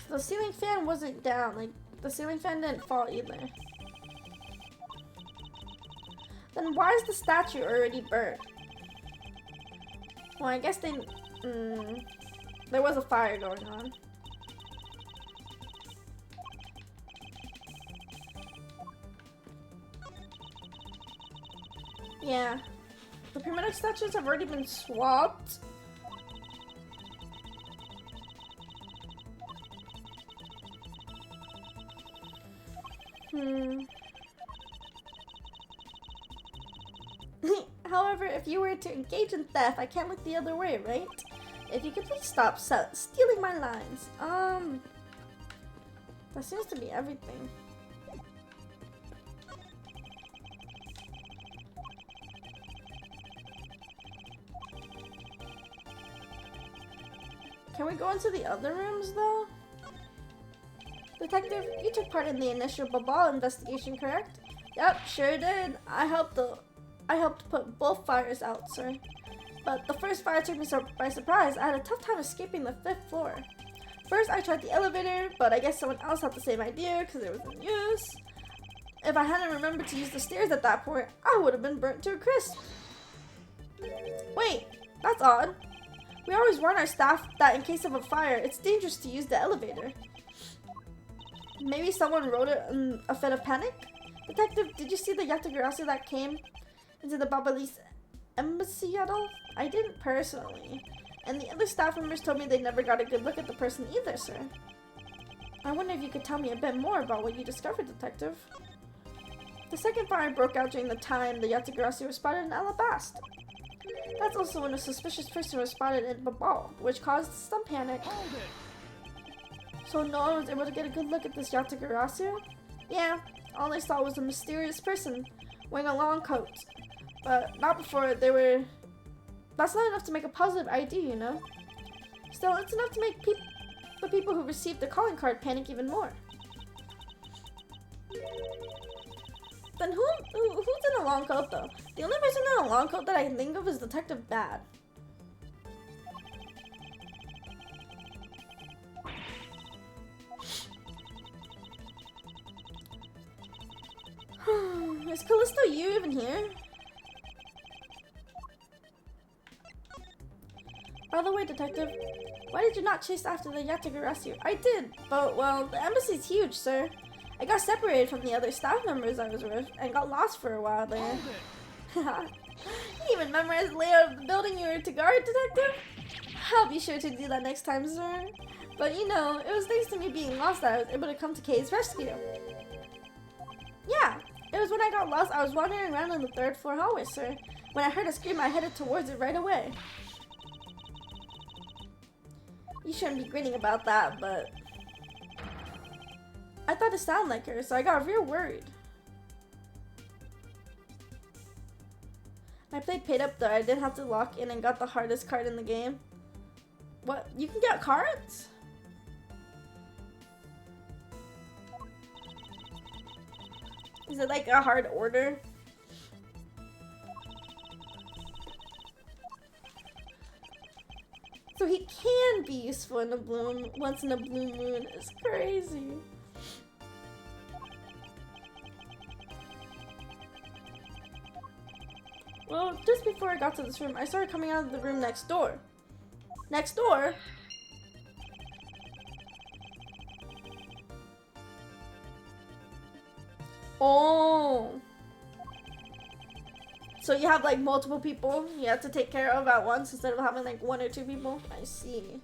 So the ceiling fan wasn't down. Like, the ceiling fan didn't fall either. Then why is the statue already burnt? Well, I guess they... there was a fire going on. Yeah. The primitive statues have already been swapped. However, if you were to engage in theft, I can't look the other way, right? If you could please stop stealing my lines. That seems to be everything. Can we go into the other rooms though? Detective, you took part in the initial Babal investigation, correct? Yep, sure did. I helped put both fires out, sir. But the first fire took me by surprise. I had a tough time escaping the 5th floor. First, I tried the elevator, but I guess someone else had the same idea because it was in use. If I hadn't remembered to use the stairs at that point, I would have been burnt to a crisp. Wait, that's odd. We always warn our staff that in case of a fire, it's dangerous to use the elevator. Maybe someone wrote it in a fit of panic? Detective, did you see the Yatagarasu that came into the Babalis embassy at all? I didn't personally. And the other staff members told me they never got a good look at the person either, sir. I wonder if you could tell me a bit more about what you discovered, Detective. The second fire broke out during the time the Yatagarasu was spotted in Alabasta. That's also when a suspicious person was spotted in Babal, which caused some panic. So no one was able to get a good look at this Yatagarasu? Yeah, all I saw was a mysterious person wearing a long coat. But not before they were... That's not enough to make a positive ID, you know? Still, it's enough to make the people who received the calling card panic even more. Then who's in a long coat though? The only person in a long coat that I can think of is Detective Bad. Is Callisto you even here? By the way, Detective, why did you not chase after the Yatagarasu? I did, but, well, the embassy's huge, sir. I got separated from the other staff members I was with and got lost for a while there. You even memorized the layout of the building you were to guard, Detective? I'll be sure to do that next time, sir. But you know, it was thanks to me being lost that I was able to come to Kay's rescue. Yeah, it was when I got lost. I was wandering around on the 3rd floor hallway, sir. When I heard a scream, I headed towards it right away. You shouldn't be grinning about that, but I thought it sounded like her, so I got real worried. I played paid up though. I didn't have to lock in and got the hardest card in the game. What? You can get cards? Is it like a hard order? So he can be useful in a blue once in a blue moon. It's crazy. Well, just before I got to this room, I started coming out of the room next door. Next door? Oh. So you have like multiple people you have to take care of at once instead of having like 1 or 2 people? I see.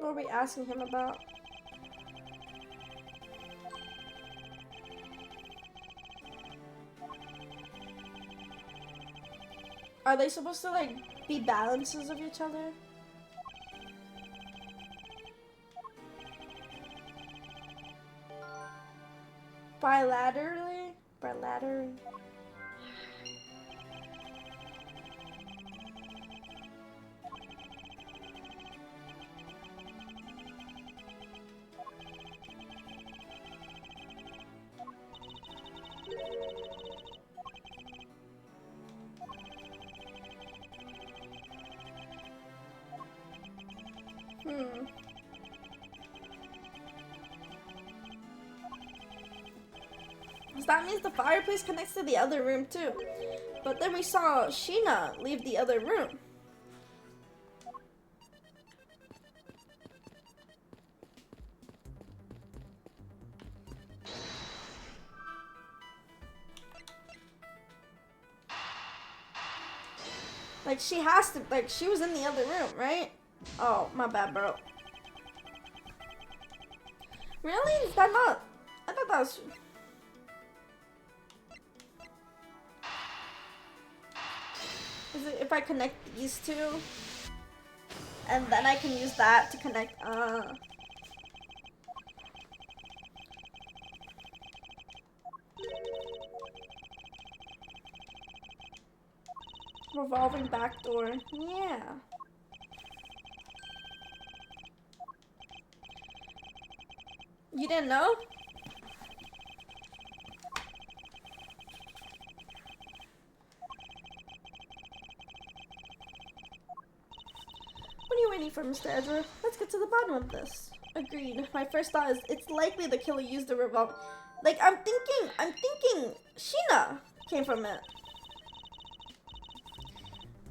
What are we asking him about? Are they supposed to like be balances of each other? Bilaterally? Bilaterally? So that means the fireplace connects to the other room too. But then we saw Sheena leave the other room. Like she has to, like she was in the other room, right? Oh, my bad, bro. Really? Is that not? I thought that was... Is it if I connect these two? And then I can use that to connect, revolving back door. Yeah. You didn't know? What are you waiting for, Mr. Ezra? Let's get to the bottom of this. Agreed. My first thought is it's likely the killer used the revolver. Like, I'm thinking Sheena came from it.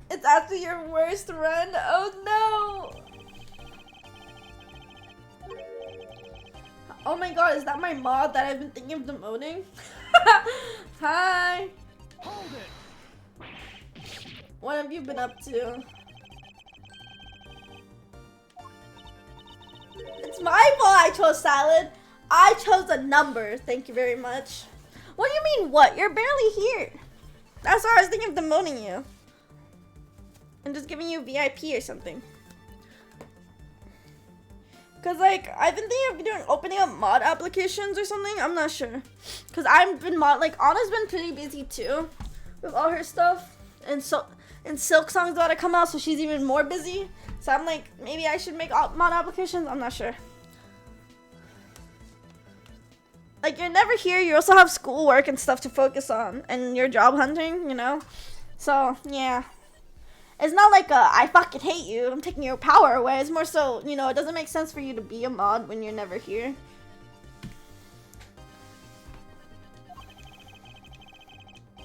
It's after your worst run? Oh no! Oh my god, is that my mod that I've been thinking of demoting? Hi! Hold it! What have you been up to? It's my fault I chose salad. I chose a number. Thank you very much. What do you mean what? You're barely here. That's why I was thinking of demoting you. And just giving you VIP or something. Cause like I've been thinking of doing opening up mod applications or something. I'm not sure. Cause I've been Anna's been pretty busy too with all her stuff, and Silk Song's about to come out, so she's even more busy. So I'm like, maybe I should make mod applications. I'm not sure. Like you're never here. You also have schoolwork and stuff to focus on, and you're job hunting, you know. So yeah. It's not like I fucking hate you, I'm taking your power away. It's more so, you know, it doesn't make sense for you to be a mod when you're never here.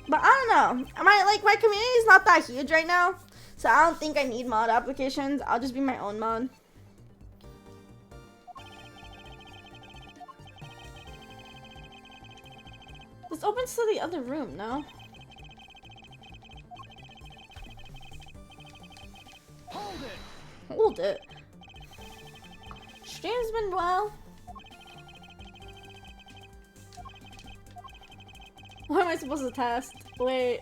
But I don't know. My community is not that huge right now, so I don't think I need mod applications. I'll just be my own mod. This opens to the other room, no? Hold it. Hold it. Stream's been well. What am I supposed to test? Wait.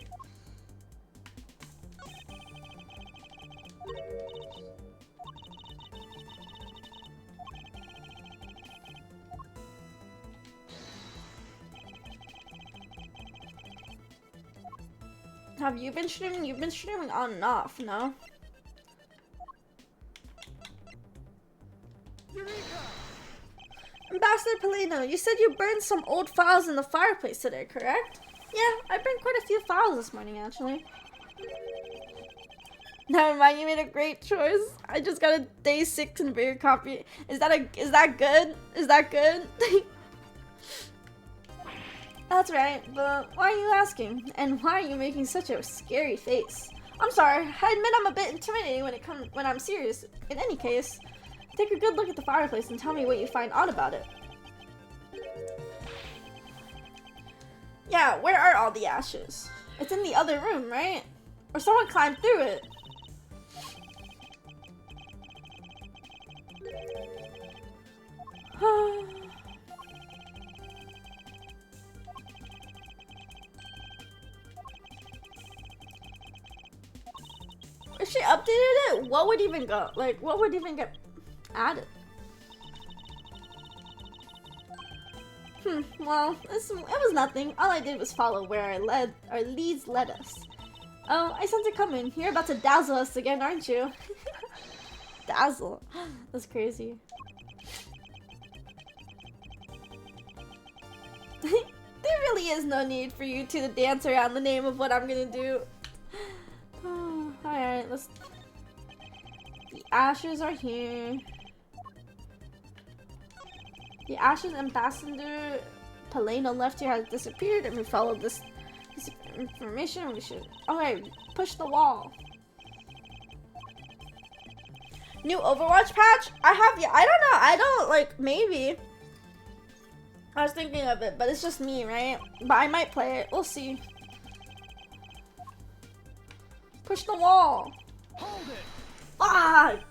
Have you been streaming? You've been streaming on and off, no? Eureka! Ambassador Polino, you said you burned some old files in the fireplace today, correct? Yeah, I burned quite a few files this morning, actually. Never mind, you made a great choice. I just got a day 6 and bigger copy. Is that good? Is that good? That's right, but why are you asking? And why are you making such a scary face? I'm sorry, I admit I'm a bit intimidating when I'm serious. In any case, take a good look at the fireplace and tell me what you find odd about it. Yeah, where are all the ashes? It's in the other room, right? Or someone climbed through it. If she updated it, what would even go? Like, what would even get added? Well, it was nothing. All I did was follow where our leads led us. Oh, I sense it coming. You're about to dazzle us again, aren't you? Dazzle. That's crazy. There really is no need for you two to dance around the name of what I'm gonna do. Alright, let's... The ashes are here. The ashes ambassador Polino left here has disappeared, and we followed this information. We should... Alright, push the wall. New Overwatch patch? I don't know. Maybe. I was thinking of it, but it's just me, right? But I might play it. We'll see. Push the wall. Hold it. Fuck!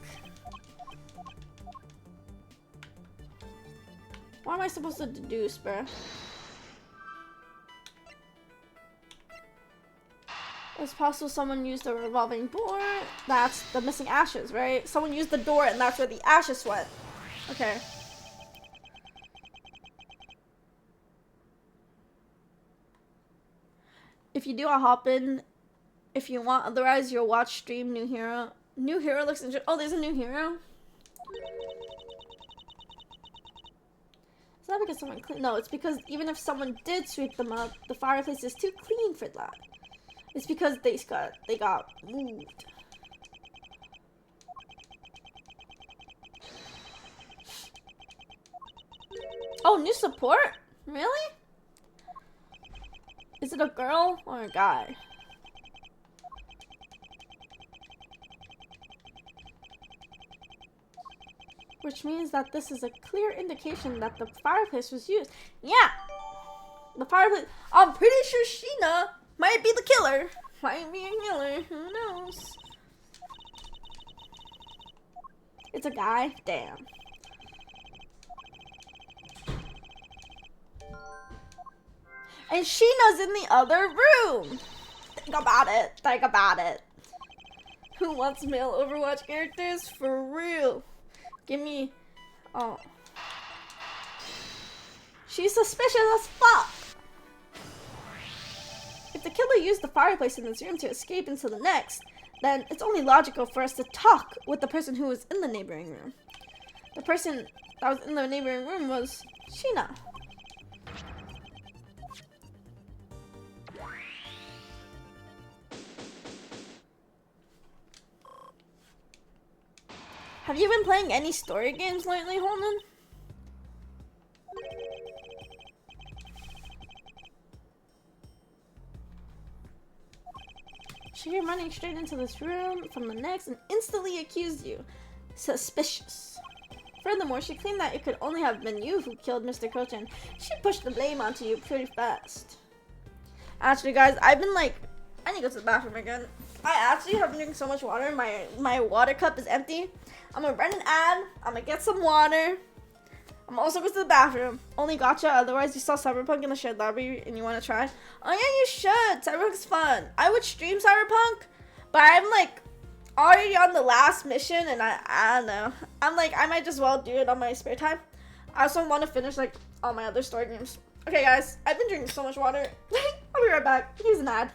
What am I supposed to deduce, bruh? It's possible someone used a revolving door. That's the missing ashes, right? Someone used the door and that's where the ashes went. Okay. If you do, I'll hop in if you want. Otherwise, you'll watch stream New Hero. New Hero looks interesting. Oh, there's a new hero? It's not because someone clean. No, it's because even if someone did sweep them up, the fireplace is too clean for that. It's because they got moved. Oh, new support? Really? Is it a girl or a guy? Which means that this is a clear indication that the fireplace was used. Yeah! The fireplace. I'm pretty sure Sheena might be the killer. Might be a killer. Who knows? It's a guy? Damn. And Sheena's in the other room. Think about it. Think about it. Who wants male Overwatch characters? For real. Give me... Oh. She's suspicious as fuck. If the killer used the fireplace in this room to escape into the next, then it's only logical for us to talk with the person who was in the neighboring room. The person that was in the neighboring room was Sheena. Have you been playing any story games lately, Holden? She came running straight into this room from the next and instantly accused you. Suspicious. Furthermore, she claimed that it could only have been you who killed Mr. Cochin. She pushed the blame onto you pretty fast. Actually, guys, I've been like, I need to go to the bathroom again. I actually have been drinking so much water. My water cup is empty. I'm gonna run an ad. I'm gonna get some water. I'm also going to the bathroom. Only gotcha. Otherwise, you saw Cyberpunk in the shared lobby and you want to try. Oh yeah, you should. Cyberpunk's fun. I would stream Cyberpunk, but I'm like already on the last mission, and I don't know. I'm like, I might just well do it on my spare time. I also want to finish like all my other story games. Okay, guys, I've been drinking so much water. I'll be right back. Here's an ad.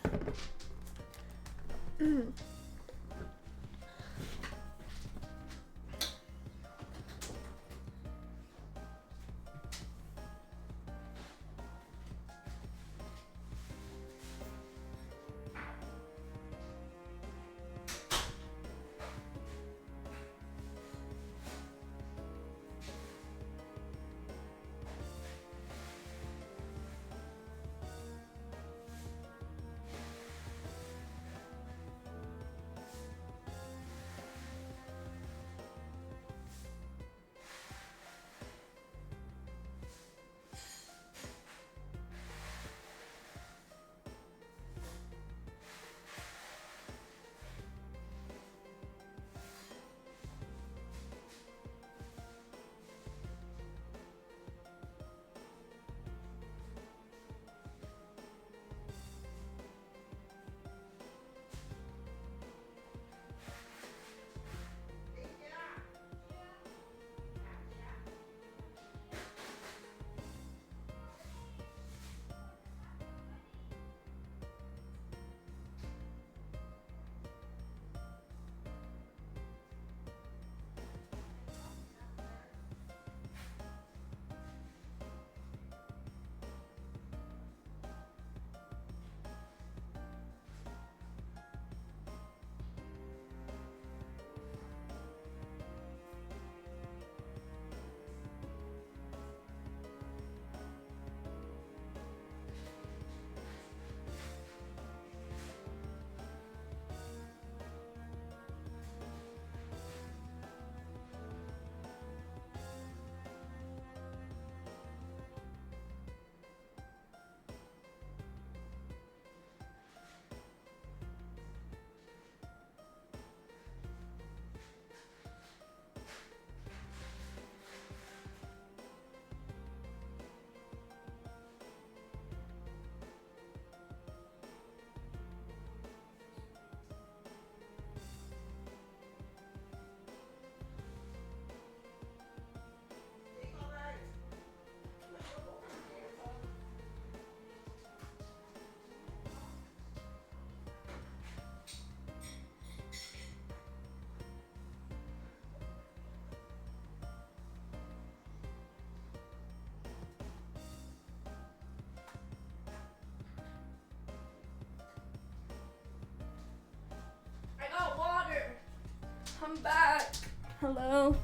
I'm back. Hello.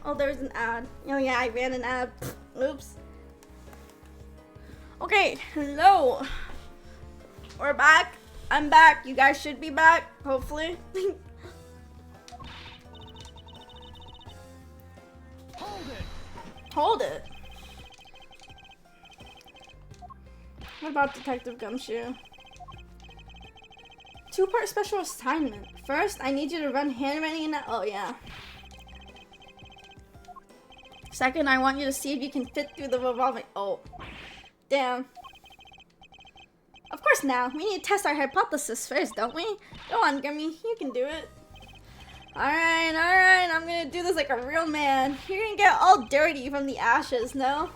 Oh, there's an ad. Oh yeah, I ran an ad. Oops. Okay, hello. We're back. I'm back. You guys should be back, hopefully. Hold it. Hold it. What about Detective Gumshoe? Two-part special assignment. First, I need you to run handwriting in that. Oh, yeah. Second, I want you to see if you can fit through the revolving. Oh. Damn. Of course now. We need to test our hypothesis first, don't we? Go on, Gummi. You can do it. Alright, alright. I'm gonna do this like a real man. You're gonna get all dirty from the ashes, no?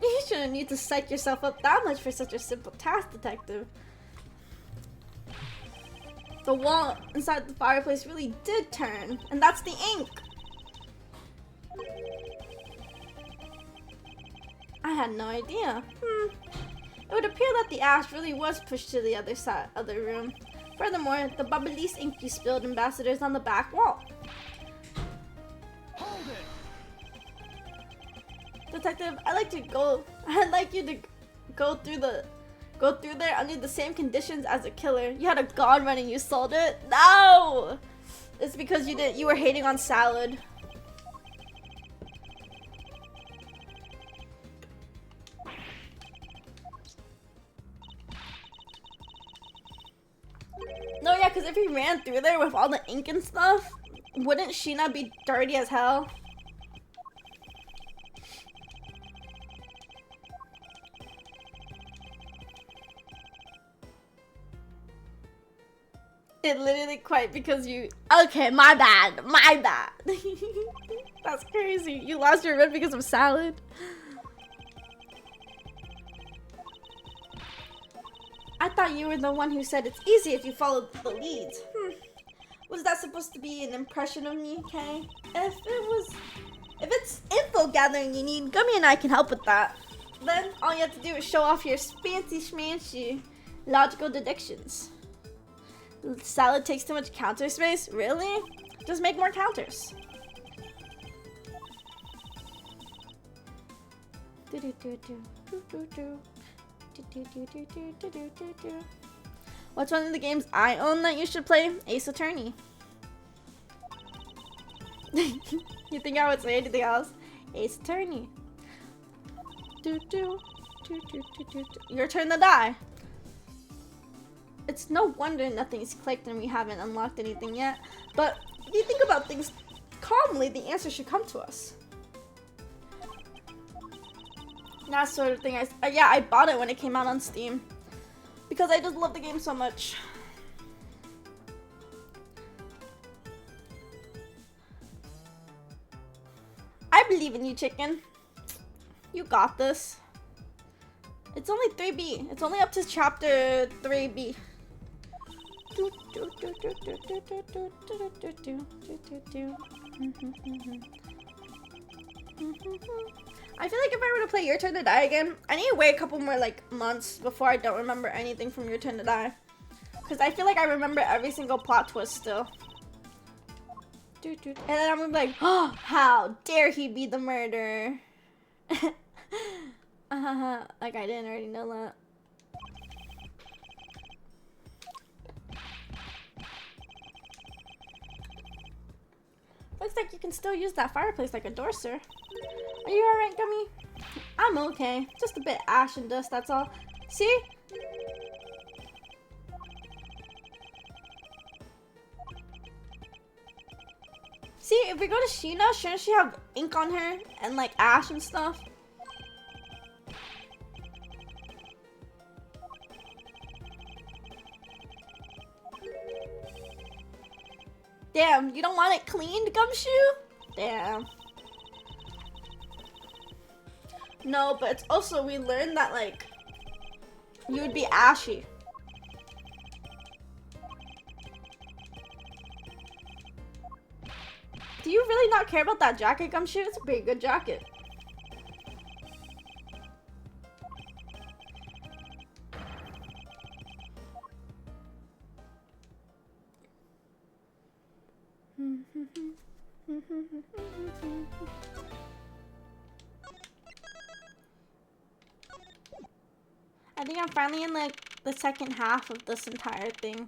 You shouldn't need to psych yourself up that much for such a simple task, Detective. The wall inside the fireplace really did turn, and that's the ink. I had no idea. It would appear that the ash really was pushed to the other side of the room. Furthermore, the Bubblese ink you spilled ambassadors on the back wall. Hold it. Detective, I'd like you to go through there under the same conditions as a killer. You had a gun running, you sold it? No! It's because you were hating on salad. No, yeah, because if he ran through there with all the ink and stuff, wouldn't Sheena be dirty as hell? It literally quite because you... Okay, my bad. My bad. That's crazy. You lost your rib because of salad? I thought you were the one who said it's easy if you follow the leads. Was that supposed to be an impression of me, okay? If it's info gathering you need, Gummi and I can help with that. Then all you have to do is show off your fancy schmancy logical deductions. Salad takes too much counter space? Really? Just make more counters. What's one of the games I own that you should play? Ace Attorney. You think I would say anything else? Ace Attorney. Your turn to die. It's no wonder nothing's clicked and we haven't unlocked anything yet. But if you think about things calmly, the answer should come to us. That sort of thing. Yeah, I bought it when it came out on Steam because I just love the game so much. I believe in you, chicken. You got this. It's only 3B. It's only up to chapter 3B. I feel like if I were to play Your Turn to Die again, I need to wait a couple more like months before I don't remember anything from Your Turn to Die. Because I feel like I remember every single plot twist still. And then I'm gonna be like, oh, how dare he be the murderer? Like I didn't already know that. Looks like you can still use that fireplace like a door, sir. Are you alright, Gummi? I'm okay. Just a bit ash and dust, that's all. See? See, if we go to Sheena, shouldn't she have ink on her and like ash and stuff? Damn, you don't want it cleaned, Gumshoe? Damn. No, but it's also, we learned that, like, you would be ashy. Do you really not care about that jacket, Gumshoe? It's a pretty good jacket. I think I'm finally in like the second half of this entire thing.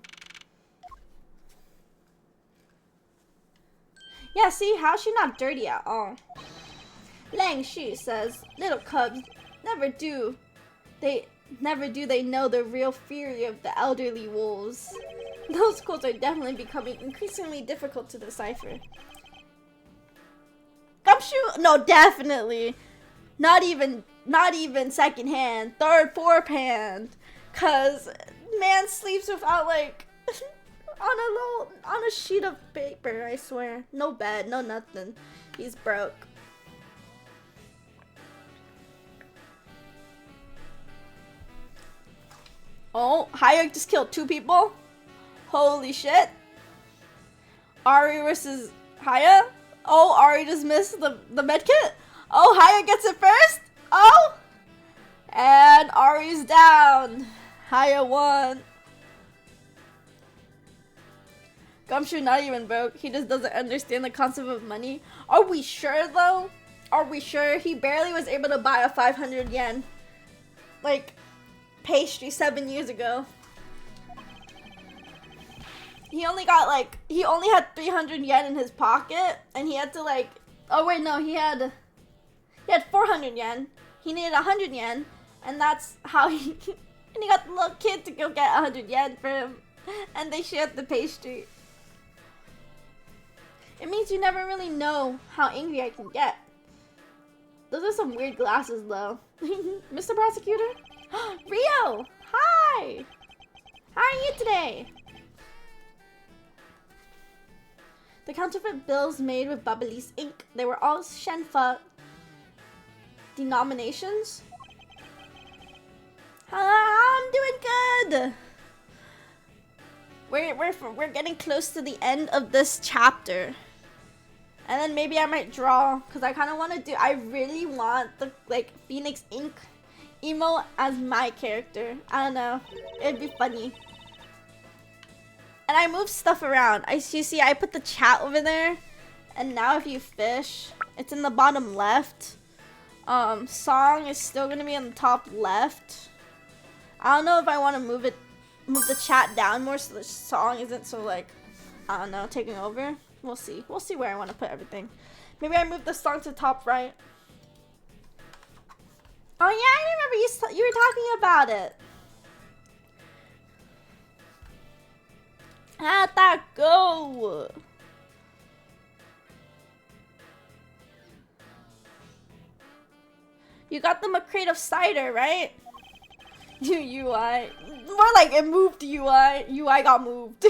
Yeah, see, how's she not dirty at all? Lang Shi says, little cubs never do they know the real fury of the elderly wolves. Those codes are definitely becoming increasingly difficult to decipher. Gumshoe? No, definitely. Not even second hand, third, fourth hand. Cause man sleeps without like on a sheet of paper, I swear. No bed, no nothing. He's broke. Oh, Hayek just killed 2 people? Holy shit. Ari versus Haya? Oh, Ari just missed the medkit? Oh, Haya gets it first? Oh! And Ari's down. Haya won. Gumshoe not even broke. He just doesn't understand the concept of money. Are we sure though? Are we sure? He barely was able to buy a 500 yen like pastry 7 years ago. He only had 300 yen in his pocket, and he had to like, oh wait, no, he had 400 yen. He needed 100 yen, and that's how he and he got the little kid to go get 100 yen for him, and they shared the pastry. It means you never really know how angry I can get. Those are some weird glasses though. Mr. Prosecutor? Rio! Hi! How are you today? The counterfeit bills made with Babyliss ink, they were all Shenfa denominations. I'm doing good! We're getting close to the end of this chapter. And then maybe I might draw, because I kind of want to do, I really want the, like, Phoenix Ink emo as my character. I don't know. It'd be funny. And I move stuff around. You see, I put the chat over there. And now if you fish, it's in the bottom left. Song is still going to be on the top left. I don't know if I want to move the chat down more so the song isn't so, like, I don't know, taking over. We'll see. We'll see where I want to put everything. Maybe I move the song to top right. Oh yeah, I remember you were talking about it. How'd that go? You got them a crate of cider, right? UI. More like it moved UI. UI got moved.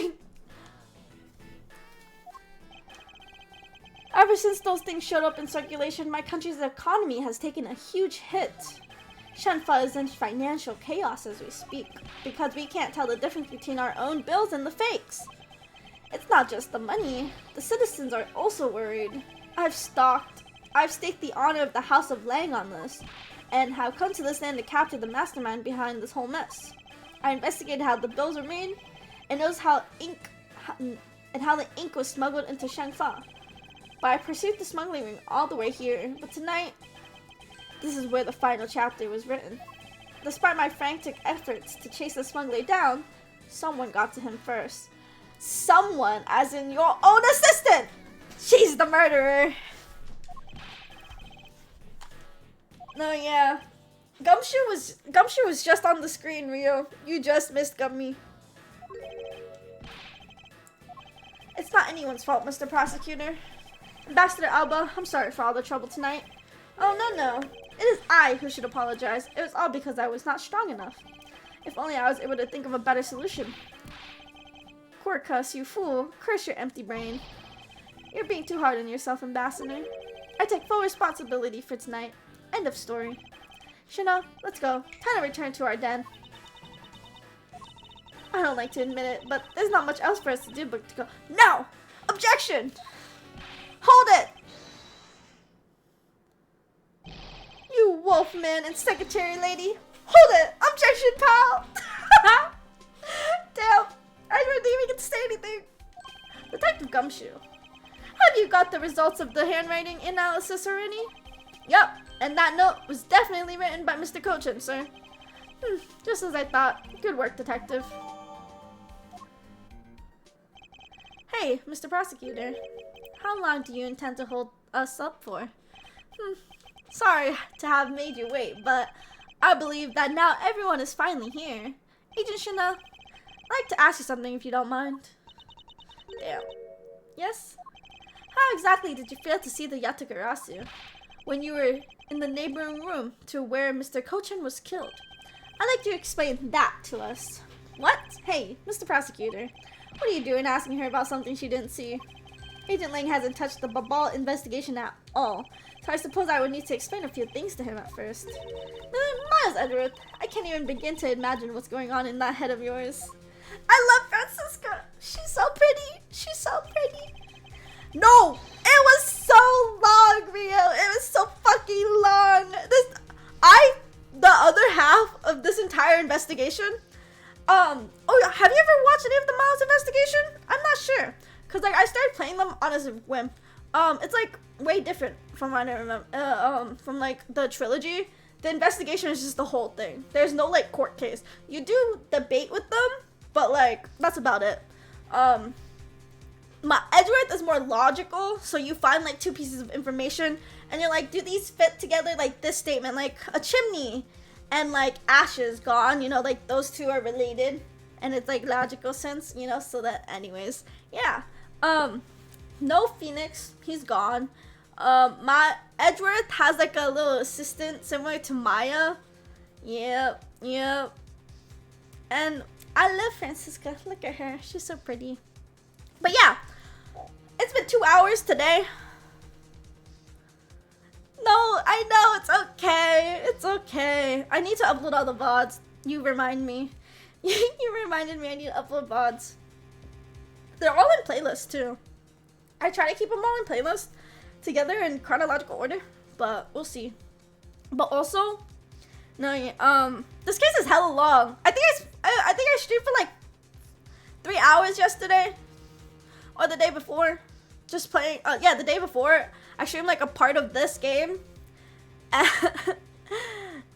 Ever since those things showed up in circulation, my country's economy has taken a huge hit. Shenfa is in financial chaos as we speak, because we can't tell the difference between our own bills and the fakes. It's not just the money. The citizens are also worried. I've staked the honor of the House of Lang on this, and have come to this land to capture the mastermind behind this whole mess. I investigated how the bills were made, and knows how the ink was smuggled into Shenfa. But I pursued the smuggling ring all the way here. But tonight, this is where the final chapter was written. Despite my frantic efforts to chase the smuggler down, someone got to him first. Someone, as in your own assistant! She's the murderer! No, yeah. Gumshoe was just on the screen, Rio. You just missed Gummi. It's not anyone's fault, Mr. Prosecutor. Ambassador Alba, I'm sorry for all the trouble tonight. Oh, no. It is I who should apologize. It was all because I was not strong enough. If only I was able to think of a better solution. Quirkus, you fool. Curse your empty brain. You're being too hard on yourself, Ambassador. I take full responsibility for tonight. End of story. Shino, let's go. Time to return to our den. I don't like to admit it, but there's not much else for us to do but to go. No! Objection! Hold it! You wolfman and secretary lady. Hold it! Objection, pal! Damn, I didn't even get to say anything. Detective Gumshoe, have you got the results of the handwriting analysis already? Yep, and that note was definitely written by Mr. Kochin, sir. Just as I thought. Good work, detective. Hey, Mr. Prosecutor. How long do you intend to hold us up for? Sorry to have made you wait, but I believe that now everyone is finally here. Agent Shina, I'd like to ask you something if you don't mind. Damn. Yes? How exactly did you fail to see the Yatagarasu when you were in the neighboring room to where Mr. Kochin was killed? I'd like you to explain that to us. What? Hey, Mr. Prosecutor, what are you doing asking her about something she didn't see? Agent Lang hasn't touched the Babal investigation at all, so I suppose I would need to explain a few things to him at first. Miles Edgeworth, I can't even begin to imagine what's going on in that head of yours. I love Francisca. She's so pretty. She's so pretty. No, it was so long, Rio. It was so fucking long. The other half of this entire investigation. Oh, have you ever watched any of the Miles investigation? I'm not sure. Cause like I started playing them on a whim, It's like way different from what I remember. From like the trilogy. The investigation is just the whole thing. There's no like court case. You do debate with them, but like that's about it. My Edgeworth is more logical, so you find like two pieces of information and you're like, do these fit together? Like this statement, like a chimney and like ashes gone, you know, like those two are related and it's like logical sense, you know, so that anyways, yeah. No Phoenix, he's gone. My Edgeworth has like a little assistant similar to Maya. Yep. And I love Francisca. Look at her. She's so pretty. But yeah, it's been 2 hours today. No, I know, it's okay. It's okay. I need to upload all the VODs. You remind me. You reminded me I need to upload VODs. They're all in playlists too. I try to keep them all in playlist together in chronological order, but we'll see. But also, no, this case is hella long. I think I streamed for like 3 hours yesterday, or the day before, just playing. Yeah, the day before I streamed like a part of this game, and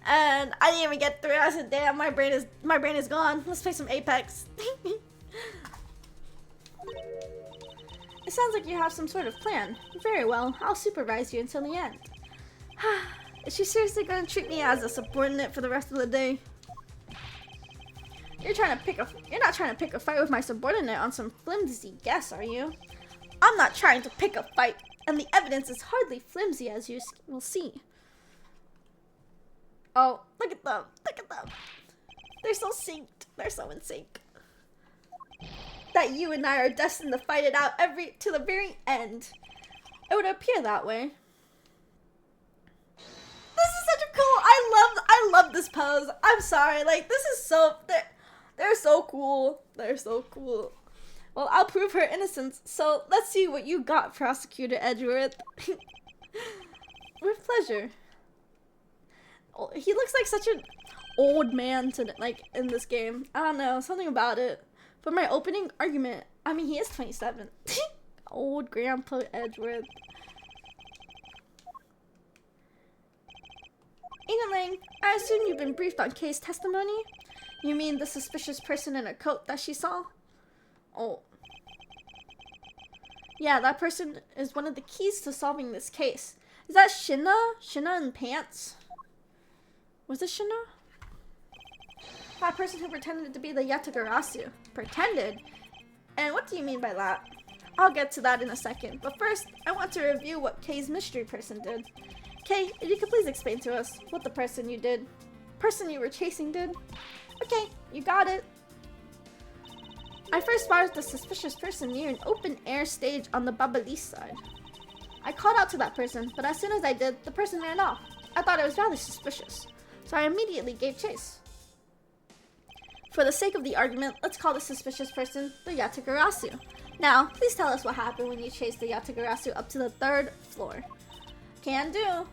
I didn't even get through. I said, "Damn, my brain is gone. Let's play some Apex." It sounds like you have some sort of plan. Very well, I'll supervise you until the end. Is she seriously gonna treat me as a subordinate for the rest of the day? You're not trying to pick a fight with my subordinate on some flimsy guess, are you? I'm not trying to pick a fight, and the evidence is hardly flimsy, as you will see. Oh, look at them. Look at them. They're so synced. They're so in sync. That you and I are destined to fight it out to the very end. It would appear that way. This is such a cool. I love this pose. I'm sorry. Like this is so. They're so cool. They're so cool. Well, I'll prove her innocence. So let's see what you got, Prosecutor Edgeworth. With pleasure. Oh, he looks like such an old man to like in this game. I don't know, something about it. But my opening argument, I mean, he is 27. Old Grandpa Edgeworth. Agent Lang, I assume you've been briefed on case testimony? You mean the suspicious person in a coat that she saw? Oh. Yeah, that person is one of the keys to solving this case. Is that Shinna? Shinna in pants? Was it Shinna? That person who pretended to be the Yatagarasu. Pretended? And what do you mean by that? I'll get to that in a second, but first, I want to review what Kay's mystery person did. Kay, if you could please explain to us what the person you were chasing did. Okay, you got it. I first spotted the suspicious person near an open-air stage on the Babalis side. I called out to that person, but as soon as I did, the person ran off. I thought it was rather suspicious, so I immediately gave chase. For the sake of the argument, let's call the suspicious person the Yatagarasu. Now, please tell us what happened when you chased the Yatagarasu up to the 3rd floor. Can do.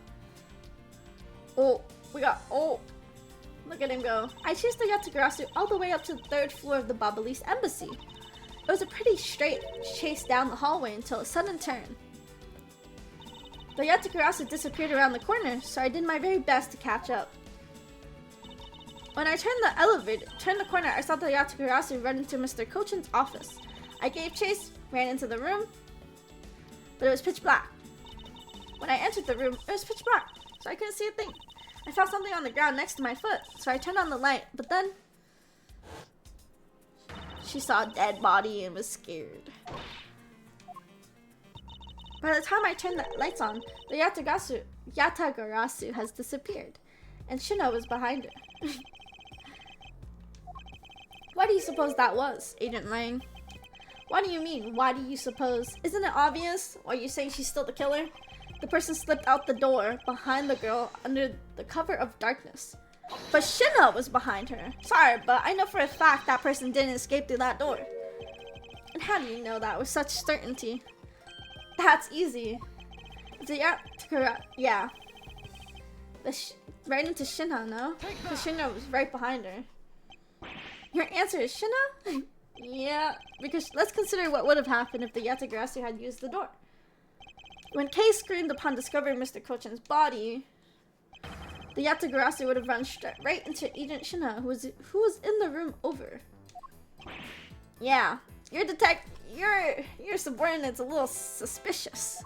Oh, look at him go. I chased the Yatagarasu all the way up to the 3rd floor of the Babalis embassy. It was a pretty straight chase down the hallway until a sudden turn. The Yatagarasu disappeared around the corner, so I did my very best to catch up. When I turned the corner, I saw the Yatagarasu run into Mr. Kochin's office. I gave chase, ran into the room, but it was pitch black. When I entered the room, it was pitch black, so I couldn't see a thing. I found something on the ground next to my foot, so I turned on the light, but then she saw a dead body and was scared. By the time I turned the lights on, the Yatagarasu has disappeared, and Shinna was behind her. Why do you suppose that was, Agent Lang? What do you mean, why do you suppose? Isn't it obvious? Are you saying she's still the killer? The person slipped out the door behind the girl under the cover of darkness. But Shinna was behind her. Sorry, but I know for a fact that person didn't escape through that door. And how do you know that with such certainty? That's easy. Yeah. Right into Shinna, no? Because Shinna was right behind her. Your answer is Shinna? Yeah, because let's consider what would have happened if the Yatagarasu had used the door. When Kay screamed upon discovering Mr. Kochan's body, the Yatagarasu would have run right into Agent Shina, who was in the room over. Yeah, your subordinate's a little suspicious.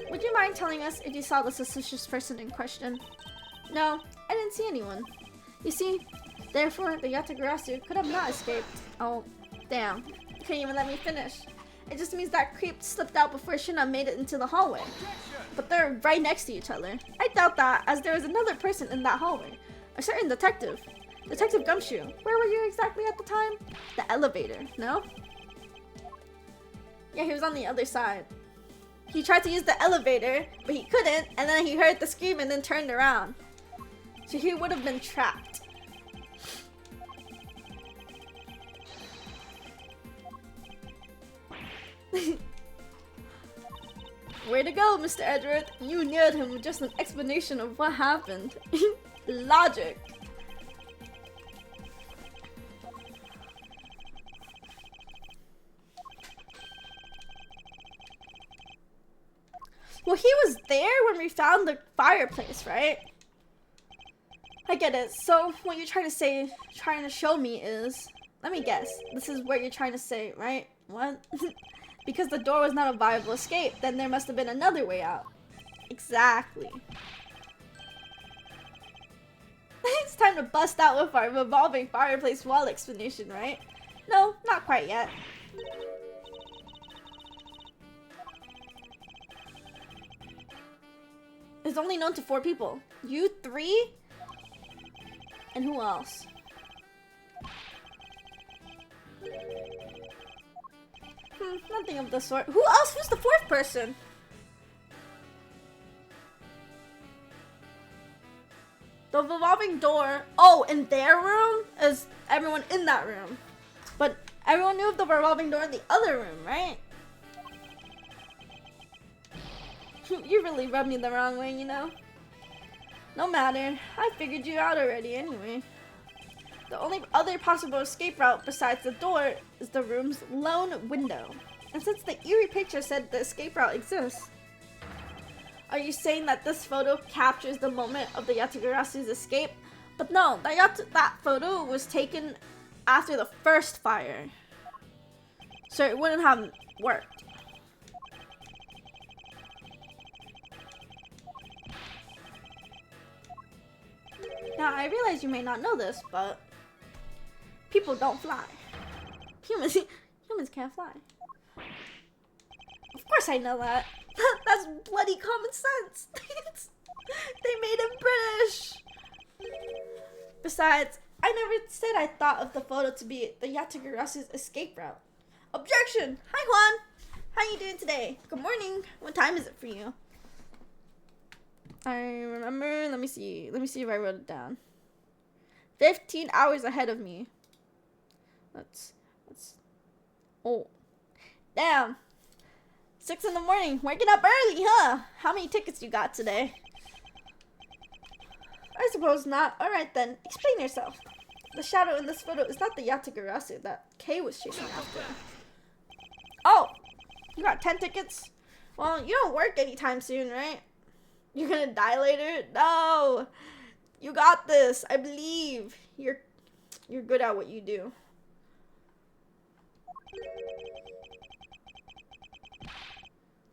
Would you mind telling us if you saw the suspicious person in question? No, I didn't see anyone. You see, therefore, the Yatagarasu could have not escaped. Oh, damn. You can't even let me finish. It just means that creep slipped out before Shina made it into the hallway. But they're right next to each other. I doubt that, as there was another person in that hallway. A certain detective. Detective Gumshoe. Where were you exactly at the time? The elevator, no? Yeah, he was on the other side. He tried to use the elevator, but he couldn't, and then he heard the scream and then turned around. So he would have been trapped. Way to go, Mr. Edward. You nailed him with just an explanation of what happened. Logic. Well, he was there when we found the fireplace, right? I get it. So what you're trying to show me is, let me guess, this is what you're trying to say, right? What? Because the door was not a viable escape, then there must have been another way out. Exactly. It's time to bust out with our revolving fireplace wall explanation, right? No, not quite yet. It's only known to 4 people. You 3? And who else? Nothing of the sort. Who else? Who's the 4th person? The revolving door. Oh, in their room? Is everyone in that room? But everyone knew of the revolving door in the other room, right? You really rubbed me the wrong way, you know? No matter. I figured you out already anyway. The only other possible escape route besides the door is the room's lone window. And since the eerie picture said the escape route exists, are you saying that this photo captures the moment of the Yatagarasu's escape? But no, that photo was taken after the first fire. So it wouldn't have worked. Now, I realize you may not know this, but people don't fly. Humans can't fly. Of course I know that. That's bloody common sense. They made him British. Besides, I never said I thought of the photo to be the Yatagarasu's escape route. Objection! Hi, Juan. How you doing today? Good morning. What time is it for you? I remember. Let me see if I wrote it down. 15 hours ahead of me. Let's. Oh, damn. 6 in the morning. Waking up early, huh? How many tickets you got today? I suppose not. All right then. Explain yourself. The shadow in this photo is not the Yatagarasu that Kay was chasing after. Oh, you got 10 tickets? Well, you don't work anytime soon, right? You're gonna die later? No! You got this. I believe. You're good at what you do.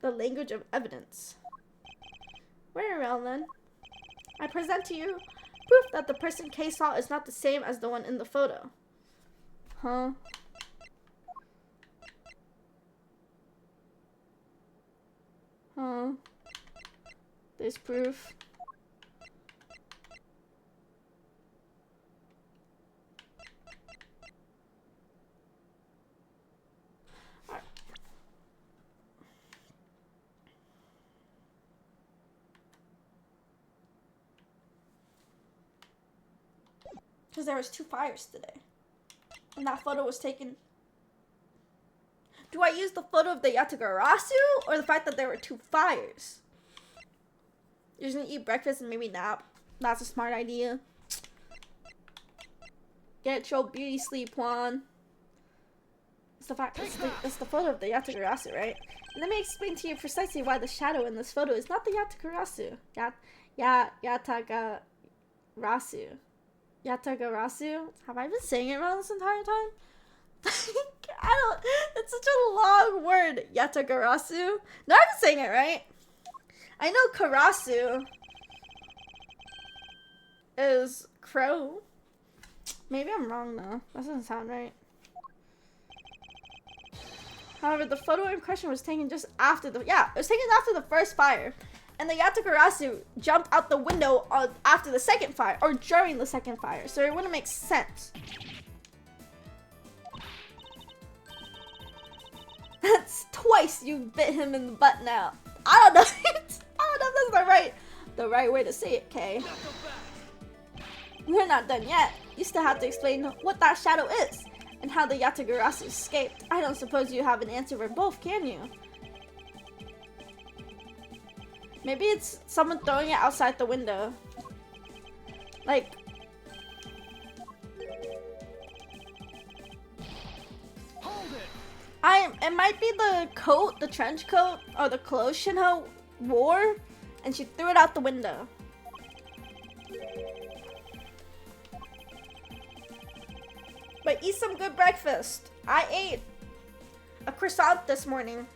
The language of evidence. Very well then. I present to you proof that the person Kay saw is not the same as the one in the photo. Huh? Huh? There's proof. Because there was 2 fires today. And that photo was taken. Do I use the photo of the Yatagarasu or the fact that there were 2 fires? You're just gonna eat breakfast and maybe nap. That's a smart idea. Get your beauty sleep, Juan. It's the photo of the Yatagarasu, right? Let me explain to you precisely why the shadow in this photo is not the Yatagarasu. Yatagarasu. Yatagarasu? Have I been saying it wrong this entire time? It's such a long word. Yatagarasu? No, I've been saying it right. I know Karasu is crow. Maybe I'm wrong though. That doesn't sound right. However, the photo in question was taken just after it was taken after the first fire. And the Yatagarasu jumped out the window after the second fire, or during the second fire, so it wouldn't make sense. That's twice you bit him in the butt now. I don't know. I don't know if that's the right way to say it, Kay. We're not done yet. You still have to explain what that shadow is and how the Yatagarasu escaped. I don't suppose you have an answer for both, can you? Maybe it's someone throwing it outside the window. Like... Hold it. It might be the coat, the trench coat, or the clothes Shinho wore, and she threw it out the window. But eat some good breakfast. I ate a croissant this morning.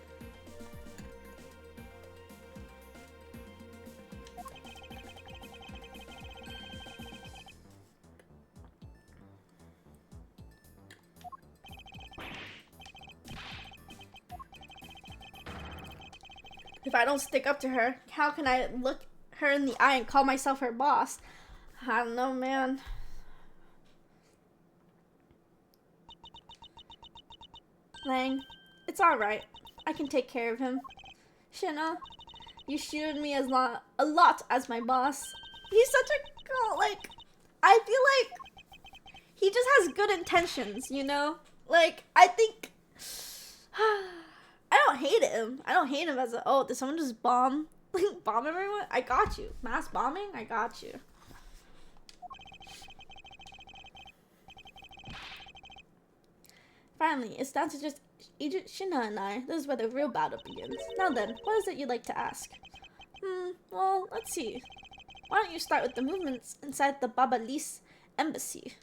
If I don't stick up to her, how can I look her in the eye and call myself her boss? I don't know, man. Lang, it's alright. I can take care of him. Shinna, you shielded me a lot as my boss. He's such a girl, like, I feel like he just has good intentions, you know? Like, I think... I don't hate him. I don't hate him as a, oh, did someone just bomb everyone? I got you. Mass bombing? I got you. Finally, it's down to just Agent Shinna and I. This is where the real battle begins. Now then, what is it you'd like to ask? Well, let's see. Why don't you start with the movements inside the Babalis embassy?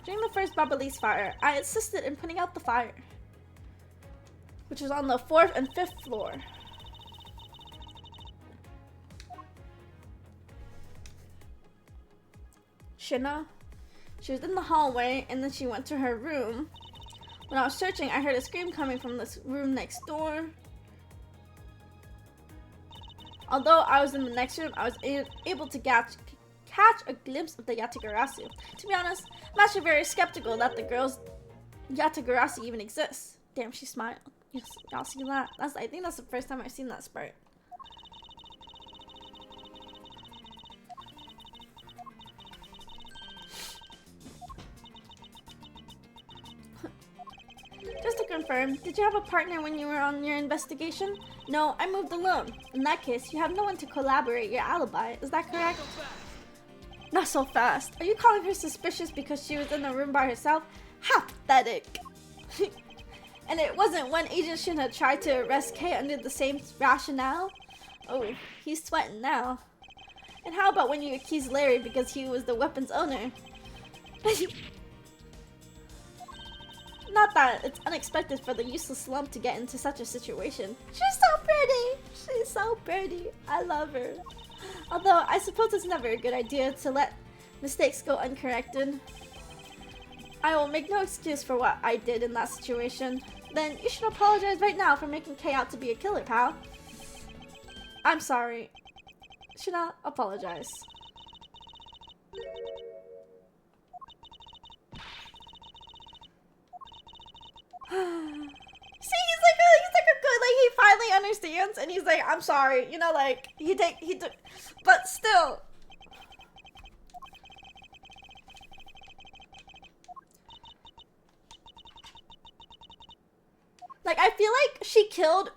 During the first Babalis fire, I assisted in putting out the fire, which was on the 4th and 5th floor. Shinna? She was in the hallway, and then she went to her room. When I was searching, I heard a scream coming from this room next door. Although I was in the next room, I was able to catch a glimpse of the Yatagarasu. To be honest, I'm actually very skeptical that the girl's Yatagarasu even exists. Damn, she smiled. Yes, y'all see that? I think that's the first time I've seen that sprite. Just to confirm, did you have a partner when you were on your investigation? No, I moved alone. In that case, you have no one to collaborate your alibi. Is that correct? Not so fast. Are you calling her suspicious because she was in the room by herself? How pathetic. And it wasn't when Agent Shinna tried to arrest Kay under the same rationale? Oh, he's sweating now. And how about when you accused Larry because he was the weapon's owner? Not that it's unexpected for the useless slump to get into such a situation. She's so pretty! She's so pretty. I love her. Although, I suppose it's never a good idea to let mistakes go uncorrected. I will make no excuse for what I did in that situation. Then you should apologize right now for making Kay out to be a killer, pal. I'm sorry. Should I apologize? See, he's like a good, like, he finally understands, and he's like, I'm sorry, you know, like, he took, but still. Like, I feel like she killed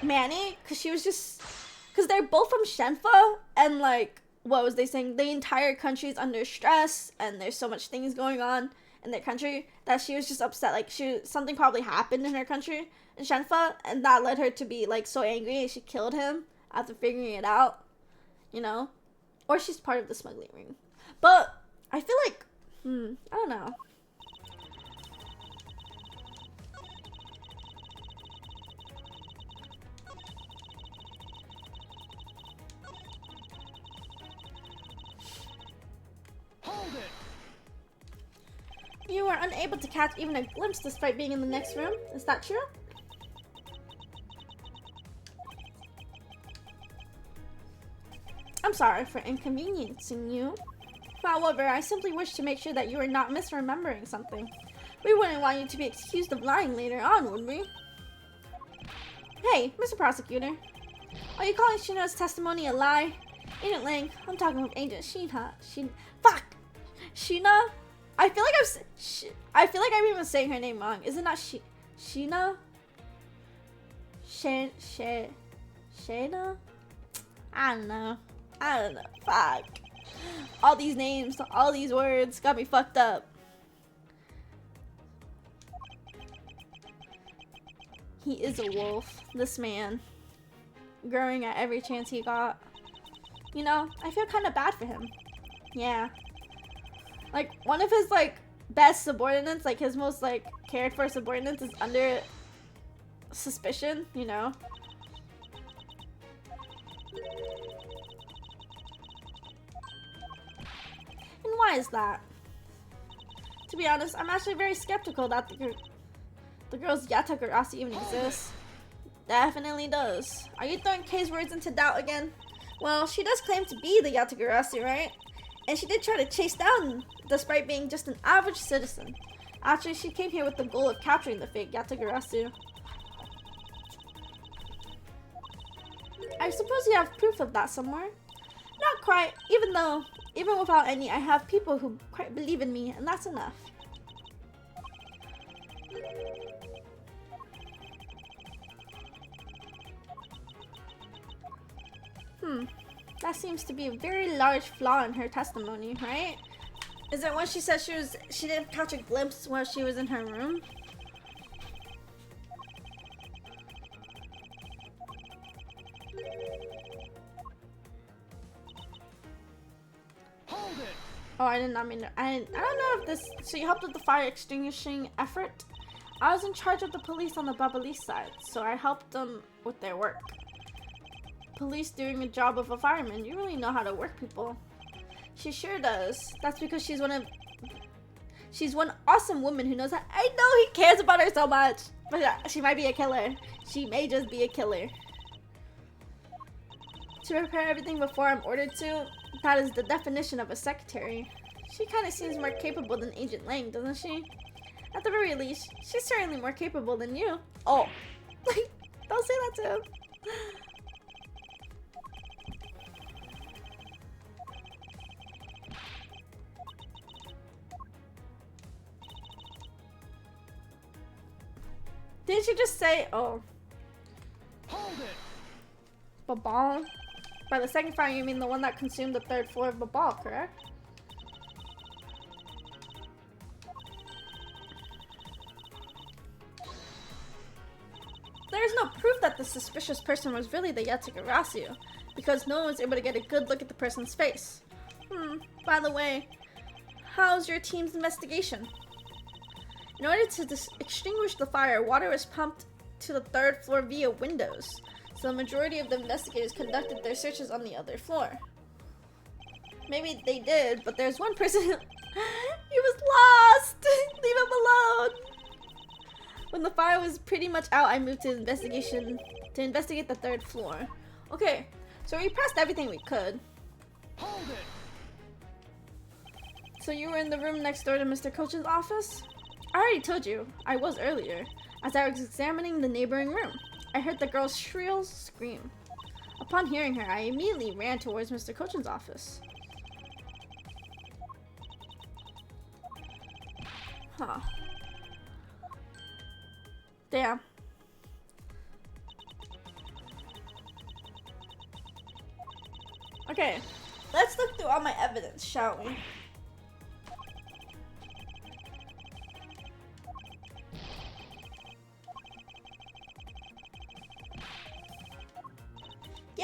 Manny, because they're both from Shenfa, and, like, what was they saying? The entire country's under stress, and there's so much things going on, in their country that she was just upset. Like something probably happened in her country in Shenfa, and that led her to be like so angry, and she killed him after figuring it out. You know, or she's part of the smuggling ring. But I feel like, I don't know. Hold it. You were unable to catch even a glimpse despite being in the next room. Is that true? I'm sorry for inconveniencing you. However, I simply wish to make sure that you are not misremembering something. We wouldn't want you to be accused of lying later on, would we? Hey, Mr. Prosecutor. Are you calling Sheena's testimony a lie? Agent Lang, I'm talking with Agent Fuck! Sheena? I feel like I'm even saying her name wrong. Is it not Sheena? Shayna? I don't know. Fuck. All these names, all these words got me fucked up. He is a wolf, this man. Growing at every chance he got. You know, I feel kind of bad for him. Yeah. Like, one of his, like, best subordinates, like, his most, like, cared for subordinates is under suspicion, you know? And why is that? To be honest, I'm actually very skeptical that the girl's Yatakarasi even exists. Definitely does. Are you throwing Kay's words into doubt again? Well, she does claim to be the Yatakarasi, right? And she did try to chase down despite being just an average citizen. Actually, she came here with the goal of capturing the fake Yatagarasu. I suppose you have proof of that somewhere? Not quite, even without any, I have people who quite believe in me, and that's enough. That seems to be a very large flaw in her testimony, right? Is it when she said she didn't catch a glimpse while she was in her room? Hold it. Oh, I did not mean to. I don't know if this. So you helped with the fire extinguishing effort? I was in charge of the police on the Babalis side, so I helped them with their work. Police doing a job of a fireman. You really know how to work people. She sure does. That's because she's one awesome woman who knows how. I know he cares about her so much, but she might be a killer. She may just be a killer. To prepare everything before I'm ordered to, that is the definition of a secretary. She kind of seems more capable than Agent Lang, doesn't she? At the very least, she's certainly more capable than you. Oh, don't say that to him. Didn't you just say, oh, Hold it. Babal? By the second fire, you mean the one that consumed the third floor of Babal, correct? There is no proof that the suspicious person was really the Yatagarasu, because no one was able to get a good look at the person's face. By the way, how's your team's investigation? In order to extinguish the fire, water was pumped to the third floor via windows, so the majority of the investigators conducted their searches on the other floor. Maybe they did, but there's one person he was lost! Leave him alone! When the fire was pretty much out, I moved to investigate the third floor. Okay, so we pressed everything we could. Hold it. So you were in the room next door to Mr. Coach's office? I already told you, I was earlier. As I was examining the neighboring room, I heard the girl's shrill scream. Upon hearing her, I immediately ran towards Mr. Coach's office. Huh. Damn. Okay, let's look through all my evidence, shall we?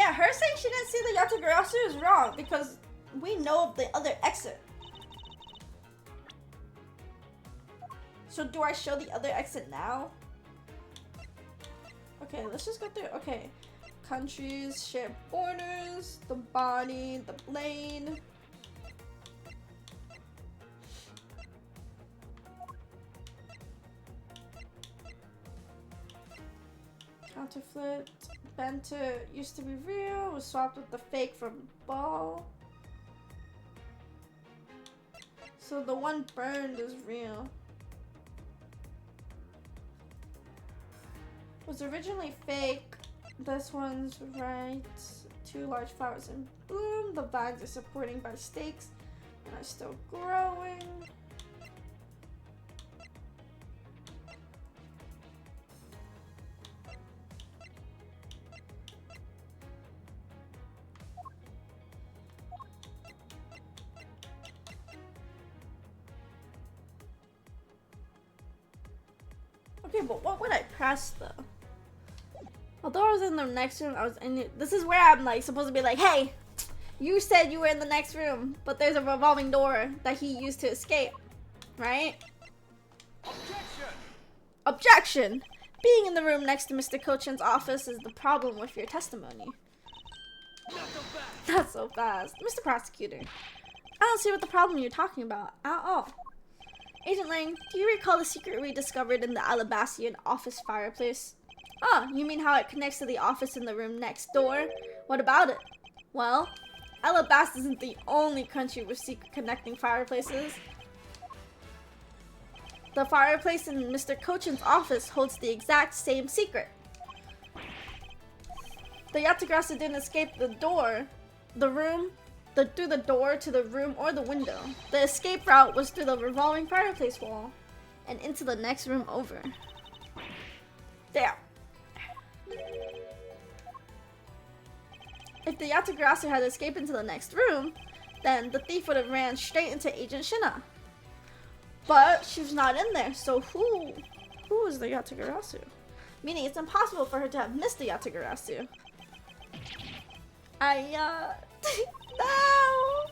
Yeah, her saying she didn't see the Yatagarasu is wrong because we know of the other exit. So do I show the other exit now? Okay, let's just go through. Okay. Countries, share borders, the body, the blade. Counterfeit. Benter used to be real, was swapped with the fake from Ball. So the one burned is real. Was originally fake. This one's right. 2 large flowers in bloom. The vines are supporting by stakes and are still growing. Okay, but what would I press though? Although I was in the next room, I was in it. This is where I'm like supposed to be like, hey, you said you were in the next room, but there's a revolving door that he used to escape, right? Objection! Objection! Being in the room next to Mr. Cochin's office is the problem with your testimony. Not so fast! Not so fast. Mr. Prosecutor, I don't see what the problem you're talking about at all. Agent Lang, do you recall the secret we discovered in the Alabastian office fireplace? Ah, you mean how it connects to the office in the room next door? What about it? Well, Alabast isn't the only country with secret connecting fireplaces. The fireplace in Mr. Cochin's office holds the exact same secret. The Yatagrasu didn't escape the door, through the door to the room or the window. The escape route was through the revolving fireplace wall and into the next room over. There. If the Yatagarasu had escaped into the next room, then the thief would have ran straight into Agent Shina. But she's not in there, so who is the Yatagarasu? Meaning it's impossible for her to have missed the Yatagarasu. No!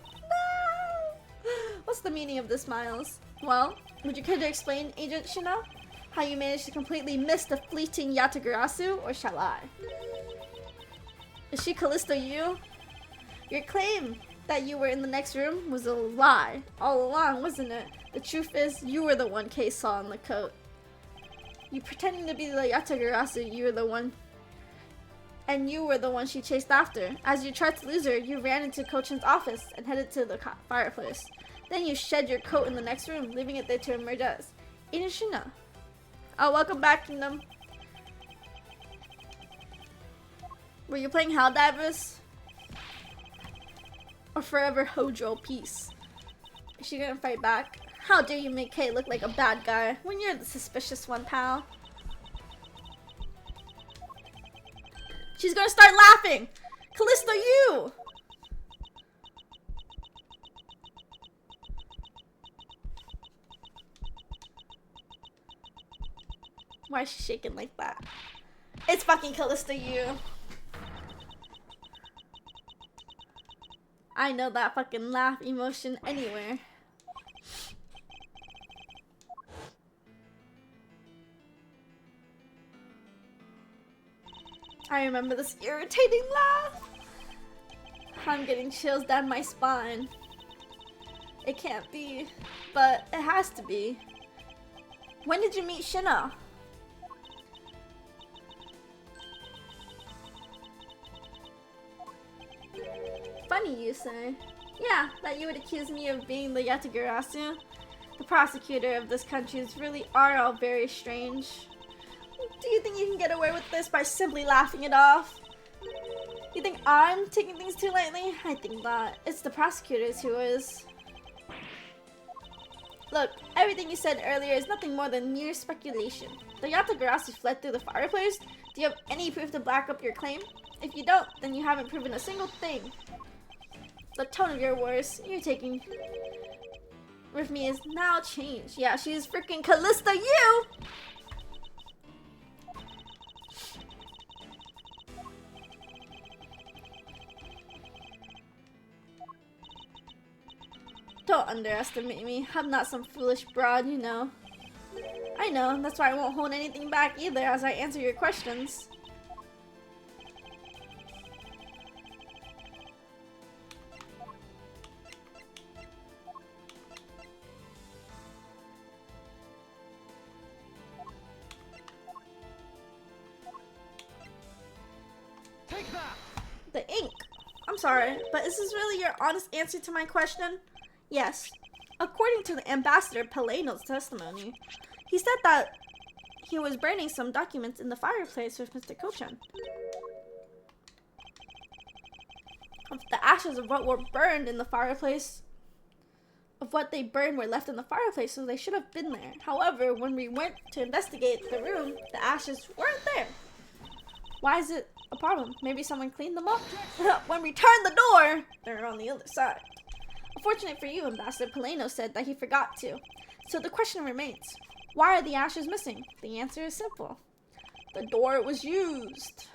What's the meaning of this, Miles? Well, would you care to explain, Agent Shina? How you managed to completely miss the fleeting Yatagarasu, or shall I? Is she Callisto you? Your claim that you were in the next room was a lie all along, wasn't it? The truth is, you were the one Kay saw in the coat. You pretending to be the Yatagarasu, you were the one, and you were the one she chased after. As you tried to lose her, you ran into Cochin's office and headed to the fireplace. Then you shed your coat in the next room, leaving it there to emerge as Agent Shina. Oh, welcome back, Kingdom. Were you playing Helldivers? Or Forever Hojo Peace? Is she gonna fight back? How dare you make Kay look like a bad guy when you're the suspicious one, pal? She's gonna start laughing! Callisto, you! Why is she shaking like that? It's fucking Callisto, you! I know that fucking laugh emotion anywhere. I remember this irritating laugh. I'm getting chills down my spine. It can't be, but it has to be. When did you meet Shina? Funny you say. Yeah, that you would accuse me of being the Yatagarasu. The prosecutor of this country really are all very strange. Do you think you can get away with this by simply laughing it off? You think I'm taking things too lightly? I think not. It's the prosecutors who is. Look, everything you said earlier is nothing more than mere speculation. The Yatagarasu fled through the fireplace. Do you have any proof to back up your claim? If you don't, then you haven't proven a single thing. The tone of your words you're taking with me is now changed. Yeah, she's freaking Callisto, you! don't underestimate me. I'm not some foolish broad, you know. I know, that's why I won't hold anything back either as I answer your questions. Take that! The ink. I'm sorry, but is this really your honest answer to my question? Yes. According to the Ambassador Paleno's testimony, he said that he was burning some documents in the fireplace with Mr. Kochan. The ashes of what were burned in the fireplace, of what they burned were left in the fireplace, so they should have been there. However, when we went to investigate the room, the ashes weren't there. Why is it a problem? Maybe someone cleaned them up? When we turned the door, they're on the other side. Unfortunately for you, Ambassador Paleno said that he forgot to. So the question remains, why are the ashes missing? The answer is simple. The door was used.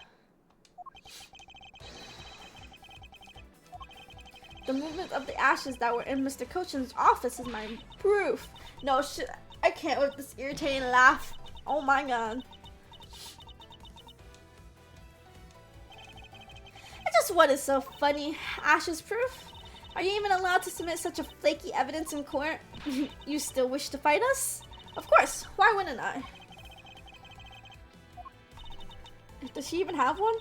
The movement of the ashes that were in Mr. Kochan's office is my proof. No shit, I can't with this irritating laugh. Oh my god. Just what is so funny? Ashes proof? Are you even allowed to submit such a flaky evidence in court? You still wish to fight us? Of course, why wouldn't I? Does she even have one?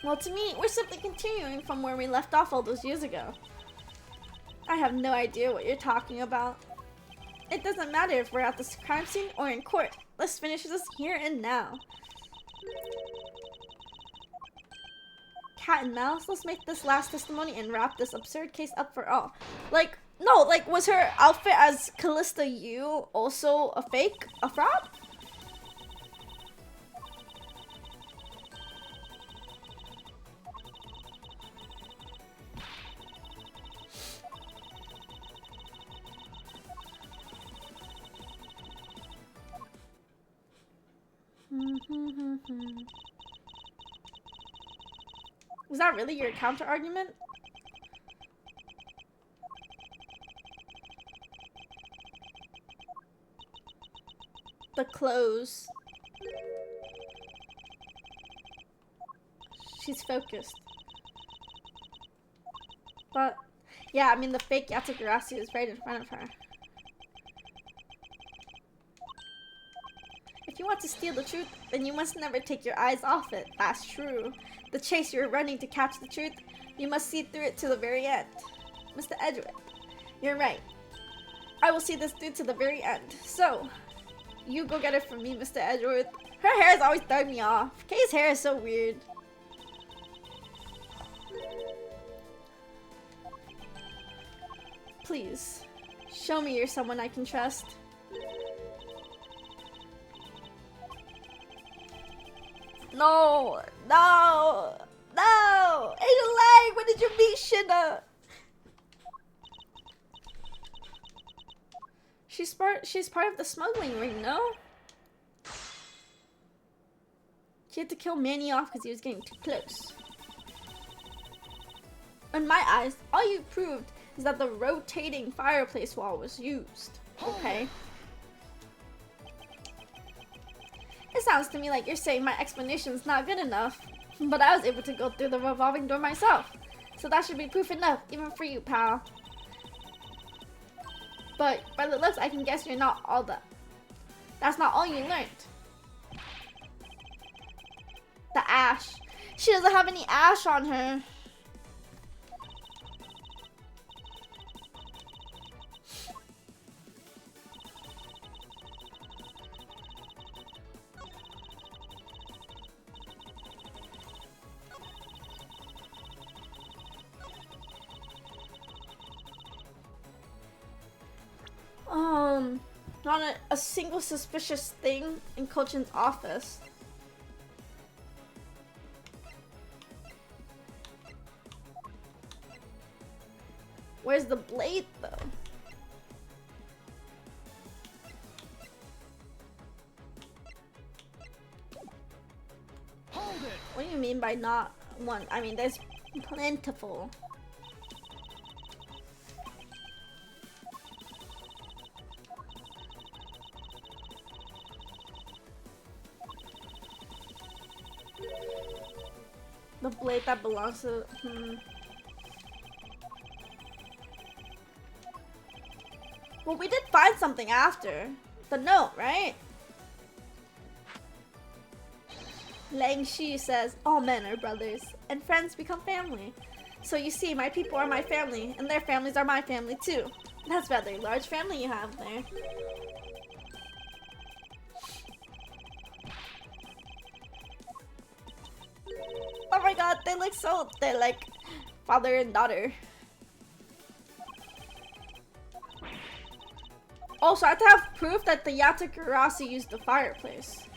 Well, to me, we're simply continuing from where we left off all those years ago. I have no idea what you're talking about. It doesn't matter if we're at the crime scene or in court. Let's finish this here and now. Cat and mouse, let's make this last testimony and wrap this absurd case up for all. Like, no, like, was her outfit as Callista Yu also a fake? A fraud? Was that really your counter argument? The clothes. She's focused. But, yeah, I mean the fake Yatagarasu is right in front of her. If you want to steal the truth, then you must never take your eyes off it. That's true. The chase you're running to catch the truth, you must see through it to the very end. Mr. Edgeworth, you're right. I will see this through to the very end. So, you go get it from me, Mr. Edgeworth. Her hair has always thrown me off. Kay's hair is so weird. Please, show me you're someone I can trust. No, no, no! Angel Lang, when did you meet Shinna? She's part of the smuggling ring, no? She had to kill Manny off because he was getting too close. In my eyes, all you proved is that the rotating fireplace wall was used. Okay. It sounds to me like you're saying my explanation's not good enough. But I was able to go through the revolving door myself. So that should be proof enough, even for you, pal. But by the looks, I can guess you're not all that. That's not all you learned. The ash. She doesn't have any ash on her. Not a single suspicious thing in Kochan's office. Where's the blade, though? Hold it! What do you mean by not one? I mean, there's plentiful. blade that belongs to... Well, we did find something after. The note, right? Lang Shi says, all men are brothers, and friends become family. So you see, my people are my family, and their families are my family too. That's rather a large family you have there. Oh my god, they look so... They're like father and daughter. Also, I have to have proof that the Yatakarasi used the fireplace.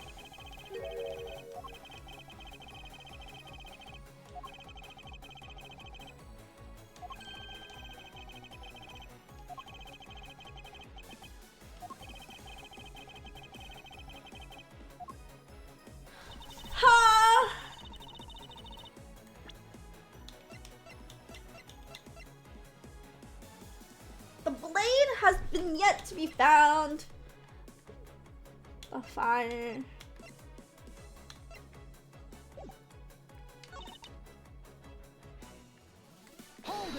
Ha! The blade has been yet to be found. A fire. Hold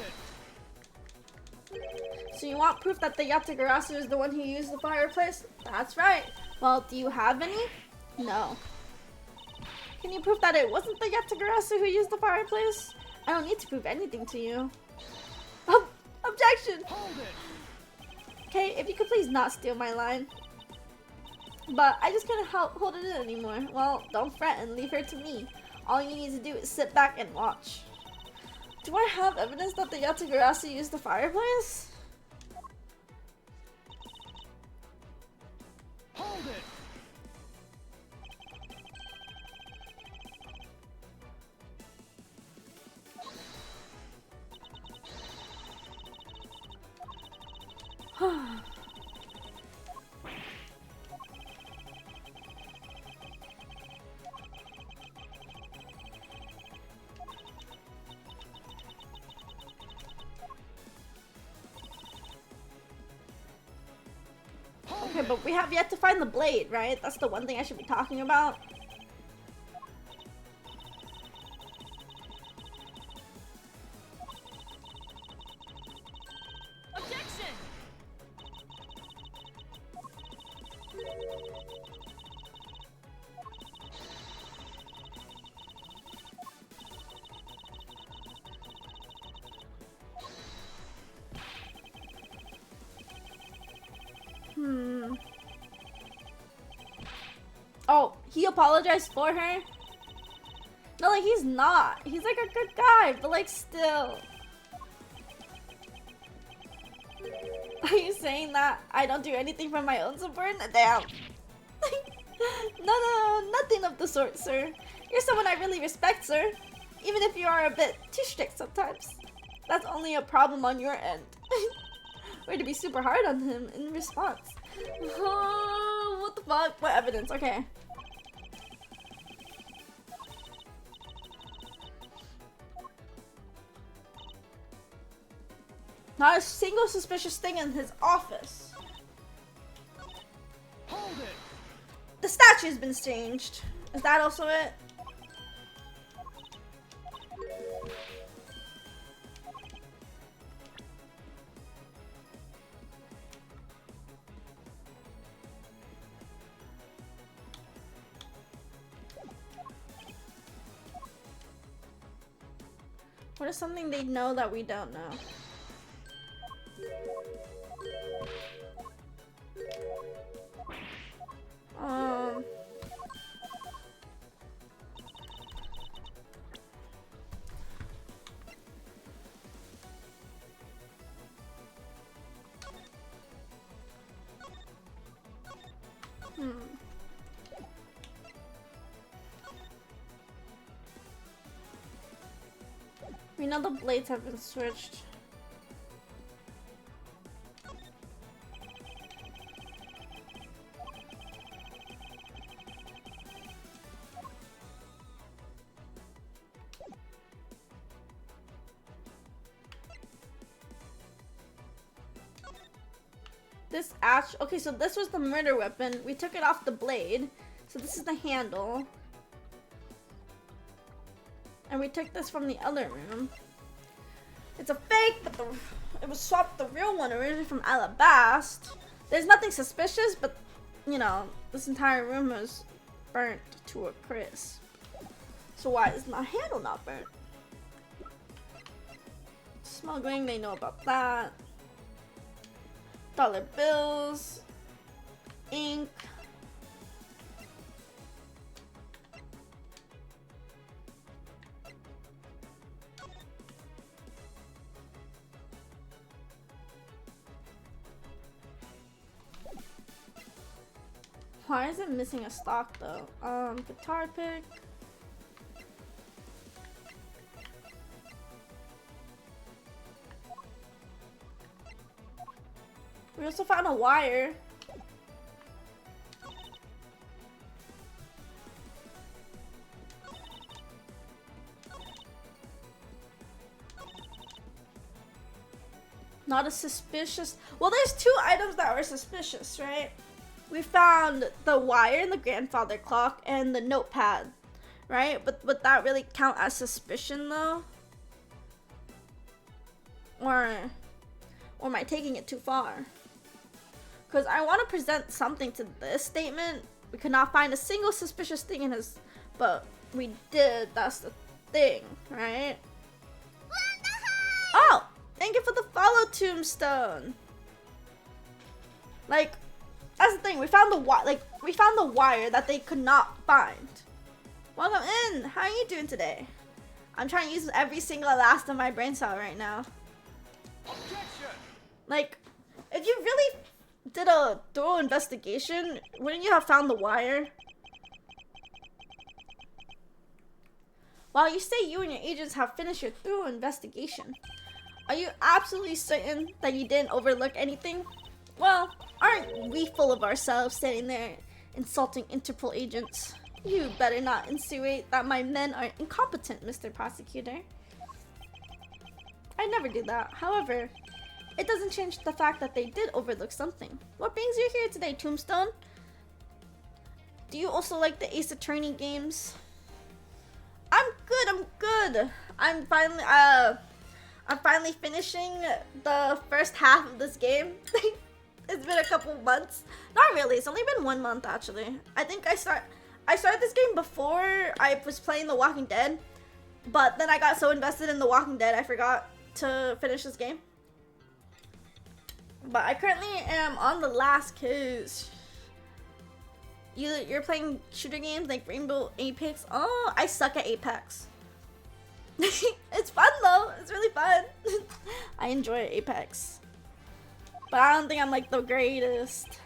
it. So you want proof that the Yatagarasu is the one who used the fireplace? That's right. Well, do you have any? No. Can you prove that it wasn't the Yatagarasu who used the fireplace? I don't need to prove anything to you. Objection! Hold it. Okay, if you could please not steal my line. But I just couldn't hold it in anymore. Well, don't fret and leave her to me. All you need to do is sit back and watch. Do I have evidence that the Yatagarasu used the fireplace? Hold it. Okay, but we have yet to find the blade, right? That's the one thing I should be talking about. Objection! Oh, he apologized for her? No, like, he's not. He's like a good guy, but like, still. Are you saying that I don't do anything for my own support? Damn. No, nothing of the sort, sir. You're someone I really respect, sir. Even if you are a bit too strict sometimes. That's only a problem on your end. We're to be super hard on him in response. What the fuck? What evidence? Okay. Not a single suspicious thing in his office. Hold it. The statue's been changed. Is that also it? What is something they know that we don't know? We know the blades have been switched. This ash. Okay, so this was the murder weapon. We took it off the blade. So this is the handle. And we took this from the other room. It's a fake, but it was swapped the real one originally from Alabast. There's nothing suspicious, but you know, this entire room was burnt to a crisp. So why is my handle not burnt? Smuggling, they know about that. Dollar bills, ink. Why is it missing a stock though? Guitar pick. We also found a wire. Not a suspicious. Well, there's two items that were suspicious, right? We found the wire in the grandfather clock and the notepad, right? But would that really count as suspicion though? Or am I taking it too far? Because I want to present something to this statement. We could not find a single suspicious thing in his, but we did. That's the thing, right? Oh, thank you for the follow, Tombstone. Like, that's the thing. We found the wire that they could not find. Welcome in. How are you doing today? I'm trying to use every single last of my brain cell right now. Objection! Like, if you really did a thorough investigation, wouldn't you have found the wire? While you say you and your agents have finished your thorough investigation, are you absolutely certain that you didn't overlook anything? Well, aren't we full of ourselves standing there insulting Interpol agents? You better not insinuate that my men are incompetent, Mr. Prosecutor. I never do that. However, it doesn't change the fact that they did overlook something. What brings you here today, Tombstone? Do you also like the Ace Attorney games? I'm good. I'm finally finishing the first half of this game. It's been a couple months. Not really, it's only been 1 month actually. I think I started this game before I was playing The Walking Dead, but then I got so invested in The Walking Dead I forgot to finish this game. But I currently am on the last case. You're playing shooter games like Rainbow Apex? Oh, I suck at Apex. It's fun though, it's really fun. I enjoy Apex. But I don't think I'm like the greatest.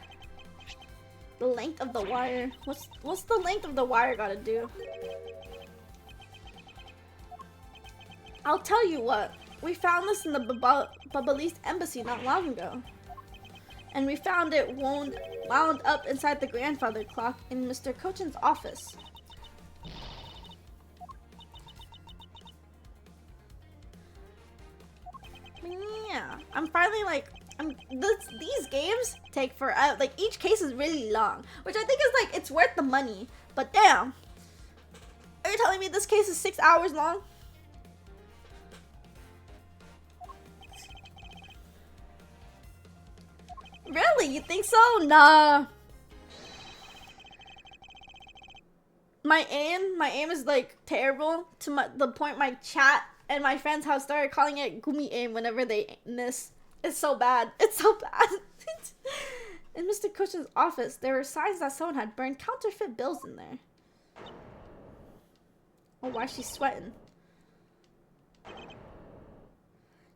The length of the wire. What's the length of the wire gotta do? I'll tell you what. We found this in the Babaliste embassy not long ago. And we found it wound up inside the grandfather clock in Mr. Cochin's office. Yeah, I'm finally like, these games take forever. Like each case is really long, which I think is like, it's worth the money. But damn, are you telling me this case is 6 hours long? Really? You think so? Nah. My aim is like terrible to the point my chat and my friends have started calling it Gummi aim whenever they miss. It's so bad. It's so bad. In Mr. Cushion's office, there were signs that someone had burned counterfeit bills in there. Oh, why is she sweating?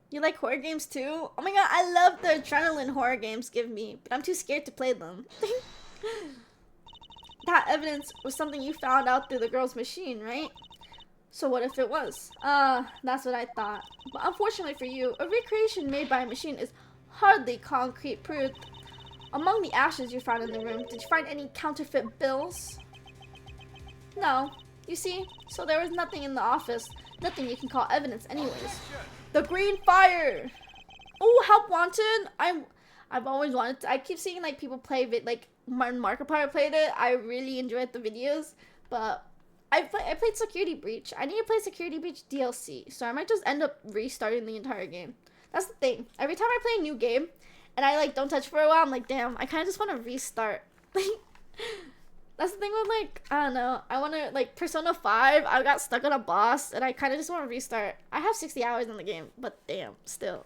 You like horror games too? Oh my god, I love the adrenaline horror games give me, but I'm too scared to play them. That evidence was something you found out through the girl's machine, right? So what if it was? That's what I thought. But unfortunately for you, a recreation made by a machine is hardly concrete proof. Among the ashes you found in the room, did you find any counterfeit bills? No. You see? So there was nothing in the office. Nothing you can call evidence anyways. The green fire! Oh, Help Wanted! I've always wanted to. I keep seeing like people play it, like Martin Markiplier played it. I really enjoyed the videos, but I played Security Breach. I need to play Security Breach DLC, so I might just end up restarting the entire game. That's the thing. Every time I play a new game, and I like don't touch for a while, I'm like, damn, I kind of just want to restart. That's the thing with like, I don't know. I want to like Persona 5. I got stuck on a boss, and I kind of just want to restart. I have 60 hours in the game, but damn, still.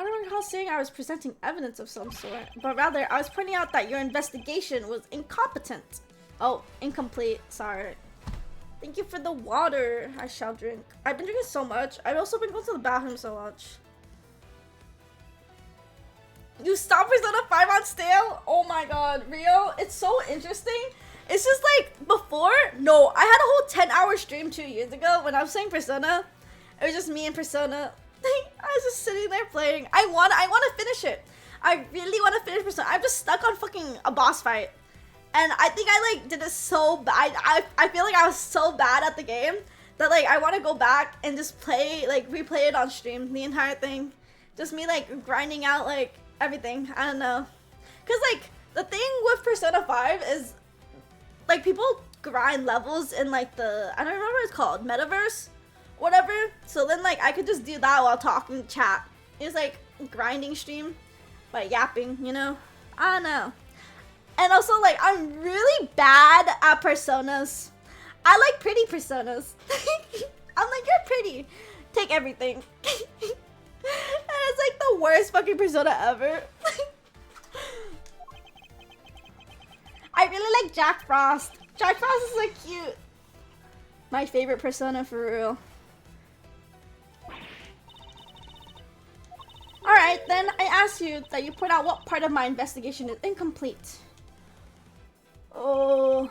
I don't recall saying I was presenting evidence of some sort, but rather I was pointing out that your investigation was incompetent. Oh, incomplete. Sorry. Thank you for the water. I shall drink. I've been drinking so much. I've also been going to the bathroom so much. You stopped Persona 5 on stale? Oh my god, Rio. It's so interesting. It's just like before, no, I had a whole 10-hour stream 2 years ago when I was playing Persona. It was just me and Persona. I was just sitting there playing. I want to finish it. I really want to finish Persona. I'm just stuck on fucking a boss fight. And I think I like did it so bad. I feel like I was so bad at the game that like I want to go back and just play, like replay it on stream, the entire thing. Just me like grinding out like everything. I don't know. Cause like the thing with Persona 5 is like people grind levels in like the, I don't remember what it's called, metaverse? Whatever. So then like I could just do that while talking chat. It's like grinding stream by yapping, you know? I don't know. And also like I'm really bad at personas. I like pretty personas. I'm like, you're pretty. Take everything. And it's like the worst fucking persona ever. I really like Jack Frost. Jack Frost is like cute. My favorite persona for real. Alright, then I asked you that you point out what part of my investigation is incomplete. Oh.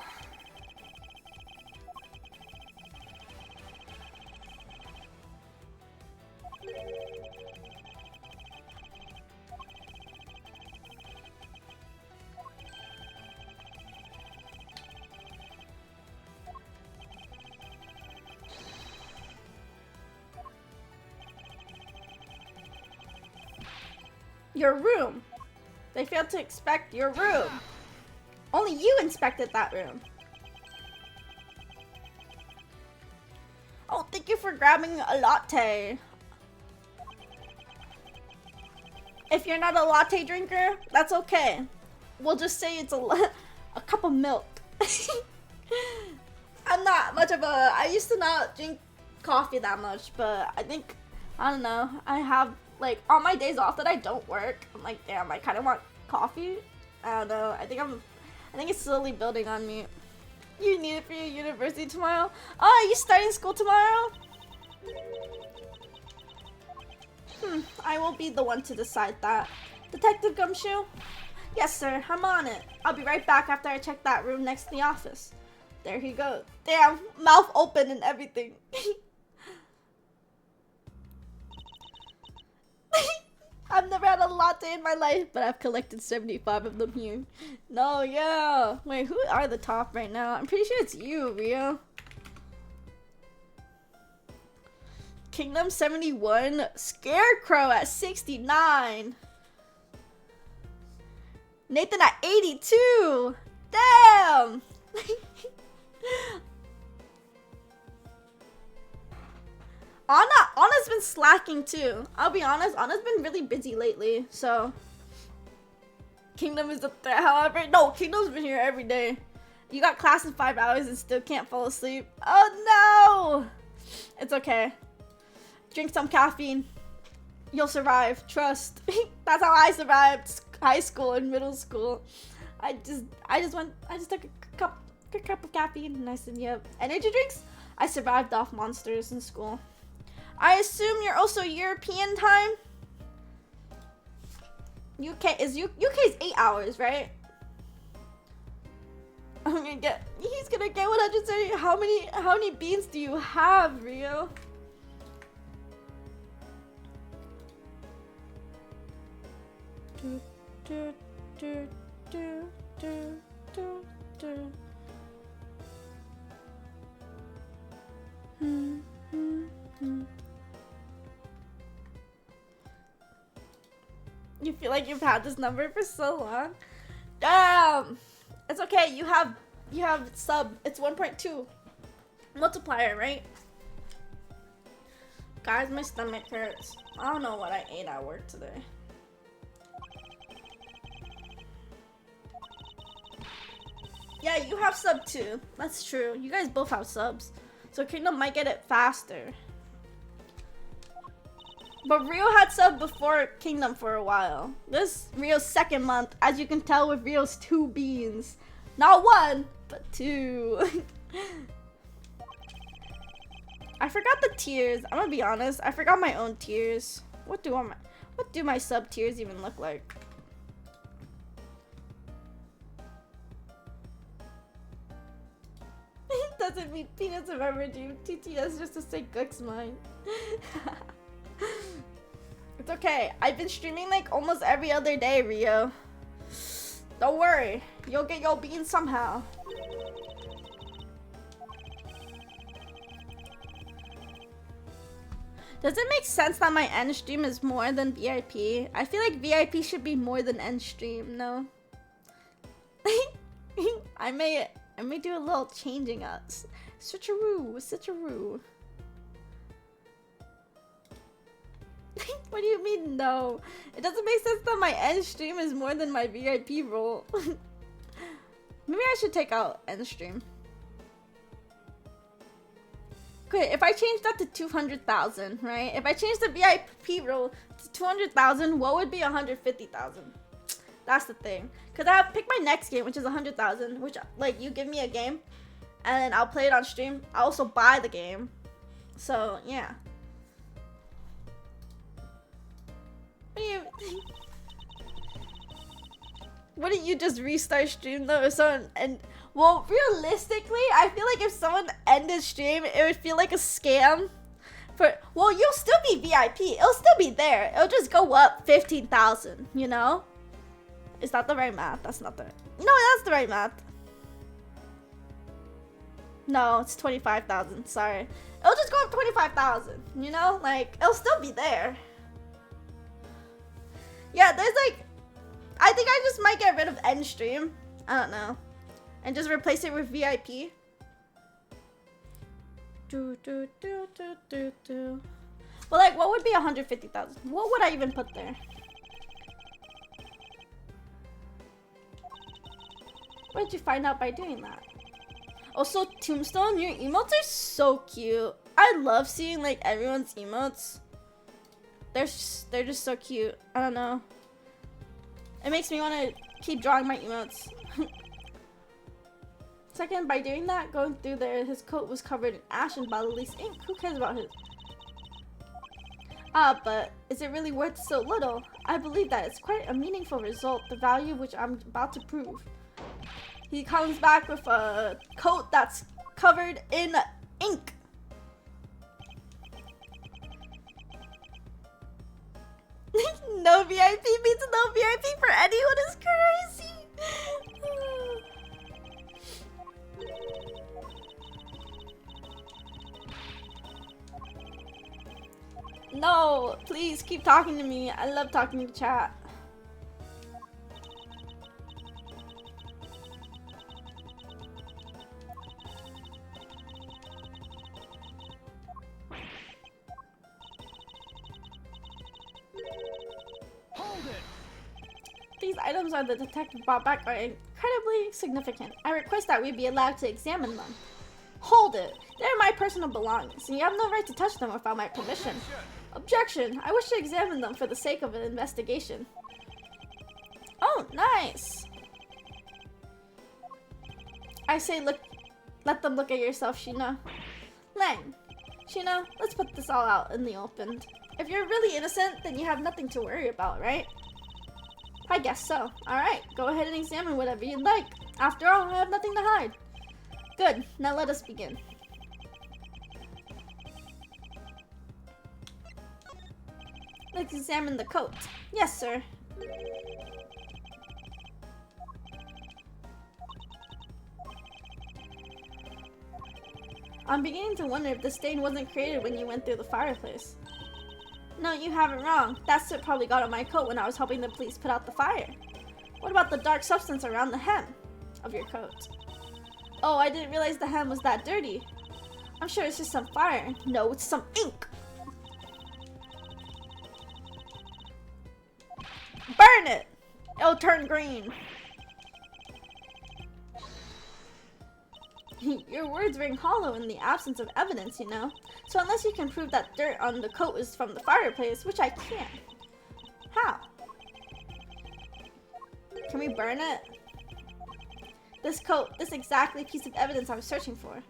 Your room. They failed to inspect your room. Only you inspected that room. Oh, thank you for grabbing a latte. If you're not a latte drinker, that's okay. We'll just say it's a cup of milk. I'm not much of a... I used to not drink coffee that much, but I think... I don't know. I have... Like, on my days off that I don't work, I'm like, damn, I kind of want coffee. I don't know. I think it's slowly building on me. You need it for your university tomorrow? Oh, are you starting school tomorrow? I will be the one to decide that. Detective Gumshoe? Yes, sir. I'm on it. I'll be right back after I check that room next to the office. There he goes. Damn, mouth open and everything. I've never had a latte in my life, but I've collected 75 of them here. No, yeah. Wait, who are the top right now? I'm pretty sure it's you, Rio. Kingdom 71. Scarecrow at 69. Nathan at 82. Damn. Anna's been slacking too. I'll be honest, Anna's been really busy lately, so. Kingdom is the threat, however. No, Kingdom's been here every day. You got class in 5 hours and still can't fall asleep. Oh no! It's okay. Drink some caffeine. You'll survive, trust. That's how I survived high school and middle school. I just took a cup of caffeine and I said, yep. Energy drinks? I survived off monsters in school. I assume you're also European time? UK's 8 hours, right? He's gonna get 130. How many beans do you have, Rio? You feel like you've had this number for so long? Damn! It's okay, you have You have sub. It's 1.2 multiplier, right? Guys, my stomach hurts. I don't know what I ate at work today. Yeah, you have sub too. That's true. You guys both have subs. So Kingdom might get it faster. But Rio had sub before Kingdom for a while. This Rio's second month, as you can tell with Rio's 2 beans. Not 1, but 2. I forgot the tiers. I'm gonna be honest. I forgot my own tiers. What do my sub tiers even look like? Doesn't mean peanuts have ever do. TTS just to say Cook's mine. It's okay. I've been streaming like almost every other day, Rio. Don't worry. You'll get your beans somehow. Does it make sense that my end stream is more than VIP? I feel like VIP should be more than end stream, no? I may do a little changing up. Switcheroo. What do you mean no? It doesn't make sense that my end stream is more than my VIP role. Maybe I should take out end stream. Okay, if I change that to 200,000, right? If I change the VIP role to 200,000, what would be 150,000? That's the thing. Cause I have pick my next game, which is 100,000, which like you give me a game, and then I'll play it on stream. I also buy the game, so yeah. Wouldn't you just restart stream though if someone and well realistically I feel like if someone ended stream it would feel like a scam for well you'll still be VIP, it'll still be there, it'll just go up 15,000, you know? Is that the right math? That's not the no, that's the right math. No, it's 25,000, sorry. It'll just go up 25,000, you know? Like it'll still be there. Yeah, there's like I think I just might get rid of end stream. I don't know. And just replace it with VIP. Well, like, what would be 150,000? What would I even put there? What did you find out by doing that? Also, Tombstone, your emotes are so cute. I love seeing, like, everyone's emotes. They're just so cute. I don't know. It makes me want to keep drawing my emotes. Second, by doing that, going through there, his coat was covered in ash and bodily ink. Who cares about his... Ah, but is it really worth so little? I believe that it's quite a meaningful result, the value which I'm about to prove. He comes back with a coat that's covered in ink. No VIP means no VIP for anyone is crazy. No, please keep talking to me. I love talking to chat. These items are the detective brought back are incredibly significant. I request that we be allowed to examine them. Hold it! They're my personal belongings, and you have no right to touch them without my permission. Objection! I wish to examine them for the sake of an investigation. Oh, nice! I say let them look at yourself, Sheena. Lang. Sheena, let's put this all out in the open. If you're really innocent, then you have nothing to worry about, right? I guess so. Alright, go ahead and examine whatever you'd like. After all, I have nothing to hide. Good, now let us begin. Let's examine the coat. Yes, sir. I'm beginning to wonder if the stain wasn't created when you went through the fireplace. No, you have it wrong. That soot probably got on my coat when I was helping the police put out the fire. What about the dark substance around the hem of your coat? Oh, I didn't realize the hand was that dirty. I'm sure it's just some fire. No, it's some ink. Burn it! It'll turn green. Your words ring hollow in the absence of evidence, you know. So unless you can prove that dirt on the coat is from the fireplace, which I can't. How? Can we burn it? This coat, this exactly piece of evidence I was searching for.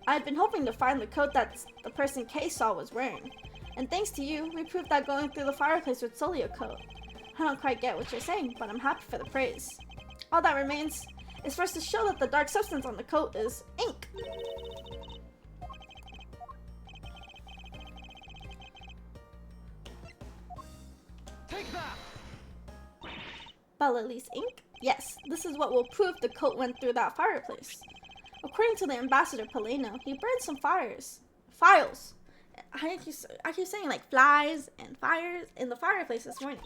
I've been hoping to find the coat that the person Kay saw was wearing. And thanks to you, we proved that going through the fireplace was solely a coat. I don't quite get what you're saying, but I'm happy for the praise. All that remains is for us to show that the dark substance on the coat is ink. Take that! Bella-Lee's ink? Yes, this is what will prove the coat went through that fireplace. According to the ambassador Paleno, he burned some files. I keep saying like flies and fires in the fireplace this morning.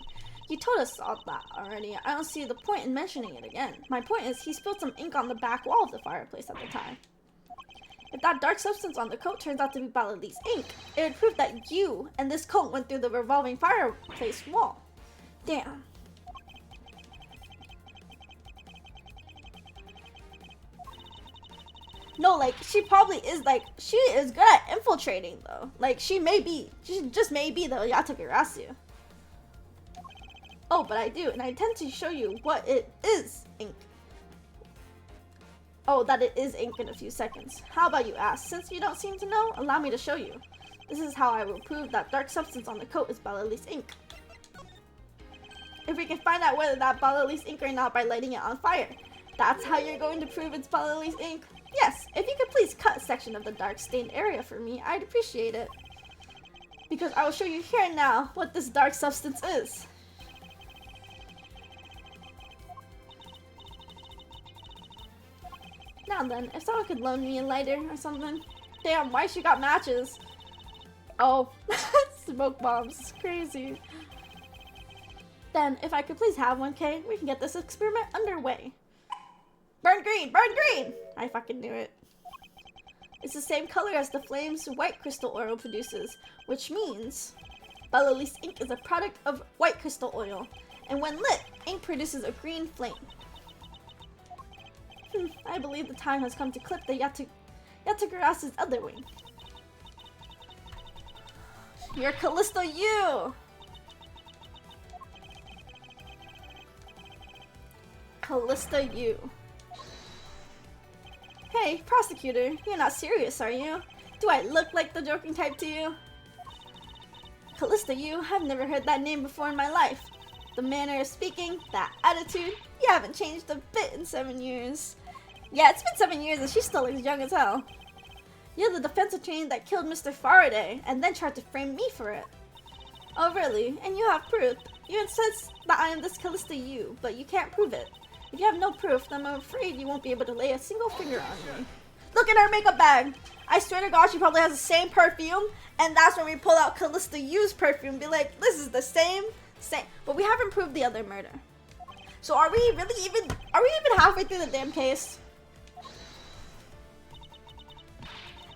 You told us all that already. I don't see the point in mentioning it again. My point is he spilled some ink on the back wall of the fireplace at the time. If that dark substance on the coat turns out to be Bella-Lee's ink, it would prove that you and this coat went through the revolving fireplace wall. Damn. No, like, she probably is, like, she is good at infiltrating, though. Like, she just may be the Yatagarasu. Oh, but I do, and I intend to show you what it is ink. Oh, that it is ink in a few seconds. How about you ask? Since you don't seem to know, allow me to show you. This is how I will prove that dark substance on the coat is Bella-Lee's ink. If we can find out whether that Bella-Lee's ink or not by lighting it on fire. That's how you're going to prove it's Bella-Lee's ink? Yes, if you could please cut a section of the dark stained area for me, I'd appreciate it. Because I will show you here and now what this dark substance is. Now then, if someone could loan me a lighter or something. Damn, why she got matches? Oh, smoke bombs, crazy. Then, if I could please have one, Kay, we can get this experiment underway. Burn green! Burn green! I fucking knew it. It's the same color as the flames white crystal oil produces, which means Bella-Lee's ink is a product of white crystal oil, and when lit, ink produces a green flame. I believe the time has come to clip the Yatagarasu's other wing. You're Callisto U! Callisto U. Hey, prosecutor, you're not serious, are you? Do I look like the joking type to you? Callista U, I've never heard that name before in my life. The manner of speaking, that attitude, you haven't changed a bit in 7 years. Yeah, it's been 7 years and she still looks young as hell. You're the defense attorney that killed Mr. Faraday and then tried to frame me for it. Oh really? And you have proof. You insist that I am this Callista U, but you can't prove it. If you have no proof, then I'm afraid you won't be able to lay a single finger on me. Look at her makeup bag! I swear to God, she probably has the same perfume, and that's when we pull out Callista U's perfume and be like, this is the same. But we haven't proved the other murder. So are we even halfway through the damn case?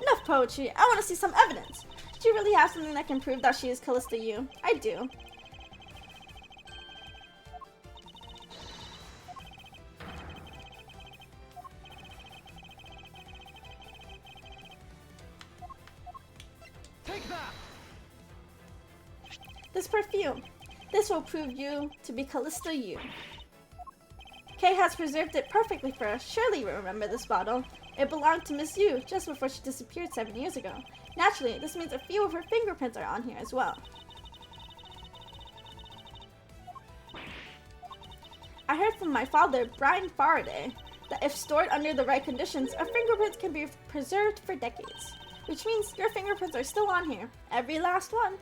Enough poetry, I want to see some evidence. Do you really have something that can prove that she is Callista U? I do. Take that! This perfume. This will prove you to be Callista U. Kay has preserved it perfectly for us. Surely you remember this bottle. It belonged to Miss Yu just before she disappeared 7 years ago. Naturally, this means a few of her fingerprints are on here as well. I heard from my father, Brian Faraday, that if stored under the right conditions, our fingerprints can be preserved for decades. Which means your fingerprints are still on here. Every last one.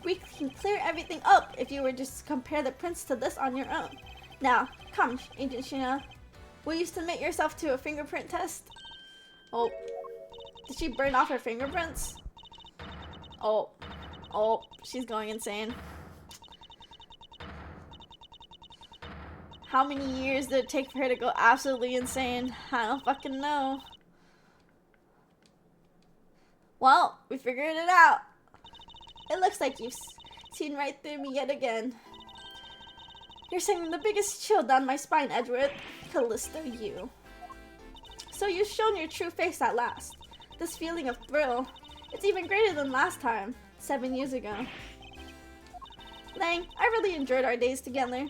We can clear everything up if you were just to compare the prints to this on your own. Now, come, Agent Shina. Will you submit yourself to a fingerprint test? Oh. Did she burn off her fingerprints? Oh. Oh, she's going insane. How many years did it take for her to go absolutely insane? I don't fucking know. Well, we figured it out. It looks like you've seen right through me yet again. You're sending the biggest chill down my spine, Edward. Callisto, you. So you've shown your true face at last. This feeling of thrill. It's even greater than last time, 7 years ago. Lang, I really enjoyed our days together.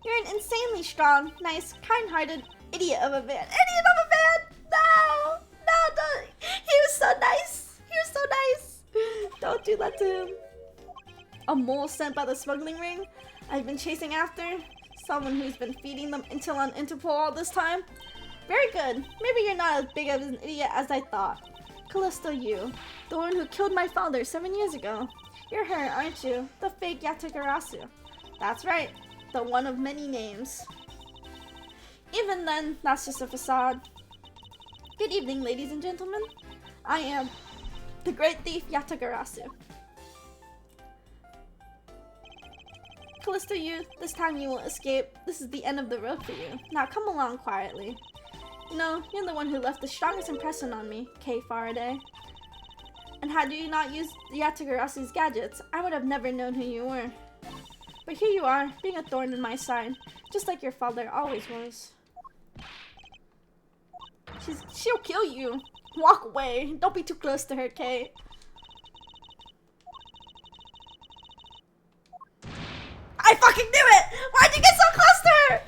You're an insanely strong, nice, kind-hearted idiot of a man. Idiot of a man! No! No, don't! He was so nice! He was so nice! Don't do that to him. A mole sent by the smuggling ring I've been chasing after? Someone who's been feeding them intel on Interpol all this time? Very good. Maybe you're not as big of an idiot as I thought. Callisto, you. The one who killed my father 7 years ago. You're her, aren't you? The fake Yatagarasu. That's right. The one of many names. Even then, that's just a facade. Good evening, ladies and gentlemen. I am the great thief Yatagarasu. Callisto, you, this time you won't escape. This is the end of the road for you. Now come along quietly. No, you're the one who left the strongest impression on me, Kay Faraday. And had you not used Yatagarasu's gadgets, I would have never known who you were. But here you are, being a thorn in my side, just like your father always was. She'll kill you. Walk away. Don't be too close to her, Kay. I fucking knew it! Why'd you get so close to her?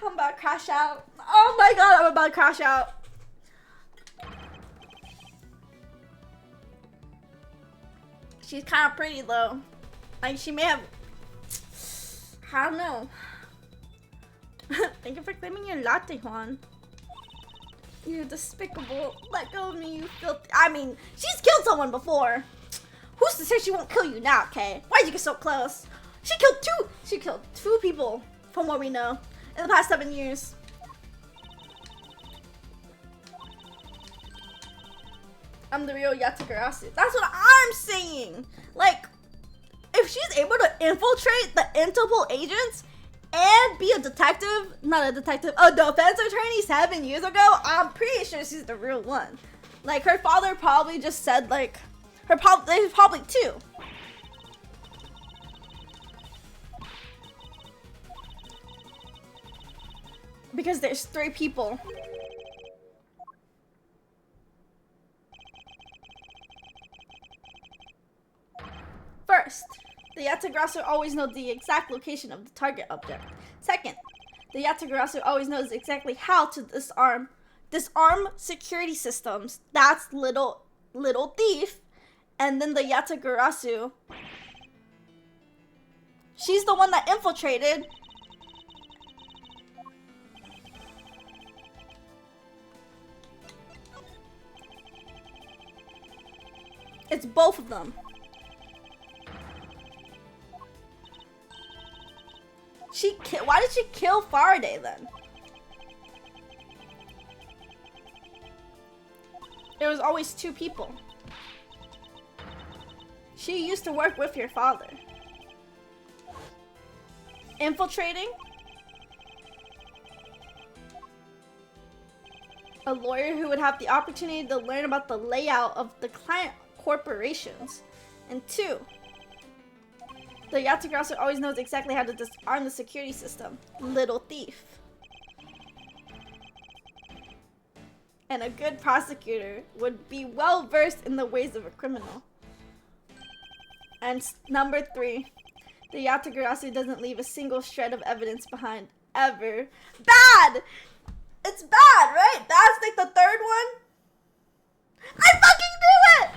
I'm about to crash out. Oh my god, I'm about to crash out. She's kind of pretty though. Like she may have, I don't know. Thank you for claiming your latte, Juan. You're despicable. Let go of me, you filthy. I mean, she's killed someone before. Who's to say she won't kill you now, Kay? Why'd you get so close? She killed two people, from what we know, in the past 7 years. I'm the real Yatagarasu. That's what I'm saying. Like, if she's able to infiltrate the Interpol agents and be a detective, not a detective, a defense attorney 7 years ago, I'm pretty sure she's the real one. Like, her father probably just said, like, there's probably two. Because there's 3 people. First, the Yatagarasu always knows the exact location of the target object. Second, the Yatagarasu always knows exactly how to disarm security systems. That's little thief. And then the Yatagarasu, she's the one that infiltrated. It's both of them. Why did she kill Faraday then? There was always 2 people. She used to work with your father. Infiltrating? A lawyer who would have the opportunity to learn about the layout of the client corporations. And 2, the Yatagarasu always knows exactly how to disarm the security system. Little thief. And a good prosecutor would be well versed in the ways of a criminal. And number 3, the Yatagarasu doesn't leave a single shred of evidence behind, ever. Bad! It's bad, right? That's like the 3rd one? I fucking knew it!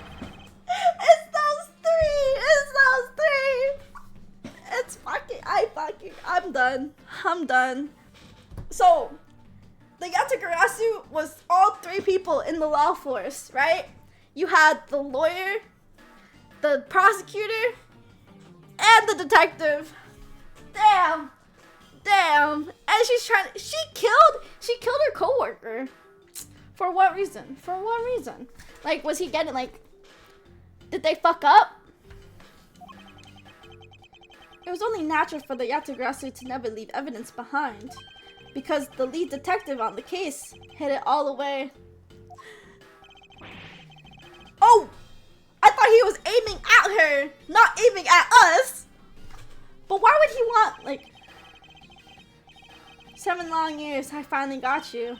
It's those 3! It's those 3! It's I'm done. I'm done. So, the Yatagarasu was all 3 people in the law force, right? You had the lawyer, the prosecutor, and the detective. Damn. And she killed her coworker. For what reason? Like, was he getting, like, did they fuck up? It was only natural for the Yatagarasu to never leave evidence behind. because the lead detective on the case hid it all away. Oh! I thought he was aiming at her, not aiming at us! But why would he want, like... 7 long years, I finally got you.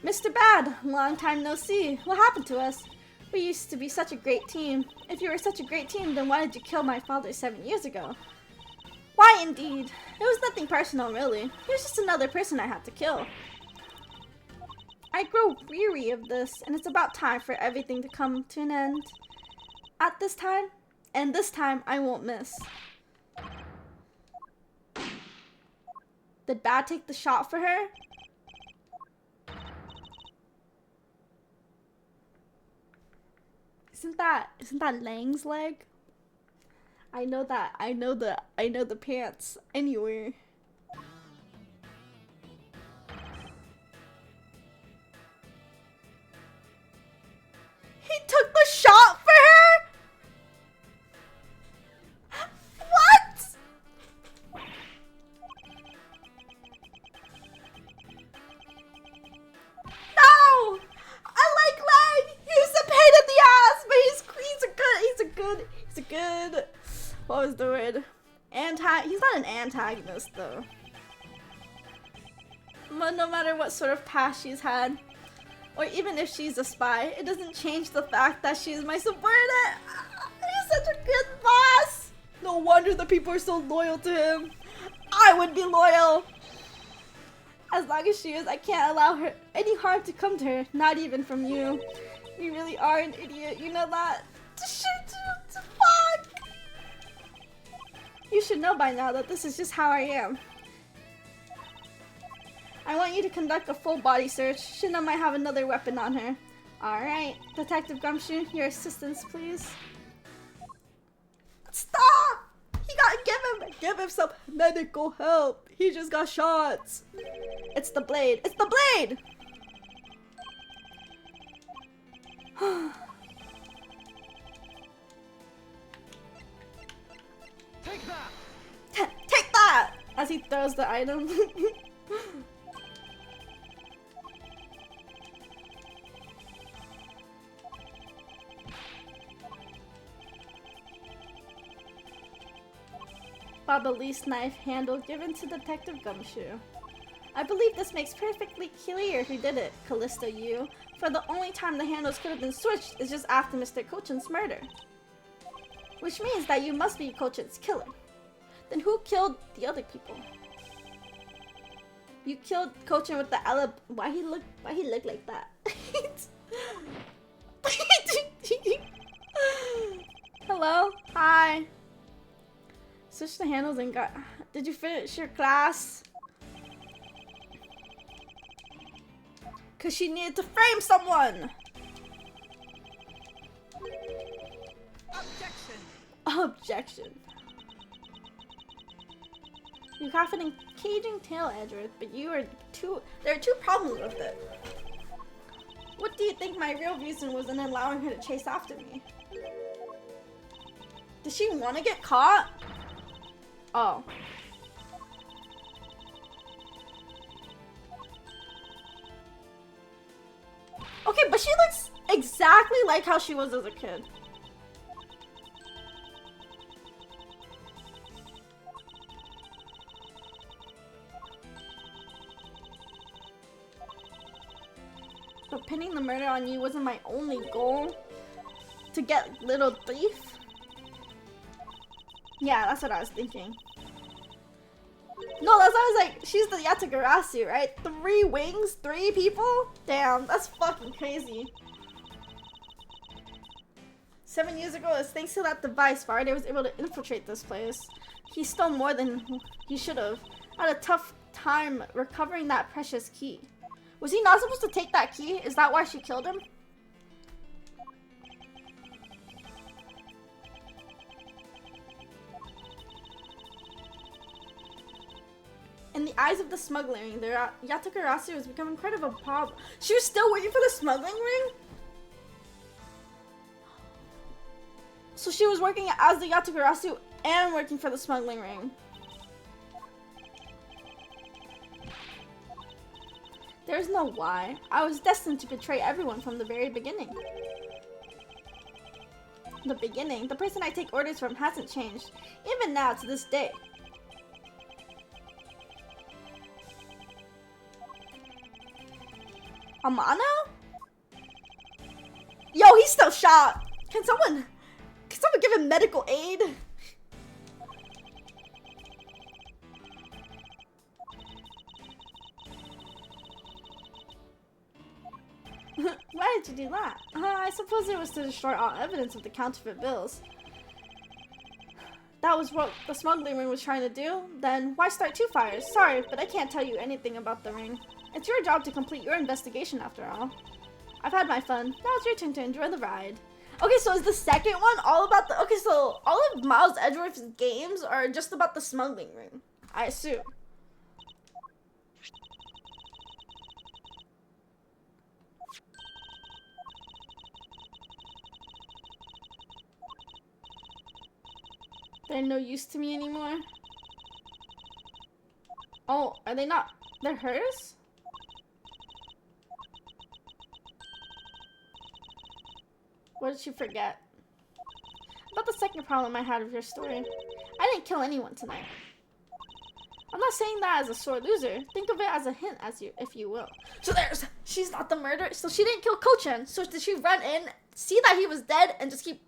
Mr. Bad, long time no see. What happened to us? We used to be such a great team. If you were such a great team, then why did you kill my father 7 years ago? Why indeed? It was nothing personal, really. He was just another person I had to kill. I grow weary of this, and it's about time for everything to come to an end. At this time, and this time I won't miss. Did Bad take the shot for her? Isn't that Lang's leg? I know the pants anywhere. He took the shot for her? What? No! I like Lang! He's a pain in the ass, but he's a good, what was the word? He's not an antagonist though. But no matter what sort of past she's had, or even if she's a spy, it doesn't change the fact that she's my subordinate. He's such a good boss. No wonder the people are so loyal to him. I would be loyal. As long as she is, I can't allow her any harm to come to her, not even from you. You really are an idiot, you know that? Fuck! You should know by now that this is just how I am. I want you to conduct a full body search. Shina might have another weapon on her. Alright, Detective Gumshoe, your assistance, please. Stop! Give him some medical help. He just got shots. It's the blade. It's the blade! Take that! Take that! As he throws the item. Baba Lee's knife handle given to Detective Gumshoe. I believe this makes perfectly clear who did it, Callisto Yu, for the only time the handles could have been switched is just after Mr. Kochin's murder. Which means that you must be Kochin's killer. Then who killed the other people? You killed Kochin with the why he look like that? Hello? Hi. Switch the handles and got. Did you finish your class? Cause she needed to frame someone. Objection! Objection. You have an engaging tail, Edward, but there are two problems with it. What do you think my real reason was in allowing her to chase after me? Does she want to get caught? Oh. Okay, but she looks exactly like how she was as a kid. But pinning the murder on you wasn't my only goal. To get little thief? Yeah, that's what I was thinking. No, that's why I was like, she's the Yatagarasu, right? 3 wings? 3 people? Damn, that's fucking crazy. 7 years ago, it's thanks to that device, Faraday was able to infiltrate this place. He stole more than he should have. Had a tough time recovering that precious key. Was he not supposed to take that key? Is that why she killed him? In the eyes of the smuggling, the Yatagarasu has become incredible problem. She was still waiting for the smuggling ring? So she was working as the Yatagarasu and working for the smuggling ring. There's no why. I was destined to betray everyone from the very beginning. The beginning? The person I take orders from hasn't changed. Even now, to this day. Amano? Yo, he's still shot. Can someone give him medical aid? Why did you do that? I suppose it was to destroy all evidence of the counterfeit bills. That was what the smuggling ring was trying to do? Then why start two fires? Sorry, but I can't tell you anything about the ring. It's your job to complete your investigation after all. I've had my fun. Now it's your turn to enjoy the ride. Okay, so is the second one all about the... Okay, so all of Miles Edgeworth's games are just about the smuggling ring, I assume. They're no use to me anymore. Oh, are they not? They're hers? What did you forget? About the second problem I had with your story. I didn't kill anyone tonight. I'm not saying that as a sore loser. Think of it as a hint, if you will. So she's not the murderer. So she didn't kill Ko-chan. So did she run in, see that he was dead, and just keep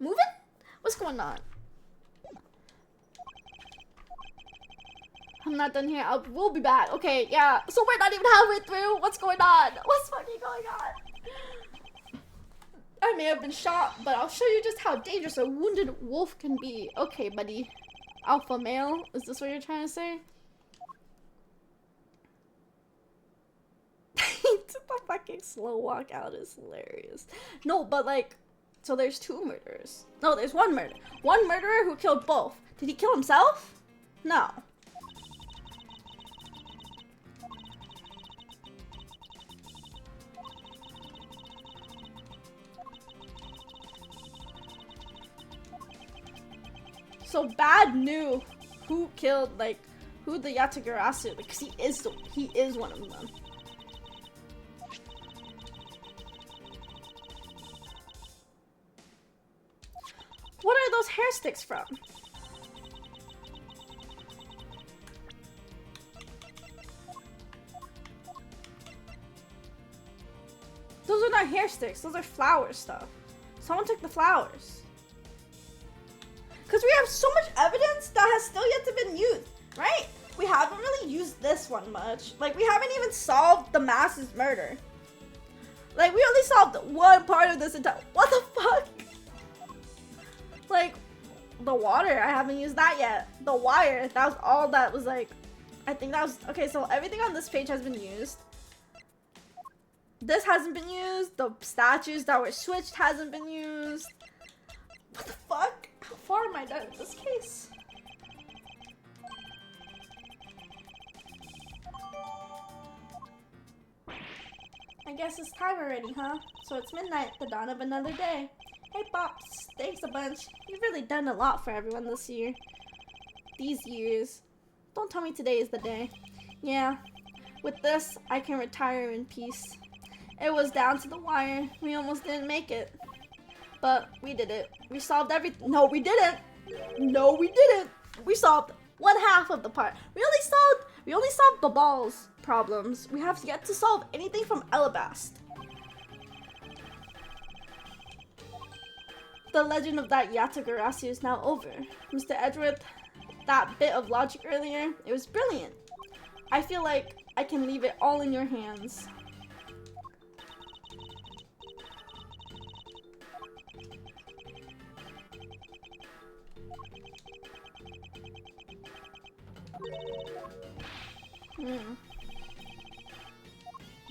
moving? What's going on? I'm not done here. We'll be back. Okay, yeah. So we're not even halfway through. What's going on? What's fucking going on? I may have been shot, but I'll show you just how dangerous a wounded wolf can be. Okay, buddy. Alpha male? Is this what you're trying to say? The fucking slow walk out is hilarious. No, but like, so there's two murderers. No, there's one murderer. One murderer who killed both. Did he kill himself? No. So Bad knew who killed, like, who the Yatagarasu, because he is one of them. What are those hair sticks from? Those are not hair sticks, those are flower stuff. Someone took the flowers. Because we have so much evidence that has still yet to been used, right? We haven't really used this one much. Like, we haven't even solved the Mass's murder. Like, we only solved one part of this entire... What the fuck? Like, the water, I haven't used that yet. The wire, that was all that was like... I think that was... Okay, so everything on this page has been used. This hasn't been used. The statues that were switched hasn't been used. What the fuck? How far am I done in this case? I guess it's time already, huh? So it's midnight, the dawn of another day. Hey, Pops, thanks a bunch. You've really done a lot for everyone this year. These years. Don't tell me today is the day. Yeah, with this, I can retire in peace. It was down to the wire. We almost didn't make it. But we did it. We solved everything. No, we didn't. No, we didn't. We solved one half of the part. We only solved the balls problems. We have yet to solve anything from Elabast. The legend of that Yatagarasu is now over. Mr. Edgeworth, that bit of logic earlier, it was brilliant. I feel like I can leave it all in your hands.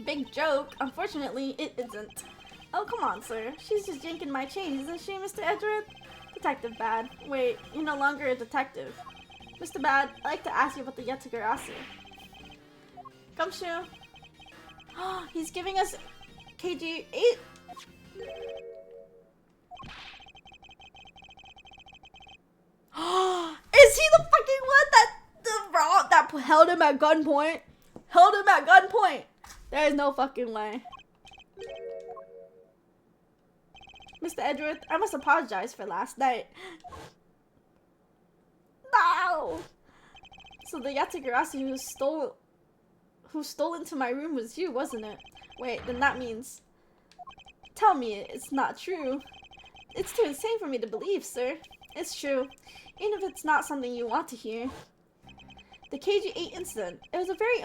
Big joke. Unfortunately, it isn't. Oh, come on, sir. She's just yanking my chain, isn't she, Mr. Edgeworth? Detective Bad. Wait, you're no longer a detective. Mr. Bad, I'd like to ask you about the Yatagarasu. Gumshoe. He's giving us KG 8. Is he the fucking one that held him at gunpoint? Held him at gunpoint. There is no fucking way. Mr. Edgeworth, I must apologize for last night. No! So the Yatagarasu who stole into my room was you, wasn't it? Wait, then that means... Tell me it's not true. It's too insane for me to believe, sir. It's true, even if it's not something you want to hear. The KG8 incident, it was a very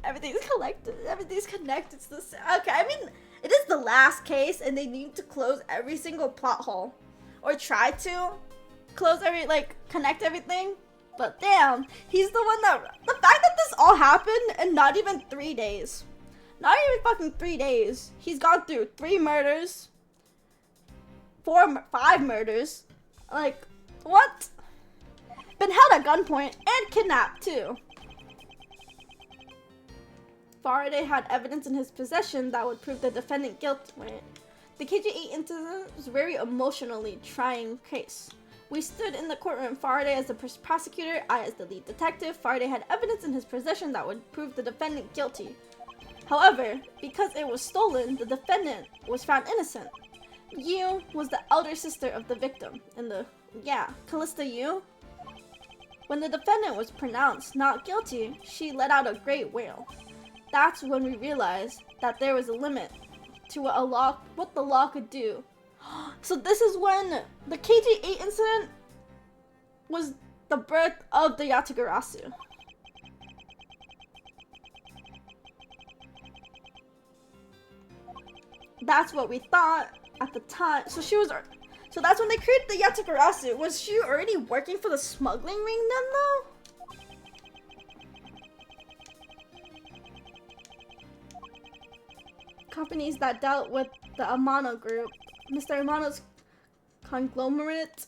everything's connected to this. Okay, I mean, it is the last case and they need to close every single plot hole. Or try to close connect everything. But damn, he's the one that, the fact that this all happened in not even 3 days. Not even fucking 3 days. He's gone through 3 murders. 5 murders. Like, what? Been held at gunpoint and kidnapped too. Faraday had evidence in his possession that would prove the defendant guilty. The KG8 incident was a very emotionally trying case. We stood in the courtroom, Faraday as the prosecutor, I as the lead detective. Faraday had evidence in his possession that would prove the defendant guilty. However, because it was stolen, the defendant was found innocent. Yu was the elder sister of the victim, and Callista Yu. When the defendant was pronounced not guilty, she let out a great wail. That's when we realized that there was a limit to what the law could do. So this is when the KG8 incident was the birth of the Yatagarasu. That's what we thought at the time. So that's when they created the Yatagarasu. Was she already working for the smuggling ring then though? Companies that dealt with the Amano group, Mr. Amano's conglomerate,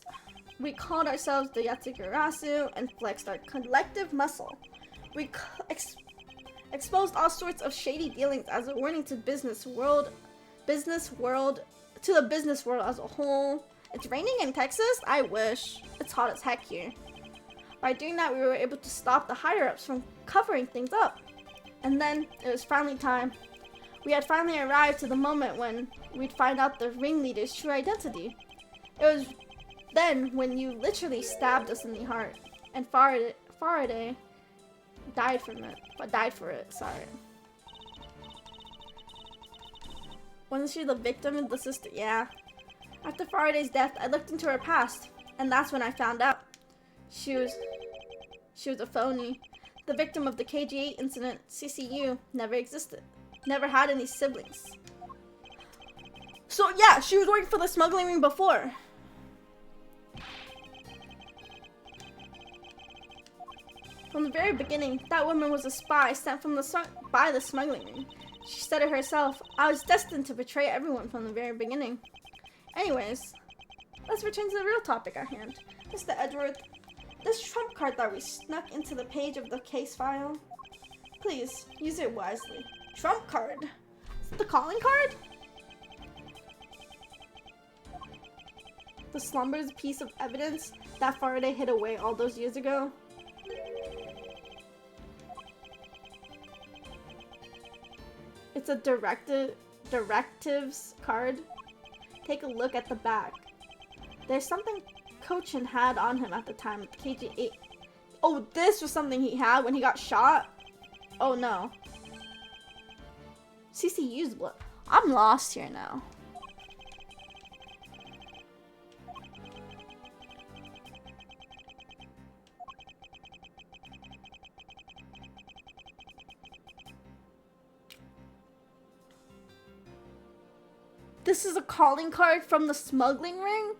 we called ourselves the Yatagarasu and flexed our collective muscle. We exposed all sorts of shady dealings as a warning to the business world as a whole. It's raining in Texas? I wish. It's hot as heck here. By doing that, we were able to stop the higher-ups from covering things up. And then, it was finally time. We had finally arrived to the moment when we'd find out the ringleader's true identity. It was then when you literally stabbed us in the heart. And Faraday died for it, sorry. Wasn't she the victim and the sister? Yeah. After Faraday's death, I looked into her past, and that's when I found out. She was a phony. The victim of the KG8 incident, CCU, never existed. Never had any siblings. So yeah, she was working for the smuggling ring before. From the very beginning, that woman was a spy sent by the smuggling ring. She said it herself, I was destined to betray everyone from the very beginning. Anyways, let's return to the real topic at hand. Mr. Edgeworth, this trump card that we snuck into the page of the case file, please, use it wisely. Trump card? Is it the calling card? The slumber's piece of evidence that Faraday hid away all those years ago. It's a directives card. Take a look at the back. There's something Cochin had on him at the time with KG8. Oh, this was something he had when he got shot? Oh no. CCU's blood. I'm lost here now. This is a calling card from the smuggling ring?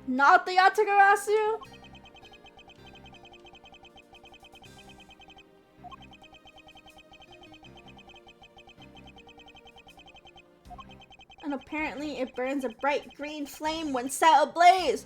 Not the Yatagarasu? And apparently it burns a bright green flame when set ablaze.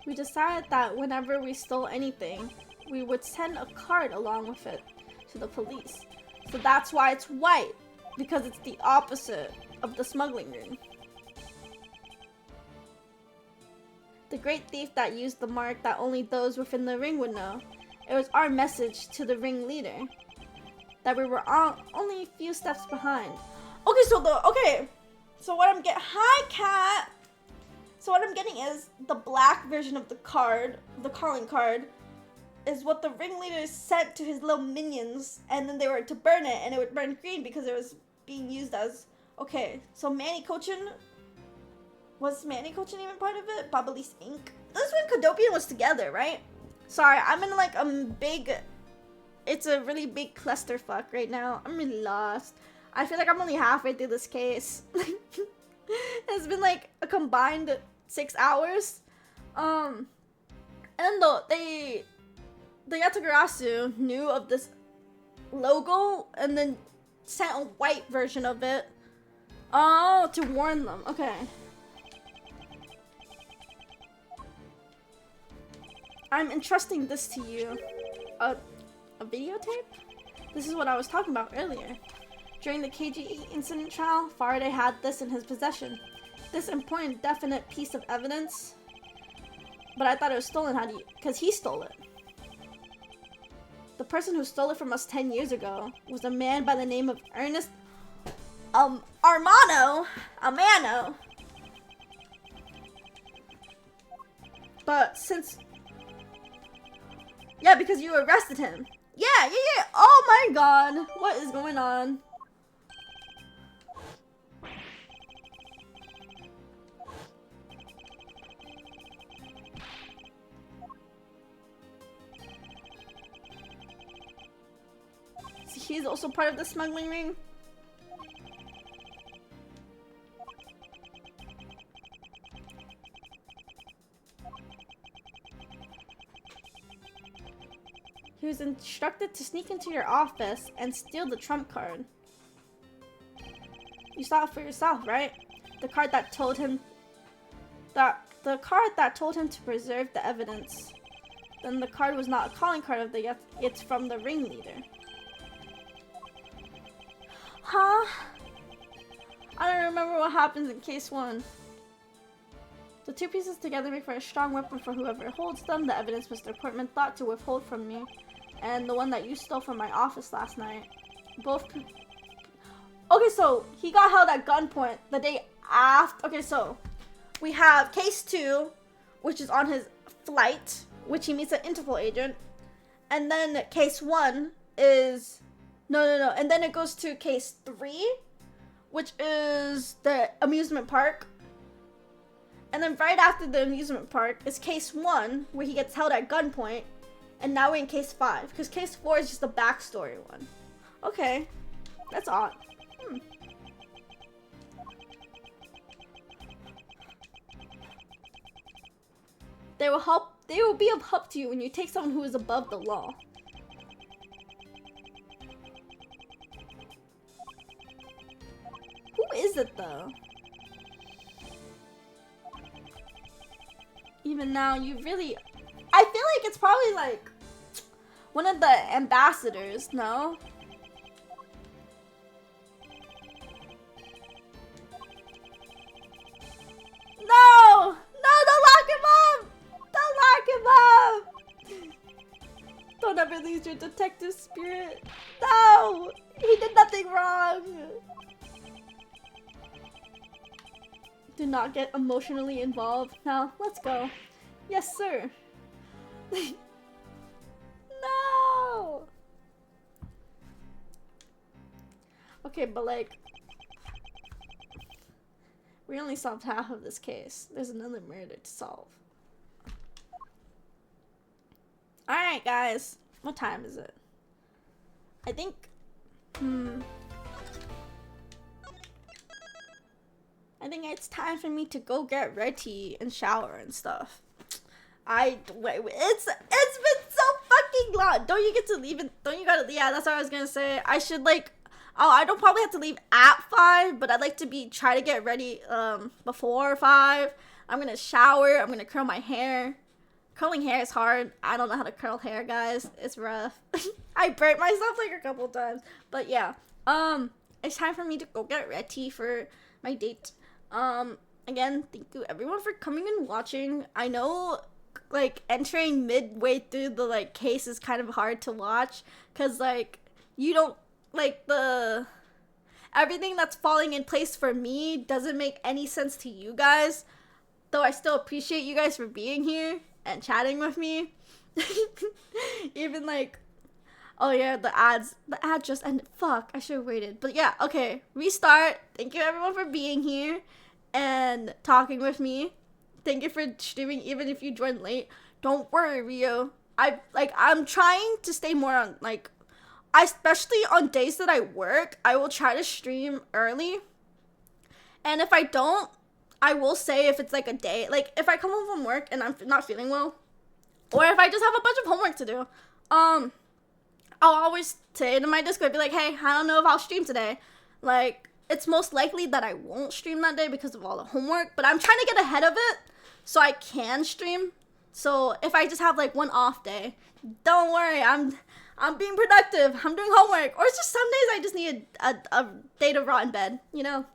We decided that whenever we stole anything, we would send a card along with it to the police. So that's why it's white, because it's the opposite. of the smuggling ring. The great thief that used the mark that only those within the ring would know. It was our message to the ring leader. That we were only a few steps behind. Okay, so what I'm getting, hi cat. So what I'm getting is the black version of the card, the calling card, is what the ringleader sent to his little minions, and then they were to burn it, and it would burn green because it was being used as, okay, so Manny Cochin, was Manny Cochin even part of it? Babalis Inc. This when Kadopian was together, right? Sorry, I'm in like a big, it's a really big clusterfuck right now. I'm really lost. I feel like I'm only halfway through this case. It's been like a combined 6 hours. And though the Yatagarasu knew of this logo and then sent a white version of it. Oh, to warn them. Okay. I'm entrusting this to you. A videotape? This is what I was talking about earlier. During the KGE incident trial, Faraday had this in his possession. This important, definite piece of evidence. But I thought it was stolen. How do you? Because he stole it. The person who stole it from us 10 years ago was a man by the name of Ernest Armano. But since... Yeah, because you arrested him. Yeah. Oh my god. What is going on? So he's also part of the smuggling ring? He was instructed to sneak into your office and steal the trump card. You saw it for yourself, right? The card that told him to preserve the evidence. Then the card was not a calling card of the it's from the ringleader. Huh? I don't remember what happens in case 1. The two pieces together make for a strong weapon for whoever holds them. The evidence Mr. Portman thought to withhold from me. And the one that you stole from my office last night. Both... Okay, so he got held at gunpoint the day after... Okay, so we have case 2, which is on his flight, which he meets an Interpol agent. And then case 1 is... No. And then it goes to case 3, which is the amusement park. And then right after the amusement park is case 1, where he gets held at gunpoint. And now we're in case 5, because case 4 is just the backstory one. Okay, that's odd. They will be of help to you when you take someone who is above the law. Who is it though? Even now, you really... I feel like it's probably like one of the ambassadors, no? No! No, don't lock him up! Don't lock him up! Don't ever lose your detective spirit. No! He did nothing wrong! Do not get emotionally involved. Now, let's go. Yes, sir. No! Okay, but like... We only solved half of this case. There's another murder to solve. Alright, guys. What time is it? I think... I think it's time for me to go get ready and shower and stuff. Wait, it's been so fucking long. Don't you get to leave it? Don't you gotta? Yeah, that's what I was gonna say. I should like, I don't probably have to leave at 5, but I'd like to try to get ready before 5. I'm gonna shower. I'm gonna curl my hair. Curling hair is hard. I don't know how to curl hair, guys. It's rough. I burnt myself like a couple times, but yeah. It's time for me to go get ready for my date. Again, thank you everyone for coming and watching. I know like entering midway through the like case is kind of hard to watch because like you don't like the everything that's falling in place for me doesn't make any sense to you guys, though I still appreciate you guys for being here and chatting with me. Even like, oh yeah, the ad just ended. Fuck, I should have waited. But yeah, okay, restart. Thank you everyone for being here and talking with me. Thank you for streaming even if you joined late. Don't worry, Rio. I'm trying to stay more on like, especially on days that I work, I will try to stream early. And if I don't, I will say if it's like a day, like if I come home from work and I'm not feeling well, or if I just have a bunch of homework to do, I'll always say to my Discord, be like, hey, I don't know if I'll stream today. Like, it's most likely that I won't stream that day because of all the homework, but I'm trying to get ahead of it so I can stream. So if I just have like one off day, don't worry, I'm being productive. I'm doing homework, or it's just some days I just need a day to rot in bed, you know.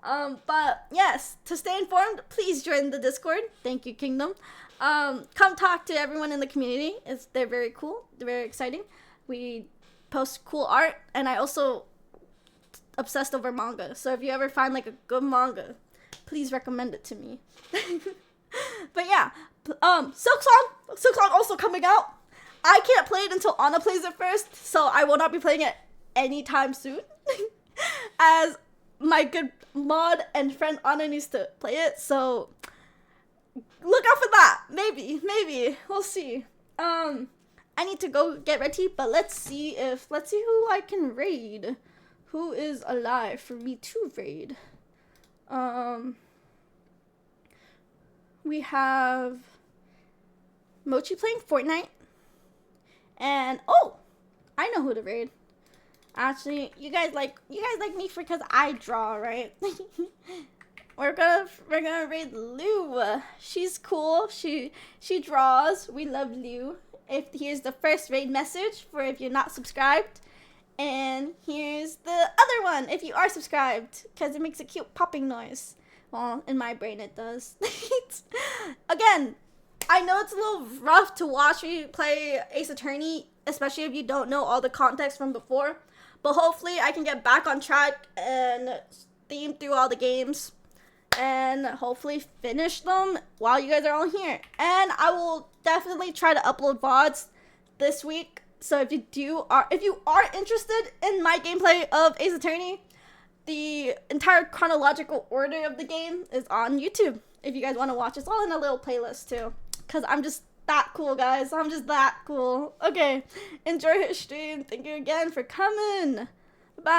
But yes, to stay informed, please join the Discord. Thank you, Kingdom. Come talk to everyone in the community. They're very cool. They're very exciting. We post cool art, and I also obsessed over manga. So if you ever find like a good manga, please recommend it to me. But yeah, Silk Song also coming out. I can't play it until Anna plays it first, so I will not be playing it anytime soon. As my good mod and friend Anna needs to play it, so look out for that. Maybe, we'll see. I need to go get ready, but let's see who I can raid. Who is alive for me to raid? We have Mochi playing Fortnite. And oh, I know who to raid. Actually, you guys like me because I draw, right? We're gonna raid Lou. She's cool. She draws. We love Lou. Here's the first raid message for if you're not subscribed. And here's the other one if you are subscribed, because it makes a cute popping noise. Well, in my brain it does. Again, I know it's a little rough to watch me play Ace Attorney, especially if you don't know all the context from before. But hopefully I can get back on track and theme through all the games. And hopefully finish them while you guys are all here. And I will definitely try to upload VODs this week. So if you are interested in my gameplay of Ace Attorney, the entire chronological order of the game is on YouTube. If you guys want to watch, it's all in a little playlist too. Because I'm just that cool, guys. I'm just that cool. Okay, enjoy your stream. Thank you again for coming.